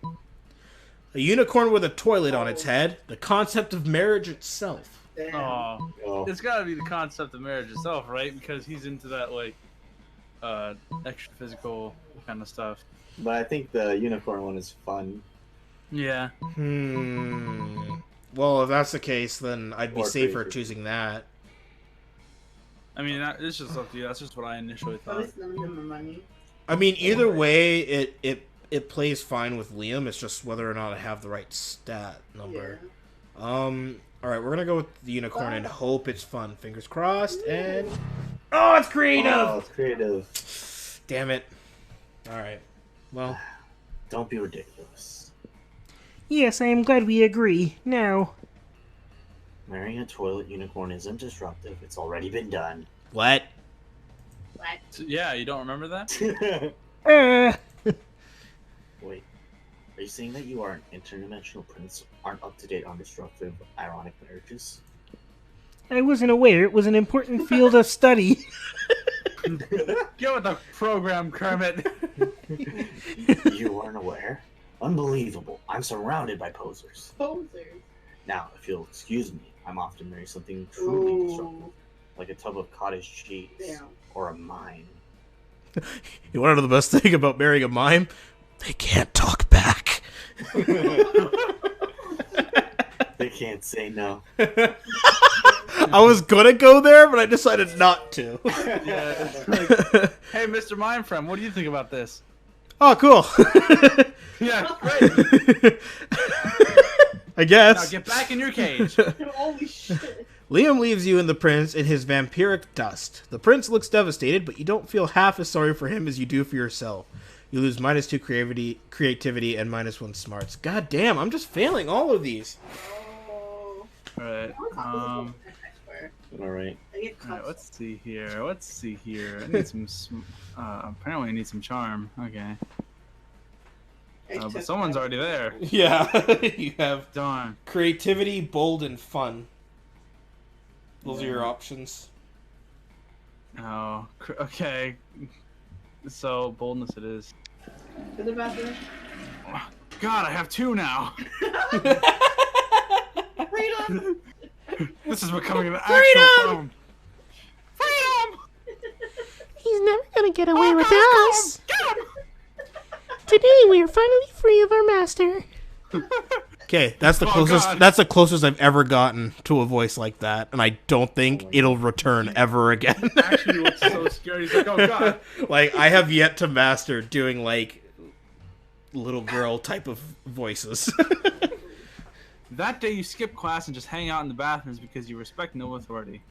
A unicorn with a toilet on its head, the concept of marriage itself. Damn. Oh. It's gotta be the concept of marriage itself, right? Because he's into that, like, extra physical kind of stuff. But I think the unicorn one is fun. Yeah. Well, if that's the case, then I'd be Or safer crazy. choosing that. I mean, it's just up to you. That's just what I initially At thought. least none of them are money. I mean, either way, it plays fine with Liam. It's just whether or not I have the right stat number. Yeah. All right, we're gonna go with the unicorn and hope it's fun. Fingers crossed. And oh, it's creative. Oh, it's creative. Damn it. All right. Well, Don't be ridiculous. Yes, I am glad we agree. Now, Marrying a toilet unicorn isn't disruptive. It's already been done. what? What? So, yeah, you don't remember that? Wait, are you saying that you are an interdimensional prince, aren't up to date on disruptive, ironic marriages? I wasn't aware it was an important field of study. Get with the program, Kermit. You weren't aware? Unbelievable. I'm surrounded by posers. Posers. Now, if you'll excuse me, I'm off to marry something truly disruptive, Ooh. like a tub of cottage cheese Damn. or a mime. You want to know the best thing about marrying a mime? They can't talk back. They can't say no. I was gonna go there, but I decided not to. Yeah. It's like, hey, Mr. Mind Friend, what do you think about this? Oh, cool. Yeah, great. I Now guess. get back in your cage. Holy shit. Liam leaves you and the prince in his vampiric dust. The prince looks devastated, but you don't feel half as sorry for him as you do for yourself. You lose -2 creativity and -1 smarts. God damn, I'm just failing all of these. Oh. Alright, I Alright. get alright, cussed. let's see here. I need some, apparently I need some charm. Okay. I But took someone's that. already there. Yeah, you have Darn. creativity, bold, and fun. Those are your options. Oh, okay. So, boldness it is. To the bathroom. God, I have 2 now. Freedom! This is becoming an actual problem. Freedom! He's never gonna get away with us. Today we are finally free of our master. Okay, that's the Oh, closest. God. That's the closest I've ever gotten to a voice like that, and I don't think it'll return ever again. Actually looks so scary. He's like, oh god. Like, I have yet to master doing like little girl type of voices. That day you skip class and just hang out in the bathrooms because you respect no authority.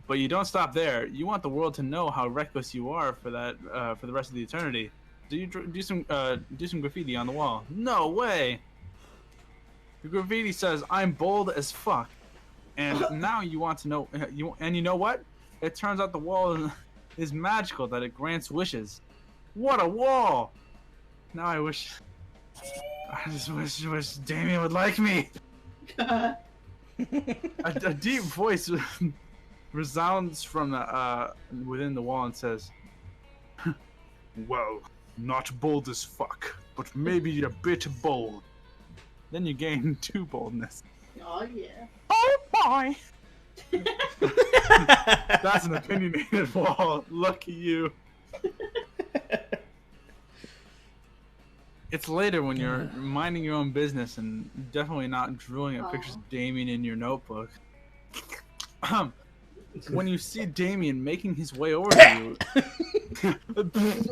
But you don't stop there. You want the world to know how reckless you are for that, for the rest of the eternity. Do some graffiti on the wall. No way. The graffiti says, "I'm bold as fuck," and now you want to know. You know what? It turns out the wall is magical. That it grants wishes. What a wall! Now I just wish Damien would like me. A deep voice resounds from the within the wall and says, "Well, not bold as fuck, but maybe a bit bold." Then you gain 2 boldness. Oh yeah. Oh boy! That's an opinionated wall. Lucky you. It's later when you're minding your own business and definitely not drooling at pictures of Damien in your notebook. When you see Damien making his way over to you.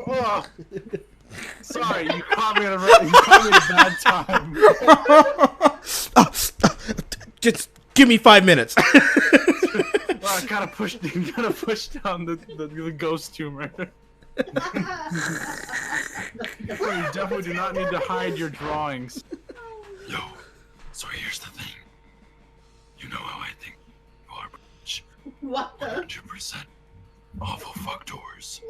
Oh, sorry, you caught me at a bad time. Just give me 5 minutes. Well, I gotta push down the ghost tumor. You definitely do not need to hide your drawings. Yo, so here's the thing. You know how I think you are, bitch. What the? 100% awful fucktors.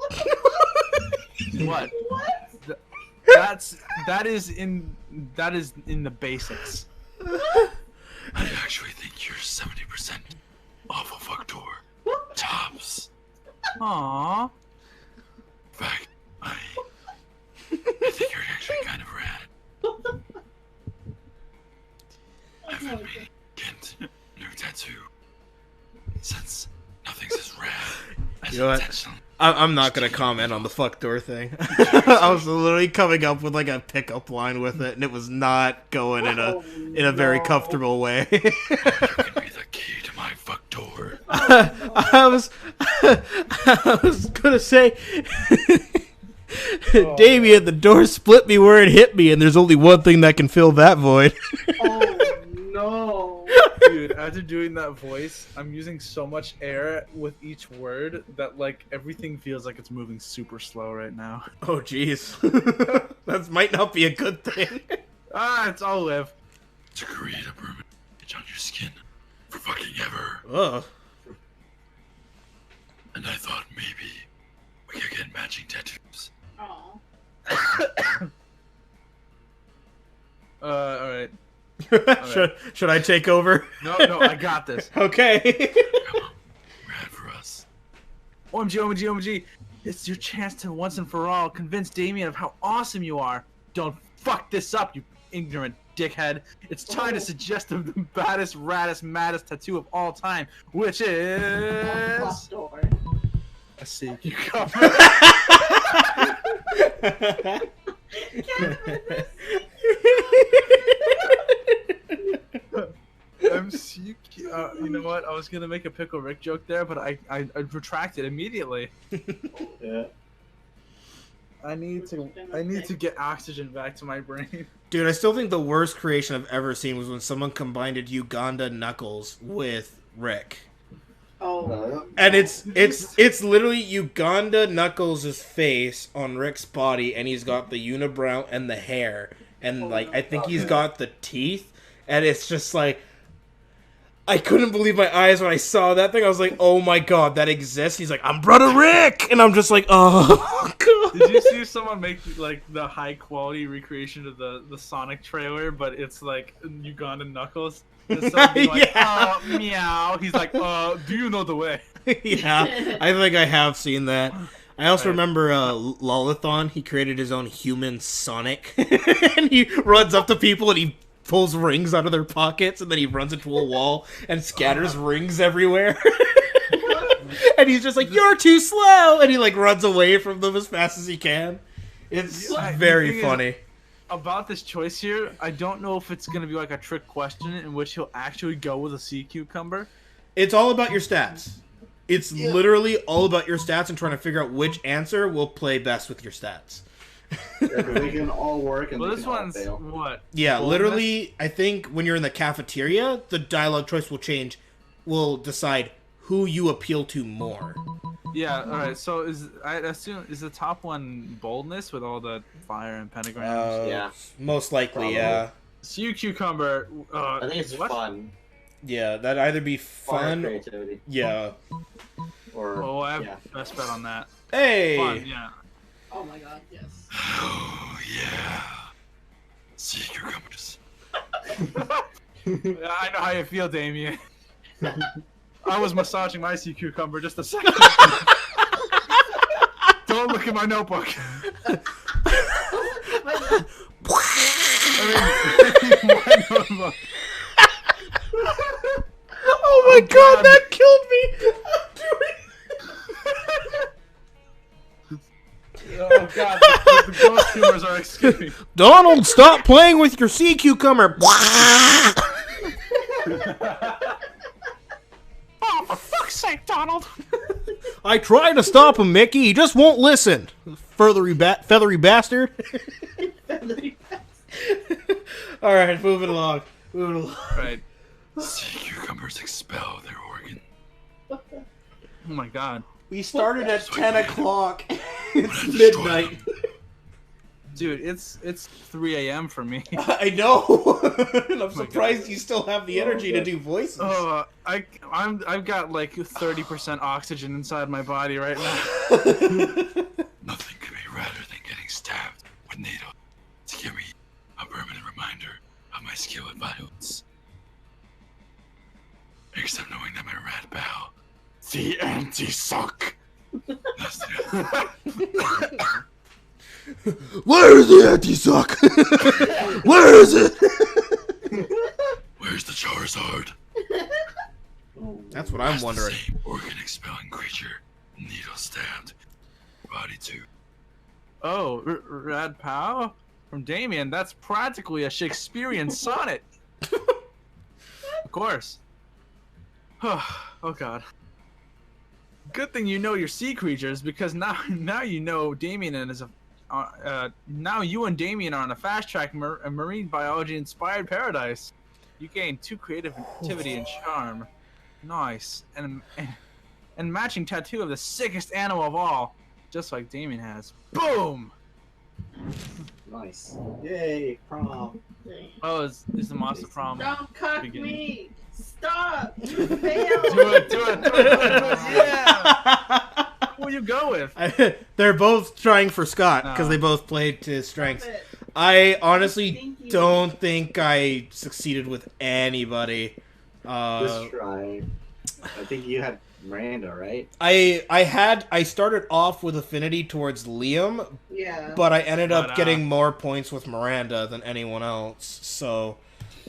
What? What? That is in the basics. I actually think you're 70% off a fuck tour. Tops. Aww. In fact, I think you're actually kind of rad. I've been meaning to get a new tattoo since nothing's as rad as You know what? intentional. I'm not gonna comment on the fuck door thing. I was literally coming up with like a pickup line with it, and it was not going in a very comfortable way. You can be the key to my fuck door. I was gonna say, Damien, the door split me where it hit me, and there's only one thing that can fill that void. Oh no. Dude, after doing that voice, I'm using so much air with each word that like everything feels like it's moving super slow right now. Oh jeez, that might not be a good thing. It's all live. To create a permanent itch on your skin for fucking ever. Ugh. And I thought maybe we could get matching tattoos. Oh. All right. Should I take over? No, I got this. Okay. Come on, rad for us. OMG. It's your chance to once and for all convince Damien of how awesome you are. Don't fuck this up, you ignorant dickhead. It's time to suggest the baddest, raddest, maddest tattoo of all time, which is... Fuck door. a CQ cover. MCQ. You know what? I was gonna make a Pickle Rick joke there, but I retracted immediately. Yeah. I need to get oxygen back to my brain. Dude, I still think the worst creation I've ever seen was when someone combined Uganda Knuckles with Rick. Oh. And it's literally Uganda Knuckles' face on Rick's body, and he's got the unibrow and the hair, and like I think he's got the teeth, and it's just like I couldn't believe my eyes when I saw that thing. I was like, oh my god, that exists. He's like, I'm brother Rick, and I'm just like, oh god. Did you see someone make like the high quality recreation of the Sonic trailer, but it's like Uganda Knuckles? And someone being like, Yeah. Meow. He's like, do you know the way? Yeah, I think I have seen that. I also remember Lolathon. He created his own human Sonic, and he runs up to people and he pulls rings out of their pockets, and then he runs into a wall and scatters rings everywhere. And he's just like, "You're too slow," and he like runs away from them as fast as he can. It's very funny. About this choice here, I don't know if it's gonna be like a trick question in which he'll actually go with a sea cucumber. It's all about your stats. It's literally all about your stats and trying to figure out which answer will play best with your stats. We can all work and Well, we this can all one's fail. what? Yeah, Bonus? literally, I think when you're in the cafeteria, the dialogue choice will change. Will decide who you appeal to more. Yeah. All right. So I assume is the top one boldness with all the fire and pentagrams? Yeah. Most likely, yeah. Sea cucumber. I think it's what? fun. Yeah, that'd either be Fun fun. creativity. Yeah. Or Oh, I have yeah. best bet on that. Hey. Fun. Yeah. Oh my god, yes. Oh, yeah. Sea cucumbers. I know how you feel, Damien. I was massaging my sea cucumber just a second. Don't look at my notebook. My notebook. Oh my god, that killed me! Oh god, the ghost tumors are escaping. Donald, stop playing with your sea cucumber! Oh, for fuck's sake, Donald! I tried to stop him, Mickey. He just won't listen. Feathery bastard. All right, moving along. Right. Sea cucumbers expel their organ. Oh my god. We started at 10 o'clock. It's Wanna destroy midnight. them. Dude, it's 3 a.m. for me. I know. And I'm surprised you still have the energy to do voices. I've got like 30% oxygen inside my body right now. Nothing could be rather than getting stabbed with needles to give me a permanent reminder of my skill at violence. The anti-suck. Where is the anti-suck? Where is it? Where's the Charizard? That's what I'm wondering. The same organ-expelling creature. Needle stabbed. Body 2. Oh, Rad Pow? From Damien, that's practically a Shakespearean sonnet. Of course. Oh god. Good thing you know your sea creatures, because now you know Damien is a now you and Damien are on a fast track marine biology inspired paradise. You gain 2 creative activity and charm. Nice. And matching tattoo of the sickest animal of all, just like Damien has. Boom. Nice. Yay, prom. Oh, is the monster prom? Don't cut beginning? me! Stop! You failed! Do it. Yeah. Who will you go with? They're both trying for Scott because Oh. they both played to his strengths. Stop it. I honestly Thank you. don't think I succeeded with anybody. Just try. I think you had Miranda, right? I started off with affinity towards Liam, Yeah. but I ended up But, getting more points with Miranda than anyone else. So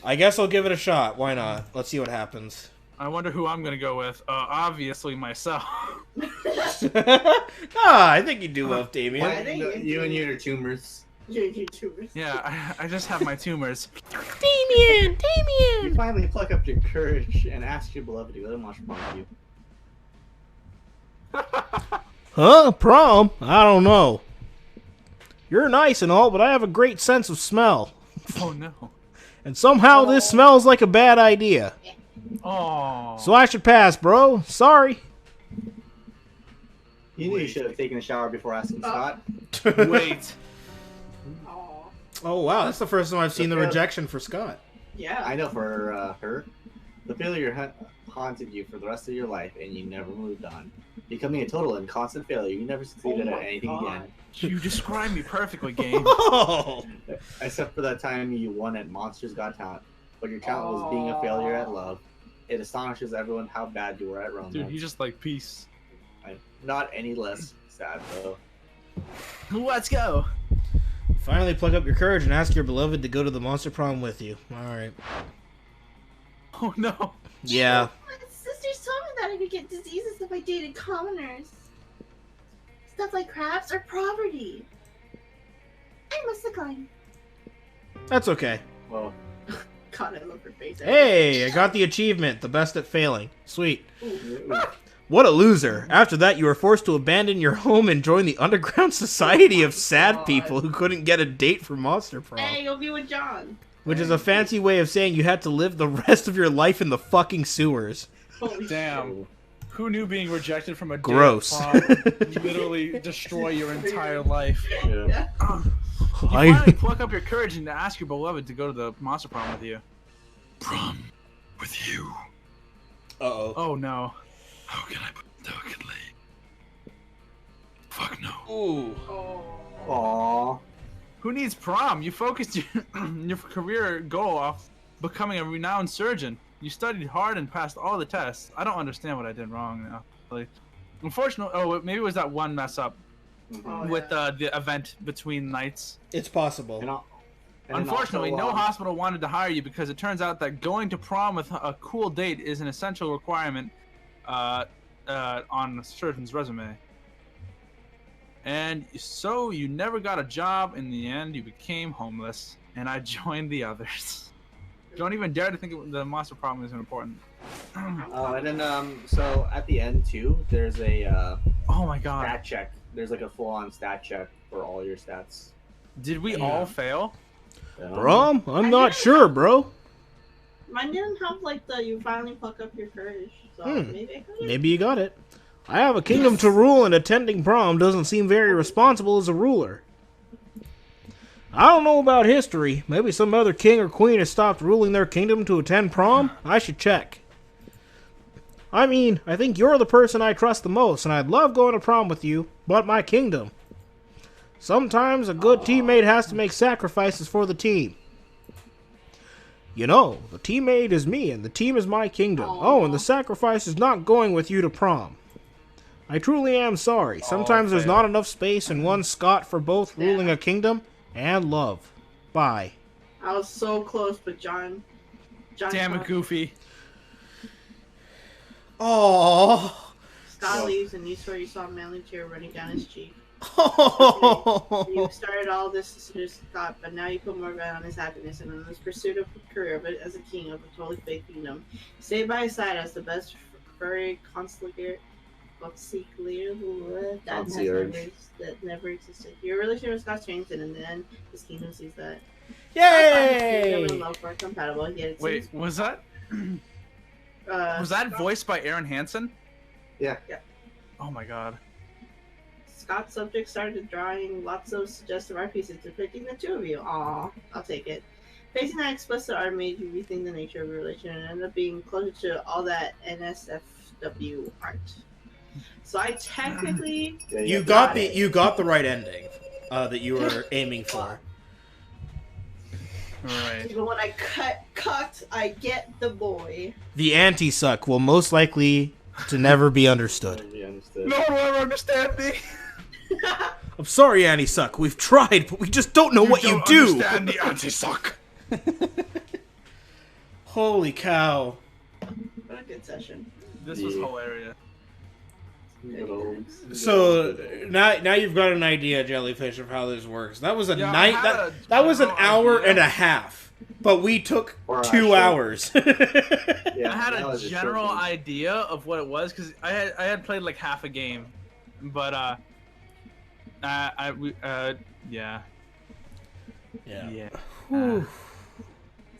I guess I'll give it a shot. Why not? Let's see what happens. I wonder who I'm gonna go with. Obviously myself. I think you do well, Damien. I think You and your tumors. You're YouTubers. Yeah, I just have my tumors. Damien! You Damien! finally pluck up your courage and ask your beloved to let him watch prom with you. Huh? Prom? I don't know. You're nice and all, but I have a great sense of smell. Oh no. And somehow this smells like a bad idea. Oh. So I should pass, bro. Sorry. You knew you should have taken a shower before asking Scott. Wait. Aw. Oh, wow. That's the first time I've seen the rejection for Scott. Yeah. I know for her, the failure haunted you for the rest of your life, and you never moved on, becoming a total and constant failure. You never succeeded Oh at my anything God. again, You describe me perfectly, game. Oh. except for that time you won at Monsters Got Talent. But your talent was being a failure at love. It astonishes everyone how bad you were at romance. Dude, you just like peace. Not any less sad though. Let's go. Finally pluck up your courage and ask your beloved to go to the monster prom with you. Alright. Oh no. Yeah. My sisters told me that I could get diseases if I dated commoners. Stuff like crabs or poverty. I must decline. That's okay. Well, God, I love her face. Hey, I got the achievement. The best at failing. Sweet. ooh, What a loser. After that, you were forced to abandon your home and join the underground society of sad God. people who couldn't get a date for Monster Prom. Hey, you'll be with John. Which is a fancy way of saying you had to live the rest of your life in the fucking sewers. Holy Damn. Who knew being rejected from a date Gross. prom would literally destroy your entire life? yeah. You finally pluck up your courage and ask your beloved to go to the monster prom with you. Prom with you. Uh-oh. Oh no. How can I put it delicately? Fuck no. Ooh. Aww. Who needs prom? You focused your career goal off becoming a renowned surgeon. You studied hard and passed all the tests. I don't understand what I did wrong now. Like, unfortunately, oh, maybe it was that one mess up Oh, with yeah. the event between nights. It's possible. And Unfortunately, also, no hospital wanted to hire you because it turns out that going to prom with a cool date is an essential requirement on a surgeon's resume. And so you never got a job. In the end, you became homeless, and I joined the others. Don't even dare to think the monster problem isn't important. and then so at the end too, there's a Oh my god. stat check. There's like a full-on stat check for all your stats. Did we all fail? Prom? I'm not sure, bro. Mine didn't have like the you finally pluck up your courage. So maybe I could. Maybe you got it. I have a kingdom to rule, and attending prom doesn't seem very responsible as a ruler. I don't know about history. Maybe some other king or queen has stopped ruling their kingdom to attend prom? I should check. I mean, I think you're the person I trust the most, and I'd love going to prom with you, but my kingdom. Sometimes a good teammate has to make sacrifices for the team. You know, the teammate is me, and the team is my kingdom. Oh, and the sacrifice is not going with you to prom. I truly am sorry. Sometimes there's not enough space in one Scott for both ruling a kingdom and love. Bye. I was so close, but John Damn it, Goofy. Oh. Scott leaves, and you swear you saw a manly tear running down his cheek. You started all this to seduce Scott, but now you put more value on his happiness and on his pursuit of a career as a king of a totally fake kingdom. You stayed by his side as the best furry conciliar that never existed. Your relationship with Scott changed, and in the end, his kingdom sees that. Yay! And love are compatible. Wait, was that voiced by Aaron Hansen? Yeah. Oh my god. Scott's subject started drawing lots of suggestive art pieces depicting the two of you. Aw, I'll take it. Facing that explicit art made you rethink the nature of your relation and ended up being closer to all that NSFW art. So I technically You got the right ending that you were aiming for. Right. Even when I cut, I get the boy. The anti-suck will most likely to never be understood. No one will ever understand me. I'm sorry, anti-suck. We've tried, but we just don't know what you do. Understand the anti-suck. Holy cow. What a good session. This was hilarious. So now you've got an idea, Jellyfish, of how this works. That was a Yeah, night. That was an hour and a half, but we took 2 hours. I had a general idea of what it was because I had played like half a game, but yeah.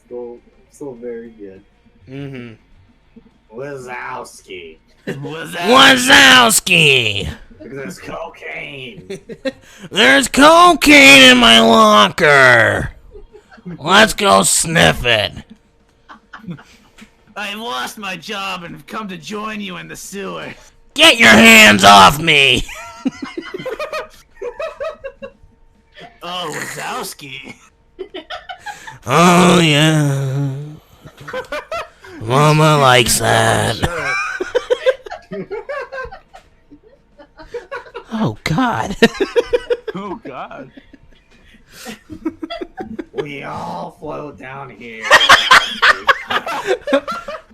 Still very good. Mm-hmm. Wazowski. Wazowski! There's cocaine. There's cocaine in my locker! Let's go sniff it. I lost my job and have come to join you in the sewer. Get your hands off me! Oh, Wazowski. Oh, yeah. Mama likes that. Oh, God. Oh, God. We all float down here.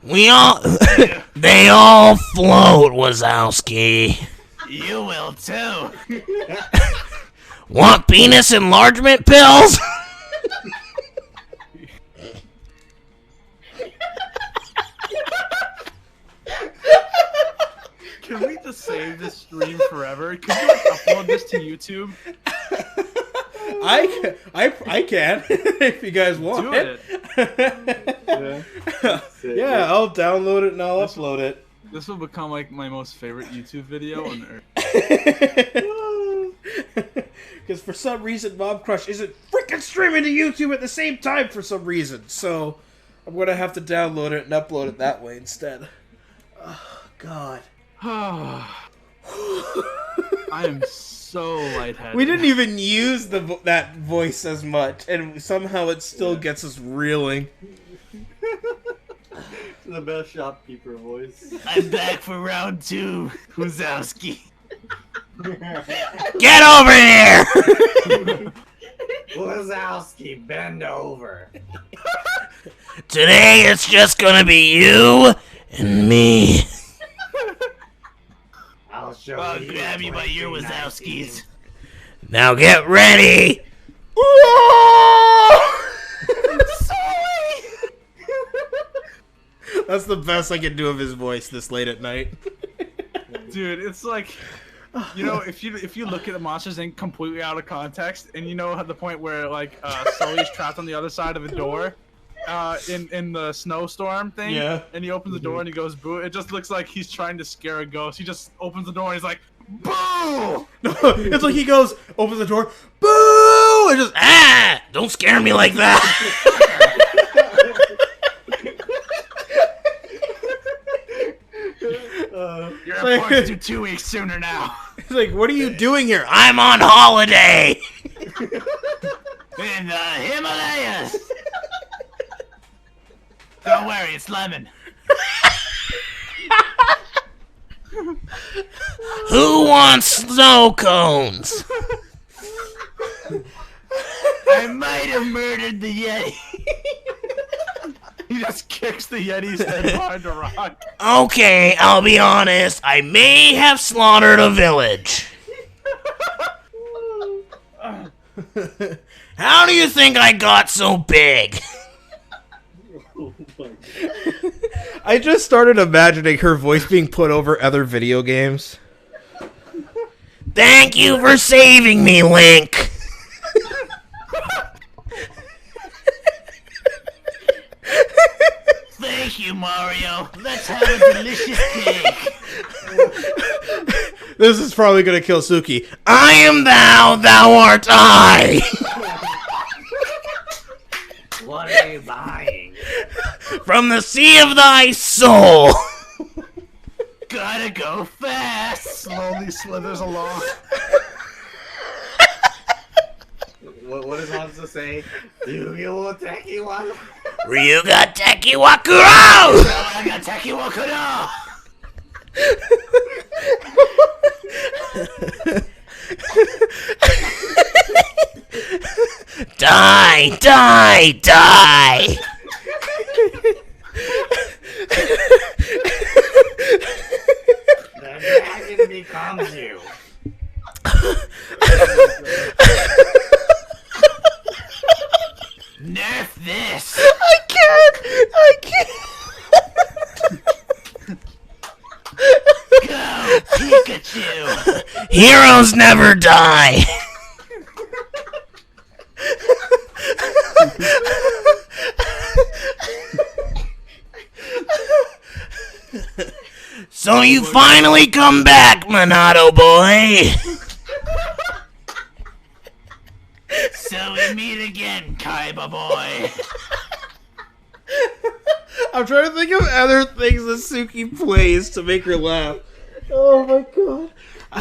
They all float, Wazowski. You will too. Want penis enlargement pills? Can we just save this stream forever? Can you upload this to YouTube? I can if you guys want. Do it. Yeah, I'll download it and I'll upload it. This will become like my most favorite YouTube video on earth. Because for some reason, Mob Crush isn't freaking streaming to YouTube at the same time for some reason. So I'm gonna have to download it and upload it that way instead. Oh, God. I am so lightheaded. We didn't even use that voice as much, and somehow it still gets us reeling. The best shopkeeper voice. I'm back for round 2, Wazowski. Get over here! Wazowski, bend over. Today it's just gonna be you and me. I'll show I'll you. grab you by your Wazowskis. Now get ready. That's the best I can do of his voice this late at night. Dude, it's like, you know, if you look at the Monsters Inc. completely out of context, and you know at the point where like Sully's trapped on the other side of the door, in the snowstorm thing, Yeah. and he opens the door and he goes boo. It just looks like he's trying to scare a ghost. He just opens the door and he's like, boo! No, it's like he goes, opens the door, boo, and just Don't scare me like that. You're reported to 2 weeks sooner now. It's like, what are you doing here? I'm on holiday. In the Himalayas. Don't worry, it's lemon. Who wants snow cones? I might have murdered the Yeti. He just kicks the Yeti's head behind a rock. Okay, I'll be honest. I may have slaughtered a village. How do you think I got so big? I just started imagining her voice being put over other video games. Thank you for saving me, Link. Thank you, Mario. Let's have a delicious cake. This is probably gonna kill Suki. I am thou, thou art I. What are you buying? From the sea of thy soul. Gotta go fast. Slowly slithers along. What does Hanzo say? Yu-Gi-Oh! Tekiwa. Ryuga Teki Wakuro! Ryuga Teki Wakuro! Die, die, die! The dragon becomes you. Nerf this! I can't! Go, Pikachu! Heroes never die! So you finally come back, Monado boy! So we meet again, Kaiba boy! I'm trying to think of other things that Suki plays to make her laugh. Oh my god.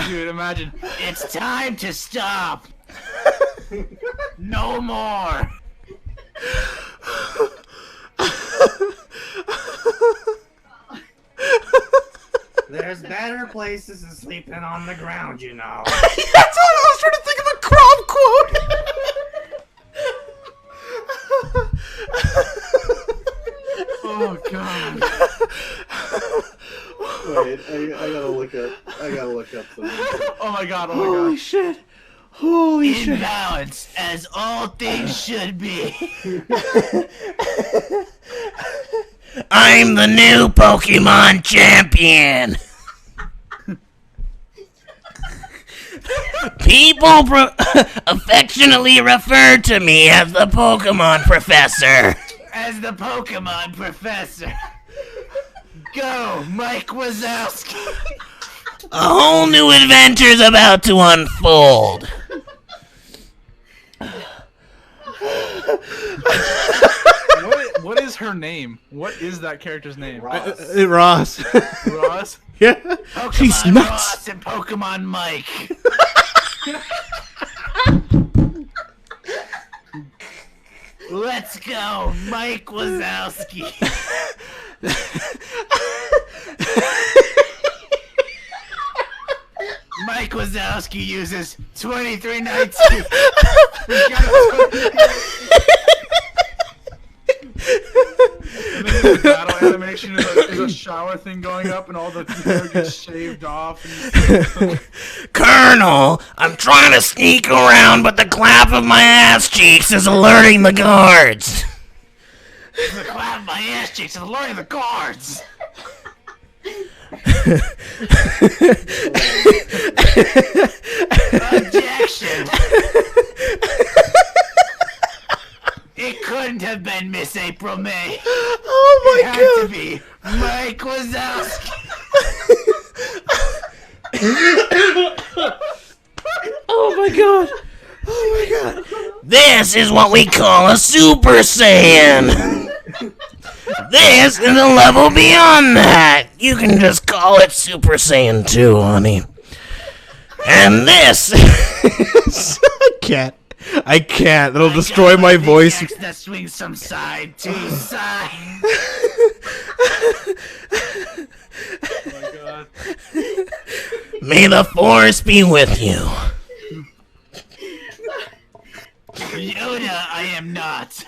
Dude, imagine. It's time to stop! No more! There's better places to sleep than on the ground, you know. That's what I was trying to think of a Prom quote! Oh god. Wait, I gotta look up something. Oh my god, oh my Holy god. shit. Holy In shit. balance, as all things should be. I'm the new Pokemon champion! People affectionately refer to me as the Pokemon Professor. As the Pokemon Professor. Go, Mike Wazowski. A whole new adventure's about to unfold. What is her name? What is that character's name? Ross. Ross? Yeah. Pokemon She's nuts. Ross and Pokemon Mike. Let's go, Mike Wazowski. Mike Wazowski uses 2319. And then the battle animation is a shower thing going up and all the hair gets shaved off. And Colonel, I'm trying to sneak around, but the clap of my ass cheeks is alerting the guards. The clap of my ass cheeks is alerting the guards. Objection. It couldn't have been Miss April May. Oh It had to be Mike Wazowski. Oh my god. Oh my god. This is what we call a Super Saiyan. This is a level beyond that. You can just call it Super Saiyan 2, honey. And this is... I can't. That'll destroy my voice. That swings from side to side. my god. May the force be with you. Yoda, I am not.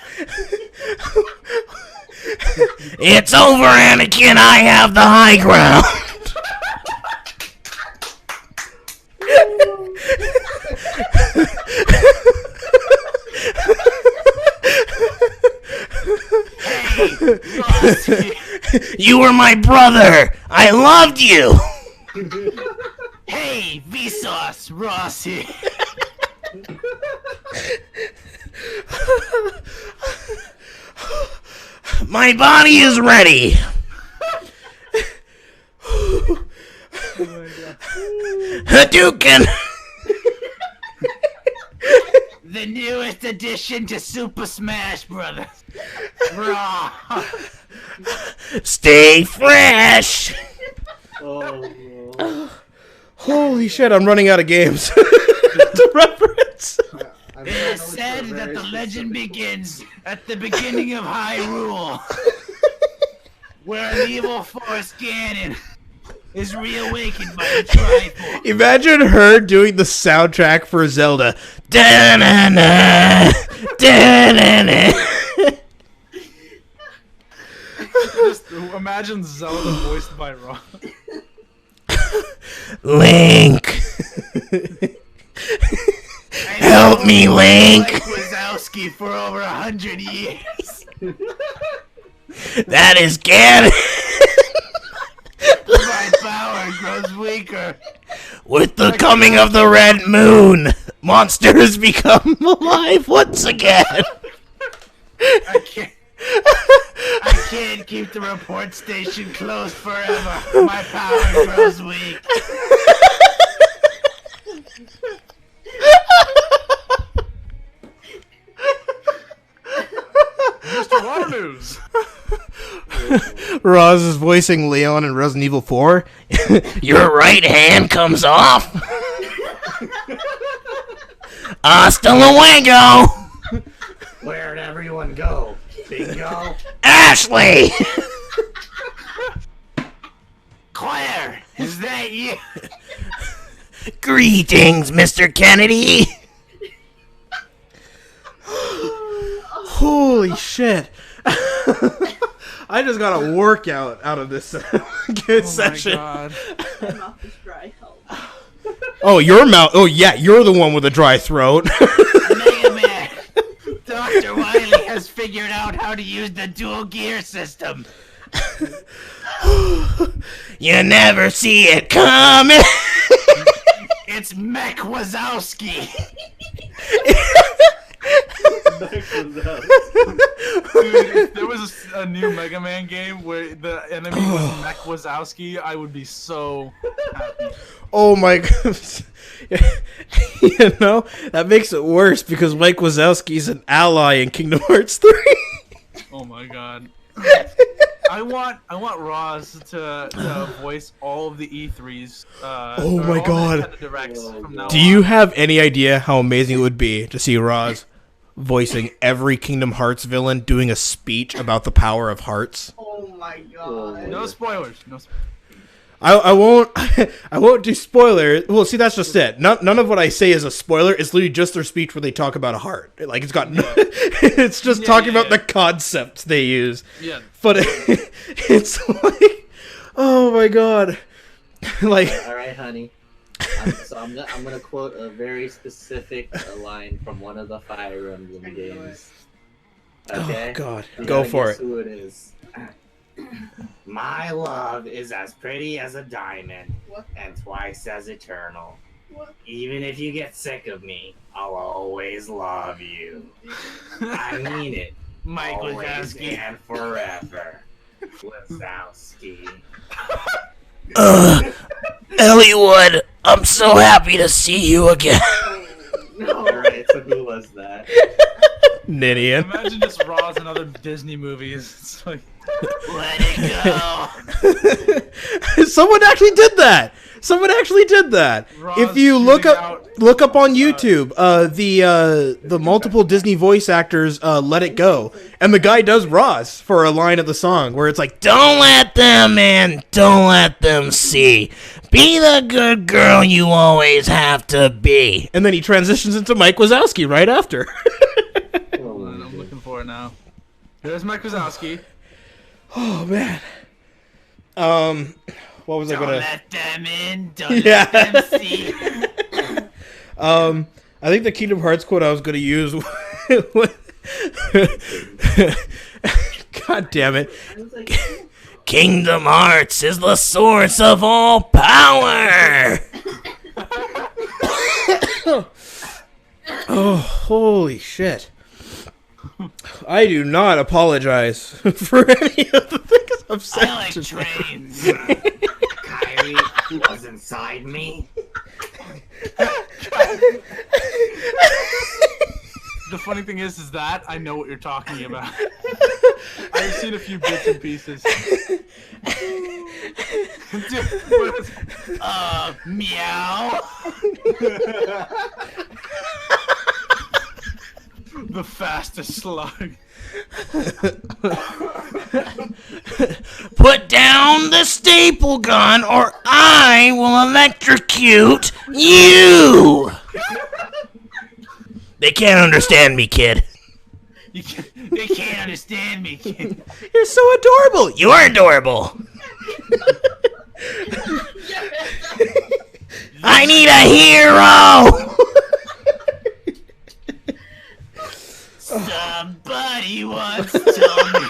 It's over, Anakin. I have the high ground. You were my brother. I loved you. Hey, Vsauce, Rossi. My body is ready. Hadouken. The newest addition to Super Smash Brothers. Raw. Stay fresh. Oh, Holy shit, I'm running out of games to reference. It is said that the legend begins at the beginning of Hyrule, where an evil force Ganon is reawakened by the Triforce. Imagine her doing the soundtrack for Zelda. Da-na-na, da-na-na. Just imagine Zelda voiced by Ron. Link. Help me, Link. Mike Wazowski for over 100 years. That is Ganon. My power grows weaker. With the coming of the red moon, monsters become alive once again. I can't keep the report station closed forever. My power grows weak. Mr. Water News. Roz is voicing Leon in Resident Evil 4. Your right hand comes off. Hasta luego. Where'd everyone go? Bingo? Ashley. Claire, is that you? Greetings, Mr. Kennedy. Holy shit. I just got a workout out of this good session. My God. My mouth is dry. Help. Oh, your mouth. Oh, yeah, you're the one with a dry throat. Mega Man, Dr. Wily has figured out how to use the dual gear system. You never see it coming. It's Mech Wazowski. Dude, if there was a new Mega Man game where the enemy was Mech Wazowski, I would be so happy. Oh my god. You know, that makes it worse because Mike Wazowski's an ally in Kingdom Hearts 3. Oh my god. I want Roz to voice all of the E3s. Oh or my all God. The Nintendo Directs from now Do you on. have any idea how amazing it would be to see Roz voicing every Kingdom Hearts villain doing a speech about the power of hearts? Oh my god. No spoilers. No spoilers. I won't I won't do spoilers. Well, see, that's just it. None of what I say is a spoiler. It's literally just their speech where they talk about a heart. Like it's got it's just talking about the concepts they use. Yeah. But it's like, oh my god, like. All right, honey. I'm gonna quote a very specific line from one of the Fire Emblem games. Okay. Oh god, You go gotta for guess it. Who it is? My love is as pretty as a diamond What? and twice as eternal. What? Even if you get sick of me, I'll always love you. I mean it. Mike always Wazowski. and forever. Wazowski. Elliewood, I'm so happy to see you again. Alright, so who was that? Ninian. Imagine just Roz in other Disney movies. It's like, Let it go. Someone actually did that. Someone actually did that. Roz If you shooting out- look up on YouTube, the multiple Disney voice actors Let It Go, and the guy does Roz for a line of the song where it's like, Don't let them in, don't let them see. Be the good girl you always have to be. and then he transitions into Mike Wazowski right after. Hold on, I'm looking for it now. There's Mike Wazowski. Oh man. What was I Don't gonna? let them in. Don't Yeah. let them see. I think the Kingdom Hearts quote I was gonna use. God damn it! I was like, Kingdom Hearts is the source of all power. Oh, holy shit! I do not apologize for any of the things I've said. I like today. trains. Kyrie was inside me. The funny thing is that I know what you're talking about. I've seen a few bits and pieces. Dude, what is- Meow. the fastest slug. Put down the staple gun or I will electrocute you. They can't understand me, kid. They can't understand me, kid. You're so adorable. You're adorable. I need a hero. Somebody once told me.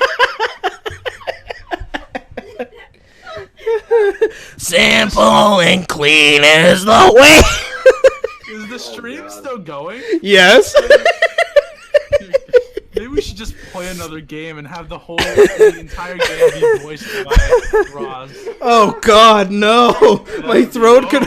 Simple and clean is the way. Is the stream still going? Yes. Maybe we should just play another game and have the entire game be voiced by Roz. Oh God, no! My throat can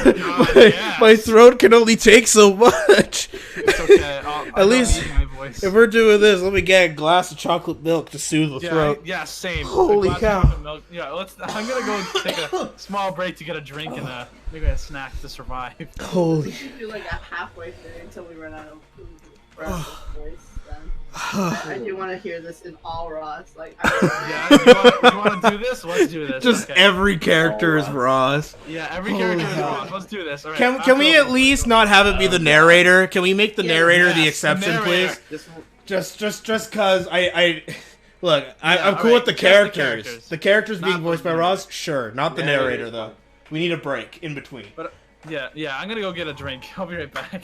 yes. my throat can only take so much. It's okay. At least my voice. if we're doing this, let me get a glass of chocolate milk to soothe the Yeah, throat. yeah, same. Holy A glass of cow. chocolate milk. Yeah, I'm gonna go take a small break to get a drink and maybe a snack to survive. Holy. we should do like a halfway through until we run out of voice. Then. I do want to hear this in all Ross. Like, Yeah, you want to do this? Let's do this. Just okay. every character is Ross. Yeah, every character is wrong. Let's do this. All right. Can we at least not have it be the narrator? Can we make the narrator the Yes, exception, narrator. please? Just cause I look, I'm all cool right, with the just the characters. characters. The characters being Not voiced the by Ross, sure. Not the Narrator. narrator though. We need a break in between. But yeah, I'm gonna go get a drink. I'll be right back.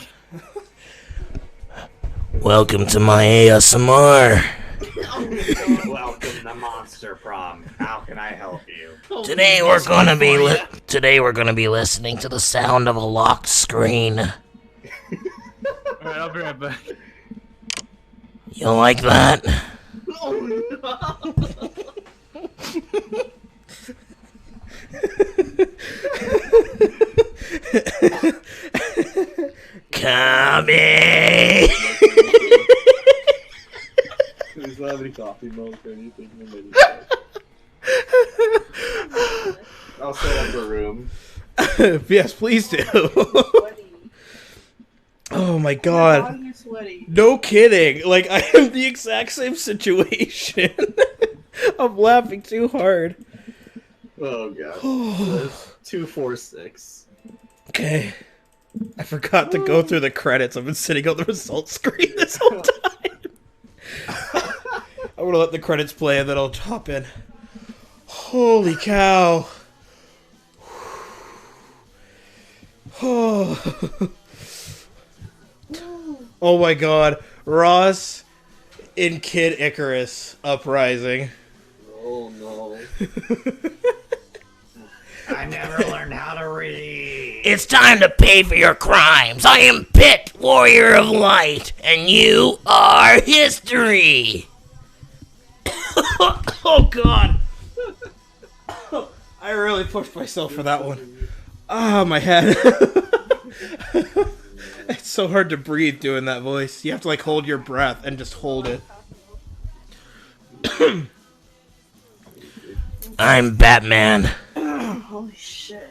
Welcome to my ASMR. Welcome to Monster Prom. How can I help you? Today we're gonna be listening to the sound of a locked screen. All right, I'll be right back. You like that? Coming. There's not any coffee milk or anything. I'll set up a room. Yes, please do. Oh my God. You're sweaty. No kidding. Like, I am the exact same situation. I'm laughing too hard. Oh god. 246. Okay. I forgot to go through the credits. I've been sitting on the results screen this whole time. I'm gonna let the credits play and then I'll hop in. Holy cow. Oh. Oh my god. Ross in Kid Icarus Uprising. Oh no. I never learned how to read. It's time to pay for your crimes. I am Pit, Warrior of Light, and you are history. Oh god. I really pushed myself for that one. Ah, my head. It's so hard to breathe doing that voice. You have to like hold your breath and just hold it. I'm Batman. Holy shit.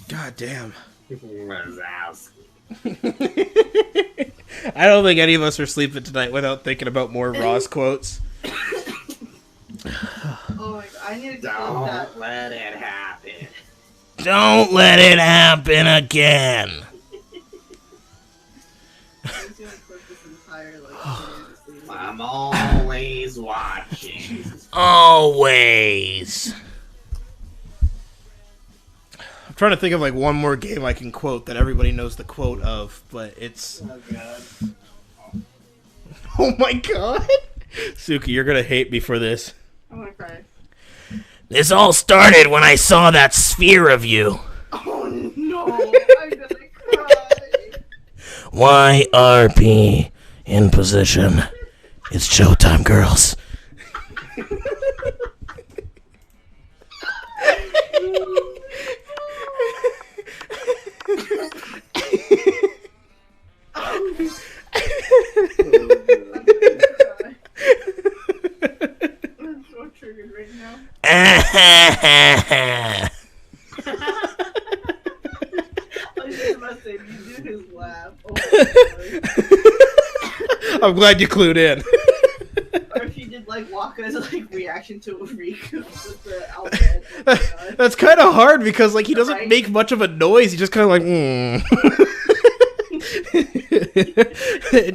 God damn. Wazowski. I don't think any of us are sleeping tonight without thinking about more Ross quotes. Oh my god, I need to clip Don't that. let it happen. Don't let it happen again. I'm just gonna clip this entire like. I'm always watching. Always. I'm trying to think of like one more game I can quote that everybody knows the quote of, but it's... Oh god. Oh my god! Suki, you're gonna hate me for this. I'm gonna cry. This all started when I saw that sphere of you. Oh no, I'm gonna cry. YRP in position. It's showtime, girls. I'm so triggered right now. Ah, I was just about to say, you do his laugh. Oh my god. I'm glad you clued in. Or if you did like Waka's like reaction to Riku with the alphabet. Oh my god. That's kind of hard because like he doesn't Right? make much of a noise. He just kind of like.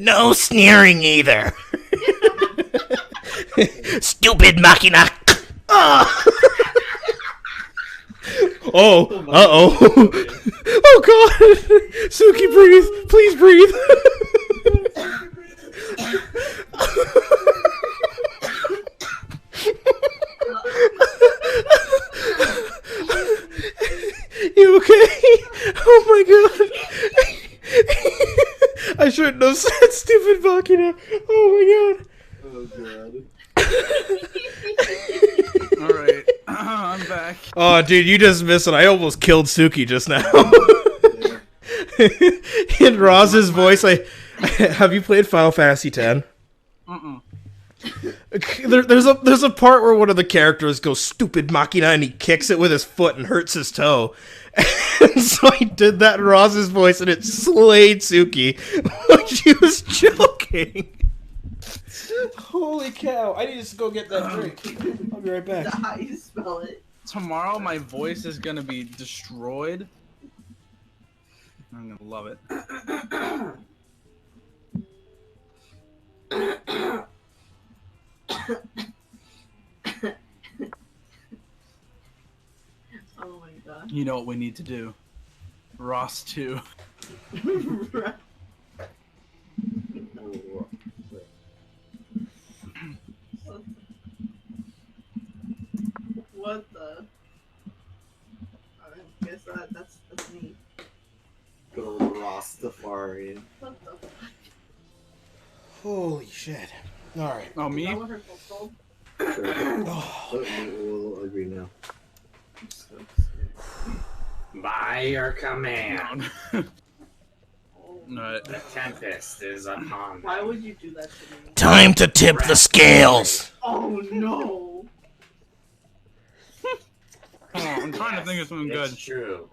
no sneering either. Stupid machina. Oh, uh-oh. Oh god. Suki, breathe. Please breathe. You okay? Oh my god. I shouldn't have said stupid Machina. Oh my god. Oh god. Alright, I'm back. Oh, dude, you just missed it. I almost killed Suki just now. In Roz's voice, have you played Final Fantasy X? Mm-mm. There's a part where one of the characters goes stupid Machina and he kicks it with his foot and hurts his toe. And so I did that in Roz's voice and it slayed Suki when she was joking. Holy cow! I need to go get that drink. I'll be right back. That's how you spell it. Tomorrow my voice is gonna be destroyed. I'm gonna love it. Oh my god. You know what we need to do. Ross too. What the? I guess that's me. Good old Rastafarian. What the fuck? Holy shit! All right. Oh, Is me? that what her book's called? We'll agree now. I'm so scared. By your command, Oh. Alright. the Tempest is upon Why them. would you do that to me? Time to tip the scales. Oh no! Hold on, I'm trying to think of something good. It's true.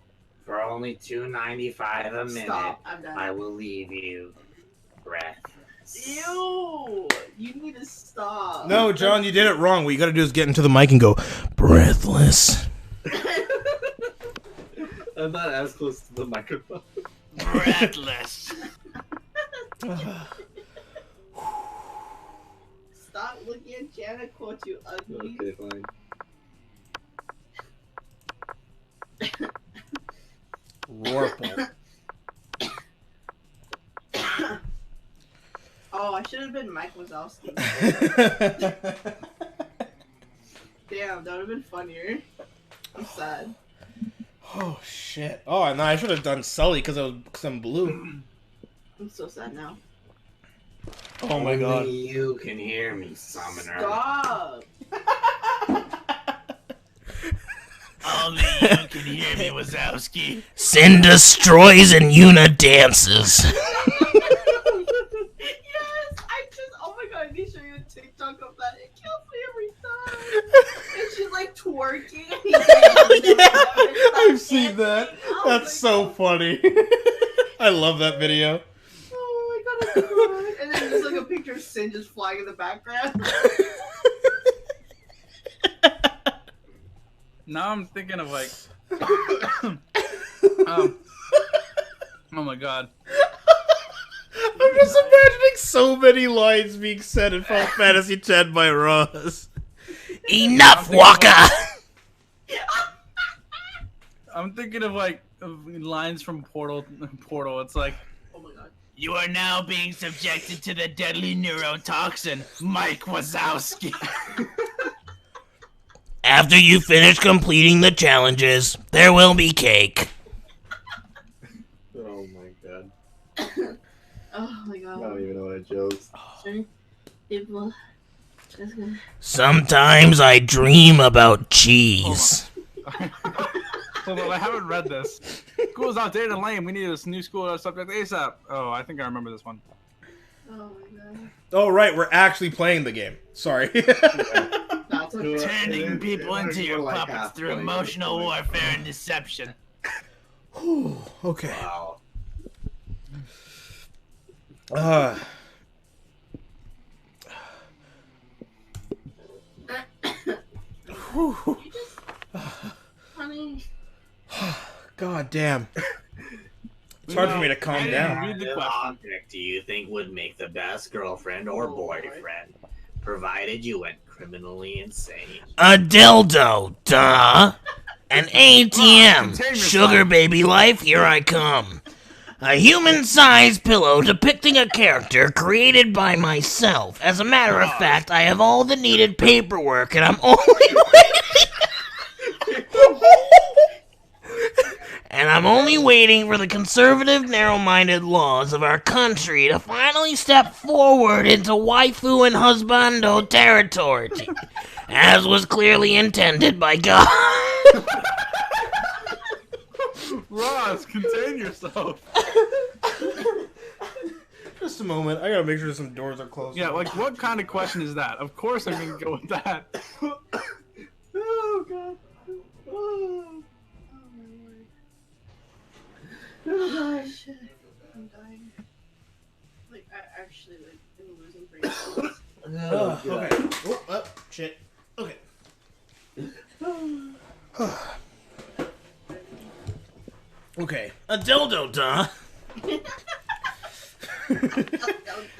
For only $2.95 a minute, Stop! I'm done. I will leave you breathless. Ew! You need to stop. No, John, you did it wrong. What you got to do is get into the mic and go breathless. I'm not as close to the microphone. Breathless. Stop looking at Janet quote, you ugly. Okay, fine. Rorple. Oh, I should have been Mike Wazowski. Damn, that would have been funnier. I'm sad. Oh shit! Oh, no, I should have done Sully because I'm blue. I'm so sad now. Oh my god! Only you can hear me, summoner. Stop! Only you can hear me, Wazowski. Sin destroys and Yuna dances. Yes! I just, oh my god, I need to show you a TikTok of that. It kills me every time. And she's like twerking. Yeah, I've seen that. That's so funny. I love that video. Oh my god, I cried. And then there's like a picture of Sin just flying in the background. Now I'm thinking of like, oh my god. I'm just imagining so many lines being said in Final Fantasy X by Ross. Enough, Waka! I'm thinking of like lines from Portal. It's like, Oh my god. You are now being subjected to the deadly neurotoxin, Mike Wazowski. After you finish completing the challenges, there will be cake. Oh my god. Oh my god. I don't even know what jokes. Sorry. People. That's good. Sometimes I dream about cheese. hold on, I haven't read this. School's outdated and lame. We need this new school subject ASAP. Oh, I think I remember this one. Oh my god. Oh, right, we're actually playing the game. Sorry. That's okay. Turning people into your like puppets half through point, emotional point. warfare and deception. Okay. Wow. Honey. God damn. It's hard for me to calm down. Read the What question. object do you think would make the best girlfriend or boyfriend, provided you went criminally insane? A dildo, duh. An ATM. Contain yourself. Sugar baby life, here I come. A human-sized pillow depicting a character created by myself. As a matter of fact, I have all the needed paperwork and I'm only waiting for the conservative, narrow-minded laws of our country to finally step forward into waifu and husbando territory, as was clearly intended by God. Ross, contain yourself. Just a moment. I gotta make sure some doors are closed. Yeah, like what kind of question is that? Of course I'm gonna go with that. Oh god. Oh. Oh shit. I'm dying. Like, I actually, like, am losing brain cells. Okay. Oh, shit. Okay. Okay. A dildo, duh.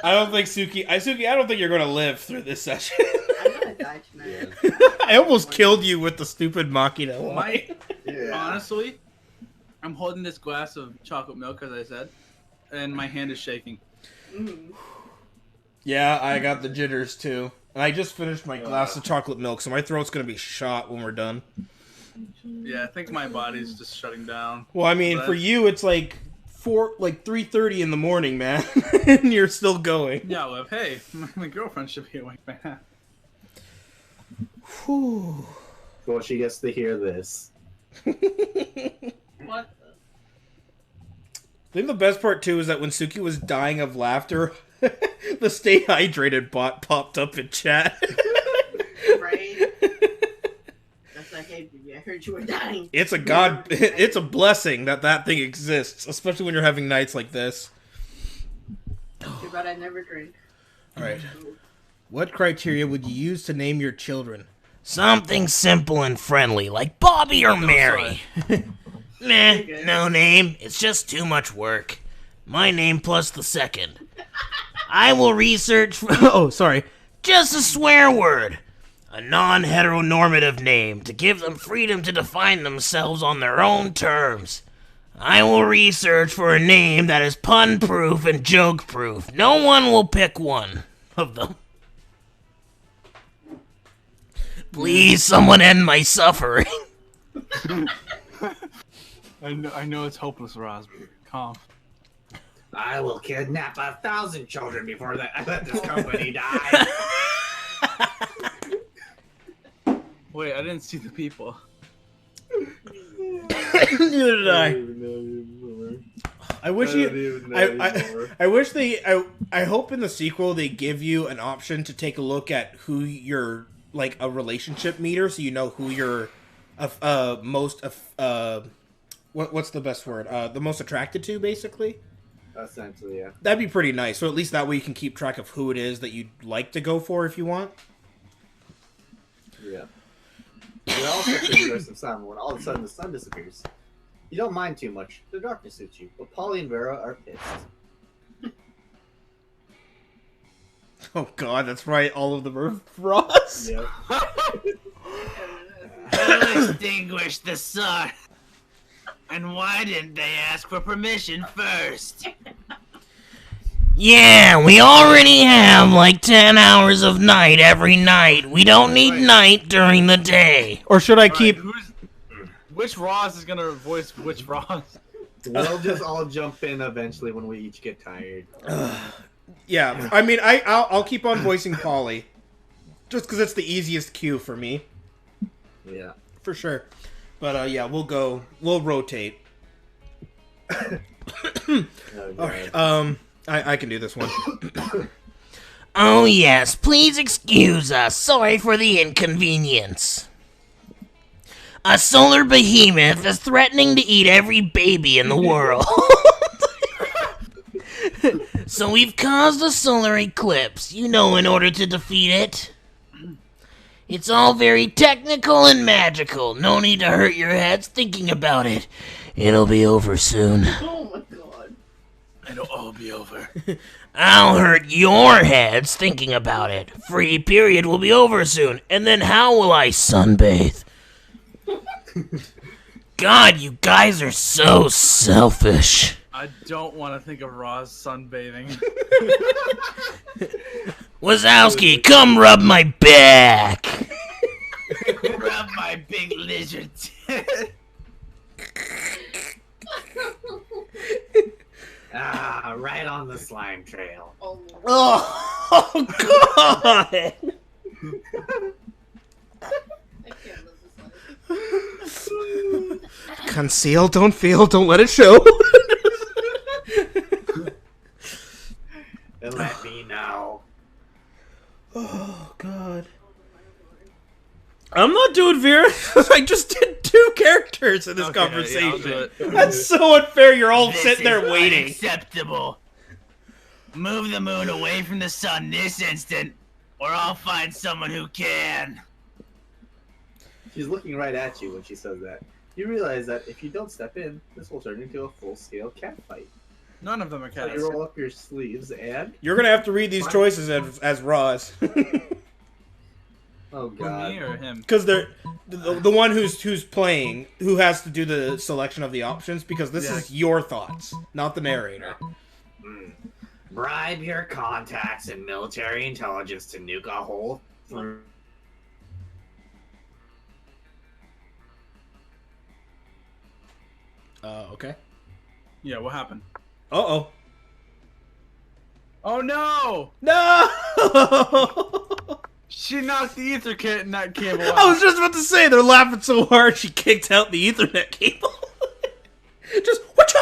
I don't think Suki, I don't think you're gonna live through this session. I'm gonna die tonight. I almost killed you with the stupid Machina line. My, Yeah. honestly, I'm holding this glass of chocolate milk, as I said, and my hand is shaking. Yeah, I got the jitters too. And I just finished my glass of chocolate milk, so my throat's gonna be shot when we're done. Yeah, I think my body's just shutting down. Well, I mean, But- for you, it's like 3:30 in the morning, man, and you're still going. Yeah, Liv, hey, my girlfriend should be awake by now. Whew. Well, she gets to hear this. What the? I think the best part too is that when Suki was dying of laughter, the "Stay Hydrated" bot popped up in chat. Right? That's like, hey, baby, I heard you were dying. It's a god. It's a blessing that thing exists, especially when you're having nights like this. Too bad I never drink. All right. What criteria would you use to name your children? Something simple and friendly, like Bobby or Mary. Nah, no name. It's just too much work. My name plus the second. I will research for... Oh, sorry. Just a swear word. A non-heteronormative name to give them freedom to define themselves on their own terms. I will research for a name that is pun-proof and joke-proof. No one will pick one of them. Please, someone end my suffering. I know it's hopeless, Ross. Calm. I will kidnap 1,000 children before I let this company die. Wait, I didn't see the people. Neither did I. I wish you. I wish they. I hope in the sequel they give you an option to take a look at who your like a relationship meter, so you know who your what's the best word? The most attracted to, basically. Essentially, yeah. That'd be pretty nice. So at least that way you can keep track of who it is that you'd like to go for if you want. Yeah. You also have to enjoy some sun when all of a sudden the sun disappears. You don't mind too much. The darkness suits you, but Polly and Vera are pissed. Oh God, that's right. All of them are Ross. Yep. Who extinguished the sun? And why didn't they ask for permission first? Yeah, we already have like 10 hours of night every night. We don't need night during the day. Or should I keep? Which Ross is gonna voice which Ross? We'll just all jump in eventually when we each get tired. Yeah, I mean, I'll keep on voicing Polly, just because it's the easiest cue for me. Yeah, for sure. But yeah, we'll rotate. Oh, all right, I can do this one. Oh yes, please excuse us. Sorry for the inconvenience. A solar behemoth is threatening to eat every baby in the world. So we've caused a solar eclipse, in order to defeat it. It's all very technical and magical. No need to hurt your heads thinking about it. It'll be over soon. Oh my god. It'll all be over. I'll hurt your heads thinking about it. Free period will be over soon. And then how will I sunbathe? God, you guys are so selfish. I don't want to think of Ross sunbathing. Wazowski, come rub my back. Rub my big lizard. Right on the slime trail. Oh God. I can't live this life. Conceal, don't feel, don't let it show. And let me know. Oh God. I'm not doing Vera. I just did 2 characters in this conversation. Yeah, That's so unfair. You're all This sitting there is waiting. Unacceptable. Move the moon away from the sun this instant, or I'll find someone who can. She's looking right at you when she says that. You realize that if you don't step in, this will turn into a full-scale cat fight. None of them are So cats. you roll up your sleeves and... You're gonna have to read these choices as Roz. Oh Who, God. me or him? Because they're the one who's playing, who has to do the selection of the options, because this is your thoughts, not the narrator. Bribe your contacts in military intelligence to nuke a hole through... Okay. Yeah, what happened? Uh-oh. Oh no! No! She knocked the ether kit and that cable out. I was just about to say, they're laughing so hard she kicked out the Ethernet cable. Just, whatcha?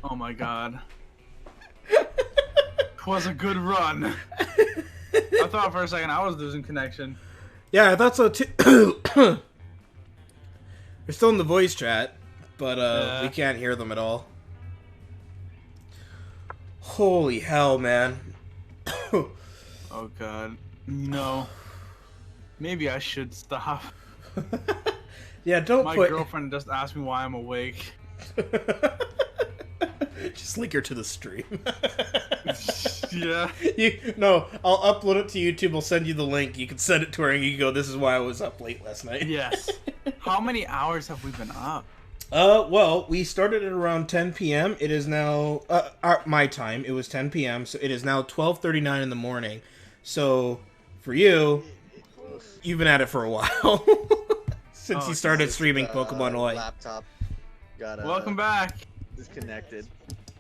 Oh my god. It was a good run. I thought for a second I was losing connection. Yeah, I thought so too. They're still in the voice chat, but we can't hear them at all. Holy hell, man. Oh god. No. Maybe I should stop. Yeah, don't My put... girlfriend just asked me why I'm awake. Just link her to the stream. Yeah. No, I'll upload it to YouTube. I'll send you the link. You can send it to her and you can go, this is why I was up late last night. Yes. How many hours have we been up? Well, we started at around 10 p.m. It is now, my time, it was 10 p.m., so it is now 12:39 in the morning. So, for you, you've been at it for a while. Since you started streaming Pokemon White. Laptop got Welcome back. disconnected.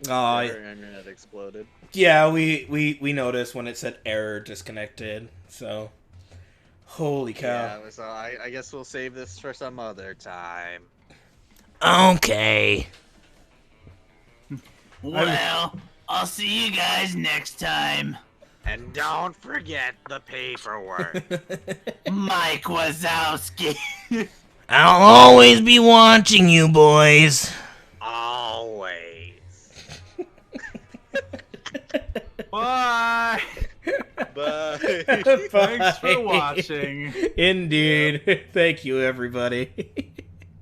Our internet exploded. Yeah, we noticed when it said error disconnected, so... Holy cow. Yeah, so I guess we'll save this for some other time. Okay. Well, I'll see you guys next time. And don't forget the paperwork. Mike Wazowski. I'll always be watching you boys. Always. Bye. Bye. Thanks for watching. Indeed. Thank you, everybody.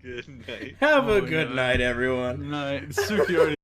Good night. Have a good night, everyone. Night. Suki already